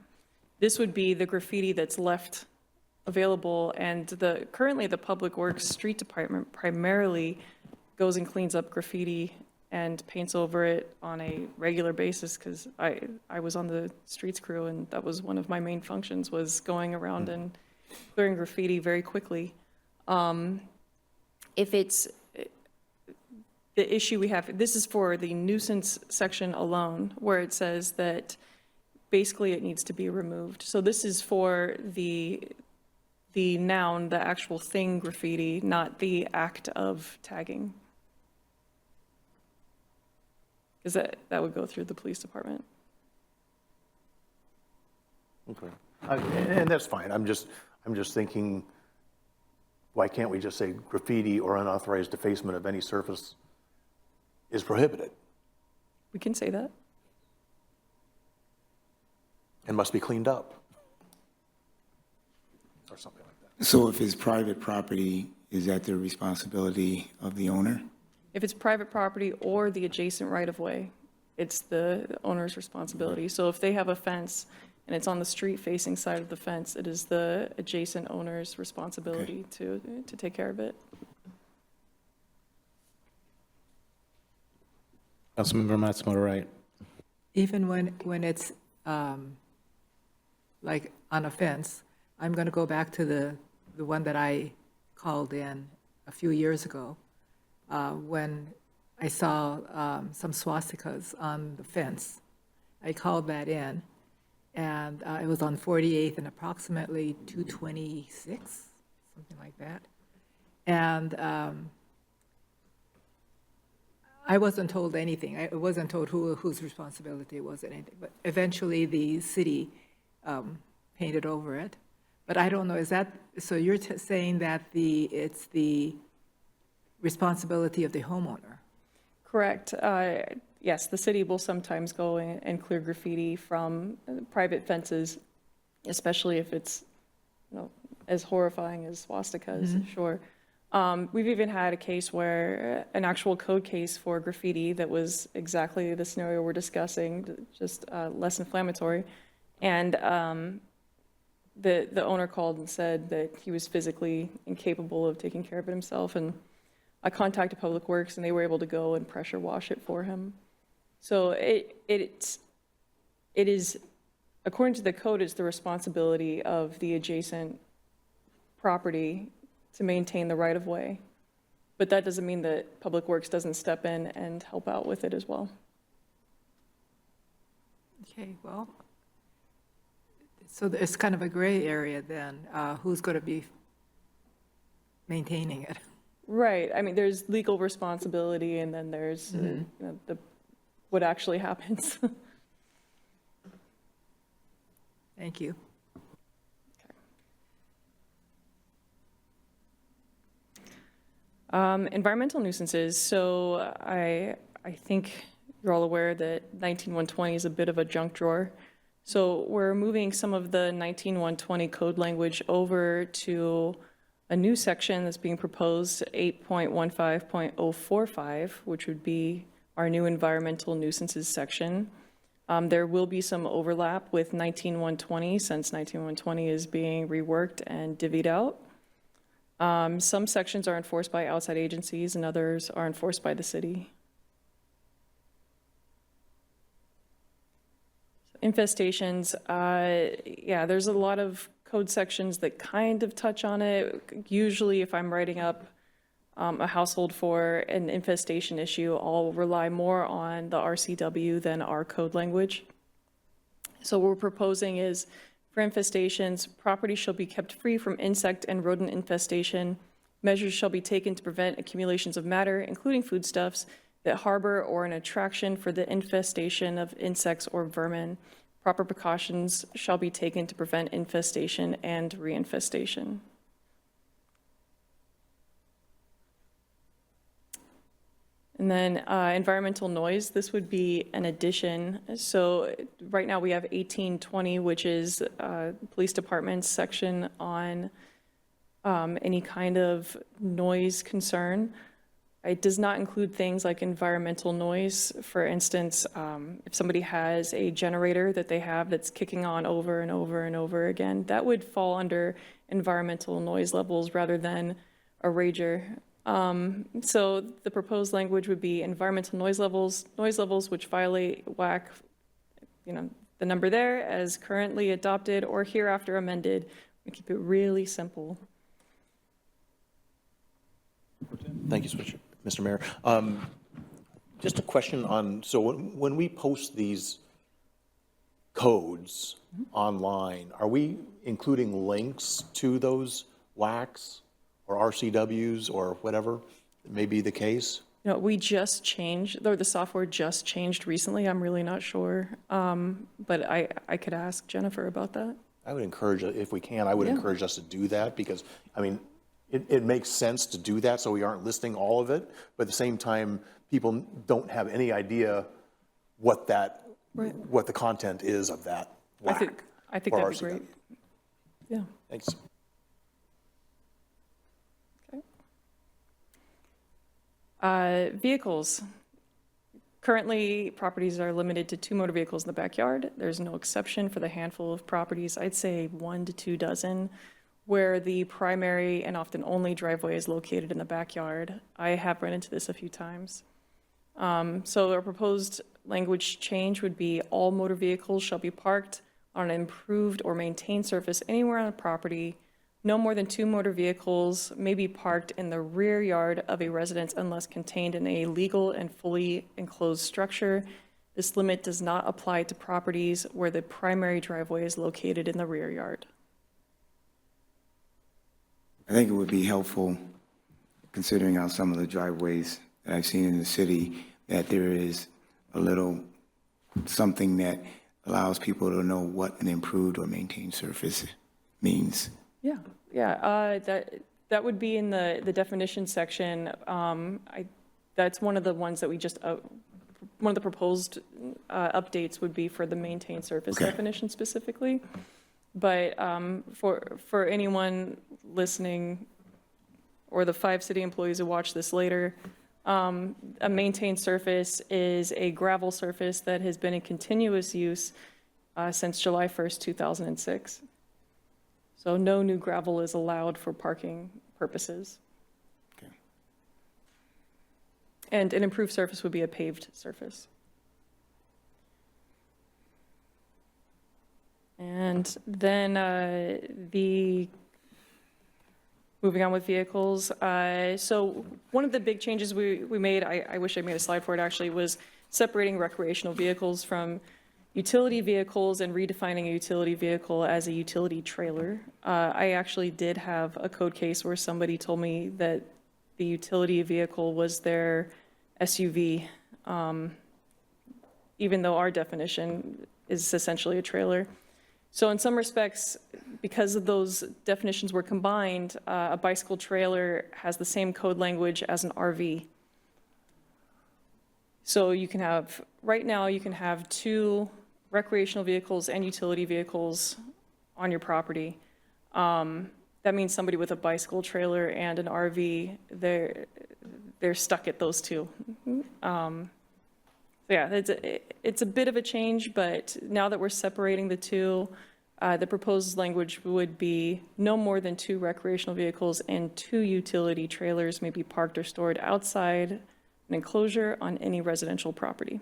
This would be the graffiti that's left available, and currently the Public Works Street Department primarily goes and cleans up graffiti and paints over it on a regular basis, because I was on the streets crew, and that was one of my main functions, was going around and clearing graffiti very quickly. If it's the issue we have, this is for the nuisance section alone, where it says that basically it needs to be removed. So this is for the noun, the actual thing graffiti, not the act of tagging. Because that would go through the police department. Okay, and that's fine. I'm just thinking, why can't we just say graffiti or unauthorized defacement of any surface is prohibited We can say that. and must be cleaned up, or something like that? So if it's private property, is that the responsibility of the owner? If it's private property or the adjacent right-of-way, it's the owner's responsibility. So if they have a fence and it's on the street-facing side of the fence, it is the adjacent owner's responsibility to take care of it. Councilmember Matsumoto, right? Even when it's like on a fence, I'm going to go back to the one that I called in a few years ago when I saw some swastikas on the fence. I called that in, and it was on 48th and approximately 226, something like that. And I wasn't told anything. I wasn't told whose responsibility it was or anything. But eventually the city painted over it. But I don't know, is that, so you're saying that it's the responsibility of the homeowner? Correct. Yes, the city will sometimes go and clear graffiti from private fences, especially if it's, as horrifying as swastikas, sure. We've even had a case where an actual code case for graffiti that was exactly the scenario we're discussing, just less inflammatory. And the owner called and said that he was physically incapable of taking care of it himself. And I contacted Public Works, and they were able to go and pressure wash it for him. So it is, according to the code, it's the responsibility of the adjacent property to maintain the right-of-way. But that doesn't mean that Public Works doesn't step in and help out with it as well. Okay, well, so it's kind of a gray area then. Who's going to be maintaining it? Right, I mean, there's legal responsibility, and then there's you know, what actually happens. Thank you. Environmental nuisances, so I think you're all aware that 19120 is a bit of a junk drawer. So we're moving some of the 19120 code language over to a new section that's being proposed, 8.15.045, which would be our new environmental nuisances section. There will be some overlap with 19120 since 19120 is being reworked and divvied out. Some sections are enforced by outside agencies and others are enforced by the city. Infestations, yeah, there's a lot of code sections that kind of touch on it. Usually if I'm writing up a household for an infestation issue, I'll rely more on the RCW than our code language. So what we're proposing is for infestations, property shall be kept free from insect and rodent infestation. Measures shall be taken to prevent accumulations of matter, including foodstuffs, that harbor or an attraction for the infestation of insects or vermin. Proper precautions shall be taken to prevent infestation and reinfestation. And then environmental noise, this would be an addition. So right now we have 1820, which is police department's section on any kind of noise concern. It does not include things like environmental noise. For instance, if somebody has a generator that they have that's kicking on over and over and over again, that would fall under environmental noise levels rather than a rager. So the proposed language would be environmental noise levels which violate WAC, you know, the number there as currently adopted or hereafter amended. We keep it really simple. Thank you, Mr. Mayor. Just a question on, so when we post these codes online, are we including links to those WACs or RCWs or whatever may be the case? You know, we just changed, or the software just changed recently. I'm really not sure. But I could ask Jennifer about that. I would encourage, if we can, I would encourage us to do that because, I mean, it makes sense to do that so we aren't listing all of it, but at the same time, people don't have any idea what that, what the content is of that WAC. I think that'd be great. Yeah. Thanks. Vehicles. Currently, properties are limited to 2 motor vehicles in the backyard. There's no exception for the handful of properties, I'd say 1 to 2 dozen, where the primary and often only driveway is located in the backyard. I have run into this a few times. So our proposed language change would be all motor vehicles shall be parked on an improved or maintained surface anywhere on a property. No more than 2 motor vehicles may be parked in the rear yard of a residence unless contained in a legal and fully enclosed structure. This limit does not apply to properties where the primary driveway is located in the rear yard. I think it would be helpful, considering how some of the driveways that I've seen in the city, that there is a little something that allows people to know what an improved or maintained surface means. Yeah, that would be in the definition section. That's one of the ones that we just, one of the proposed updates would be for the maintained surface definition specifically. But for anyone listening or the 5 city employees who watch this later, a maintained surface is a gravel surface that has been in continuous use since July 1st, 2006. So no new gravel is allowed for parking purposes. Okay. And an improved surface would be a paved surface. And then moving on with vehicles. So one of the big changes we made, I wish I made a slide for it actually, was separating recreational vehicles from utility vehicles and redefining a utility vehicle as a utility trailer. I actually did have a code case where somebody told me that the utility vehicle was their SUV, even though our definition is essentially a trailer. So in some respects, because of those definitions were combined, a bicycle trailer has the same code language as an RV. So you can have, right now, you can have 2 recreational vehicles and utility vehicles on your property. That means somebody with a bicycle trailer and an RV, they're stuck at those 2. Yeah, it's a bit of a change, but now that we're separating the 2, the proposed language would be no more than 2 recreational vehicles and 2 utility trailers may be parked or stored outside an enclosure on any residential property.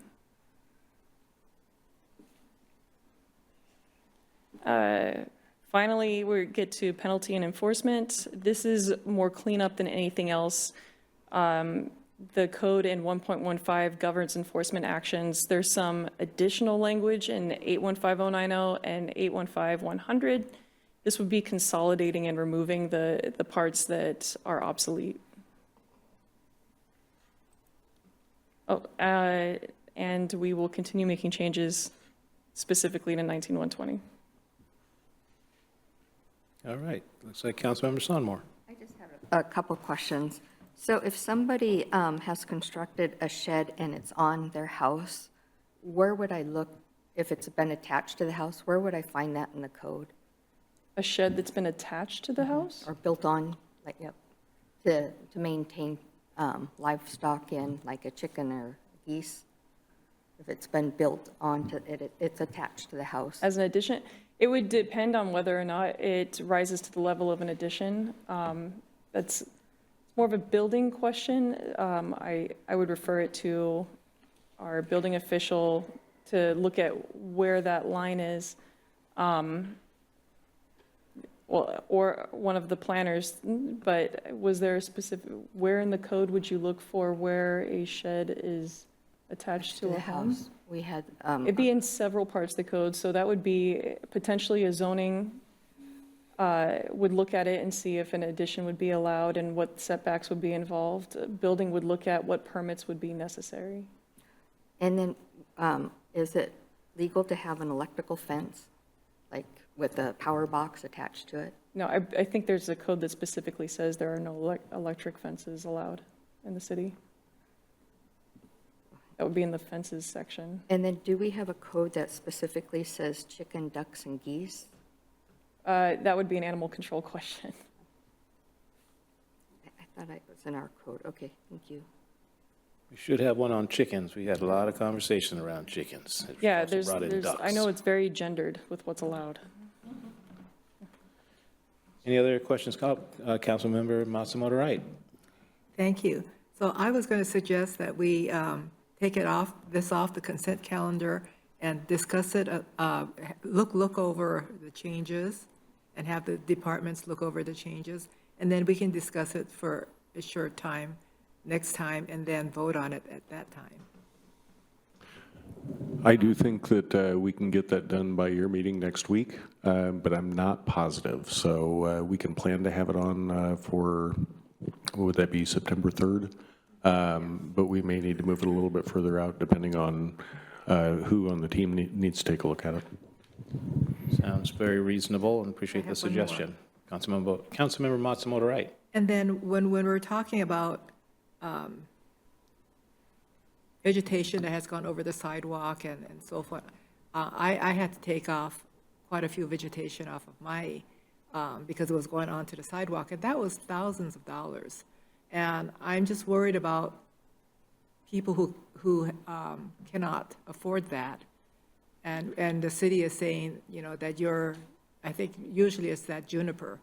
Finally, we get to penalty and enforcement. This is more cleanup than anything else. The code in 1.15 governs enforcement actions. There's some additional language in 815090 and 815100. This would be consolidating and removing the parts that are obsolete. Oh, and we will continue making changes specifically to 19120. All right, looks like Councilmember Sonmore. I just have a couple questions. So if somebody has constructed a shed and it's on their house, where would I look if it's been attached to the house? Where would I find that in the code? A shed that's been attached to the house? Or built on, like, yep, to maintain livestock in, like a chicken or geese? If it's been built onto it, it's attached to the house. As an addition? It would depend on whether or not it rises to the level of an addition. That's more of a building question. I would refer it to our building official to look at where that line is. Well, or one of the planners, but was there a specific, where in the code would you look for where a shed is attached to a home? We had. It'd be in several parts of the code, so that would be potentially a zoning would look at it and see if an addition would be allowed and what setbacks would be involved. Building would look at what permits would be necessary. And then is it legal to have an electrical fence, like with a power box attached to it? No, I think there's a code that specifically says there are no electric fences allowed in the city. That would be in the fences section. And then do we have a code that specifically says chicken, ducks, and geese? That would be an animal control question. I thought it was in our code. Okay, thank you. We should have one on chickens. We had a lot of conversation around chickens. It Yeah, also brought in there's ducks. I know it's very gendered with what's allowed. Any other questions? Councilmember Matsumoto Wright. Thank you. So I was going to suggest that we take off the consent calendar and discuss it, look over the changes and have the departments look over the changes. And then we can discuss it for a short time next time and then vote on it at that time. I do think that we can get that done by your meeting next week, but I'm not positive. So we can plan to have it on for, what would that be, September 3rd? But we may need to move it a little bit further out depending on who on the team needs to take a look at it. Sounds very reasonable and appreciate the suggestion. Councilmember Matsumoto Wright. And then when we're talking about vegetation that has gone over the sidewalk and so forth, I had to take off quite a few vegetation off of my, because it was going onto the sidewalk, and that was thousands of dollars. And I'm just worried about people who cannot afford that. And the city is saying, you know, that I think usually it's that juniper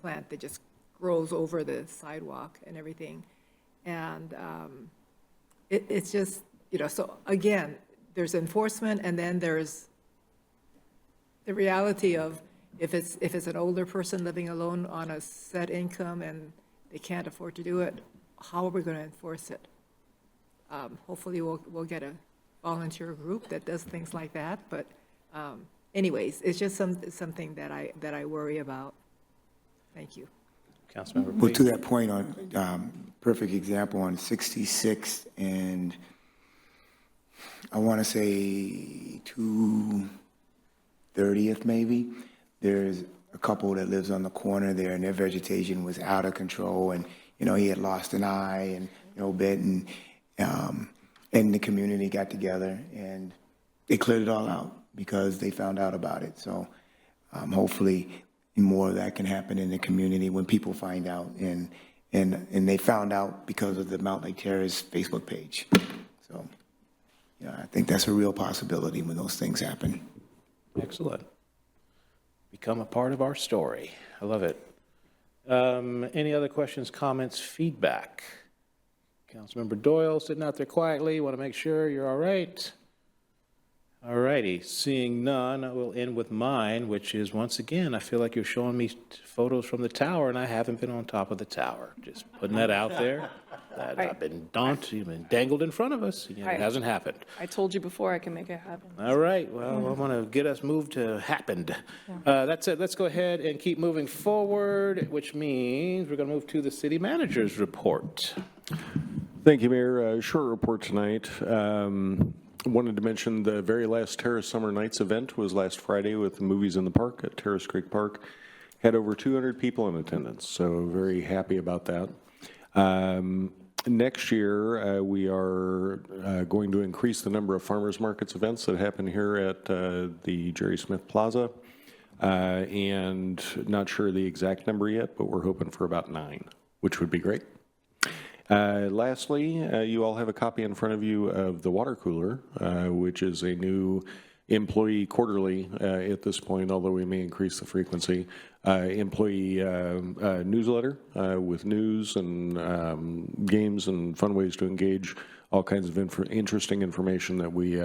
plant that just grows over the sidewalk and everything. And it's just, you know, so again, there's enforcement, and then there's the reality of if it's an older person living alone on a set income and they can't afford to do it, how are we going to enforce it? Hopefully we'll get a volunteer group that does things like that. But anyways, it's just something that I worry about. Thank you. Councilmember, Well, please. to that point on, perfect example on 66th and I want to say 230th maybe, there's a couple that lives on the corner there and their vegetation was out of control and, you know, he had lost an eye and, you know, bit and the community got together and they cleared it all out because they found out about it. So hopefully more of that can happen in the community when people find out and they found out because of the Mountlake Terrace Facebook page. So, yeah, I think that's a real possibility when those things happen. Excellent. Become a part of our story. I love it. Any other questions, comments, feedback? Councilmember Doyle sitting out there quietly. Want to make sure you're all right. All righty. Seeing none, I will end with mine, which is, once again, I feel like you're showing me photos from the tower, and I haven't been on top of the tower. Just putting that out there. That I've been you've been dangled in front of us, and yet it hasn't happened. I told you before I can make it happen. All right. Well, I'm going to get us moved to happened. That's it. Let's go ahead and keep moving forward, which means we're going to move to the city manager's report. Thank you, Mayor. Short report tonight. Wanted to mention the very last Terrace Summer Nights event was last Friday with the Movies in the Park at Terrace Creek Park. Had over 200 people in attendance, so very happy about that. Next year, we are going to increase the number of farmers markets events that happen here at the Jerry Smith Plaza. And not sure the exact number yet, but we're hoping for about 9, which would be great. Lastly, you all have a copy in front of you of the water cooler, which is a new employee quarterly at this point, although we may increase the frequency, employee newsletter with news and games and fun ways to engage, all kinds of interesting information that we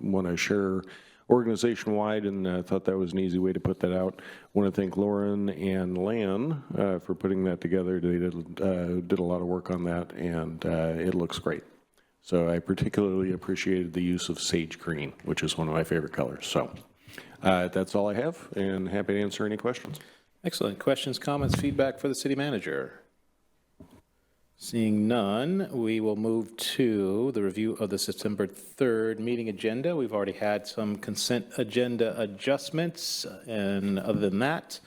want to share organization-wide, and thought that was an easy way to put that out. I want to thank Lauren and Lan for putting that together. They did a lot of work on that, and it looks great. So I particularly appreciated the use of sage green, which is one of my favorite colors. So that's all I have, and happy to answer any questions. Excellent. Questions, comments, feedback for the city manager? Seeing none, we will move to the review of the September 3rd meeting agenda. We've already had some consent agenda adjustments, and other than that,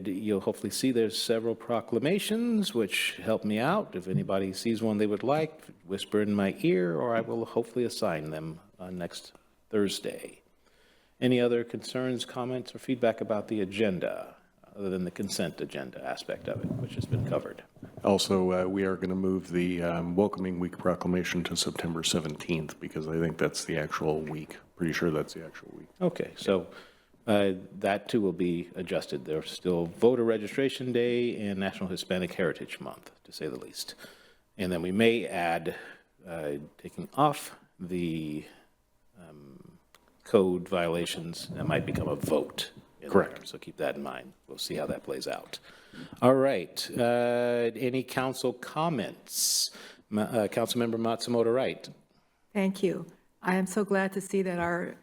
you'll hopefully see there's several proclamations which help me out. If anybody sees one they would like, whisper in my ear, or I will hopefully assign them next Thursday. Any other concerns, comments, or feedback about the agenda, other than the consent agenda aspect of it, which has been covered? Also, we are going to move the Welcoming Week proclamation to September 17th, because I think that's the actual week. Pretty sure that's the actual week. Okay, so that too will be adjusted. There's still Voter Registration Day and National Hispanic Heritage Month, to say the least. And then we may add taking off the code violations. That might become a vote. Correct. So keep that in mind. We'll see how that plays out. All right. Any council comments? Councilmember Matsumoto Wright. Thank you. I am so glad to see that our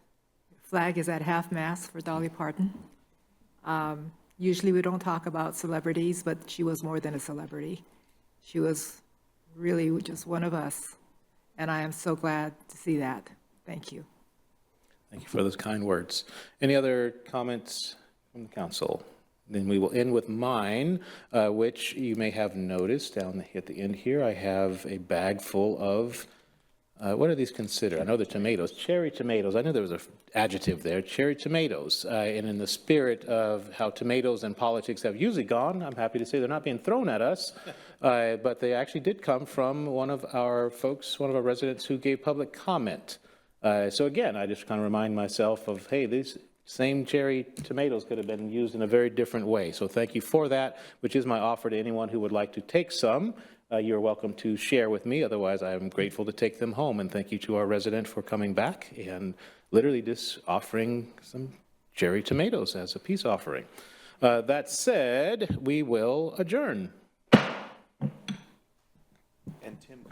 flag is at half-mast for Dolly Parton. Usually we don't talk about celebrities, but she was more than a celebrity. She was really just one of us, and I am so glad to see that. Thank you. Thank you for those kind words. Any other comments from the council? Then we will end with mine, which you may have noticed down at the end here. I have a bag full of, what are these considered? I know they're tomatoes, cherry tomatoes. I knew there was an adjective there, cherry tomatoes. And in the spirit of how tomatoes and politics have usually gone, I'm happy to say they're not being thrown at us, but they actually did come from one of our folks, one of our residents who gave public comment. So again, I just kind of remind myself of, hey, these same cherry tomatoes could have been used in a very different way. So thank you for that, which is my offer to anyone who would like to take some. You're welcome to share with me. Otherwise, I'm grateful to take them home. And thank you to our resident for coming back and literally just offering some cherry tomatoes as a peace offering. That said, we will adjourn. And Tim.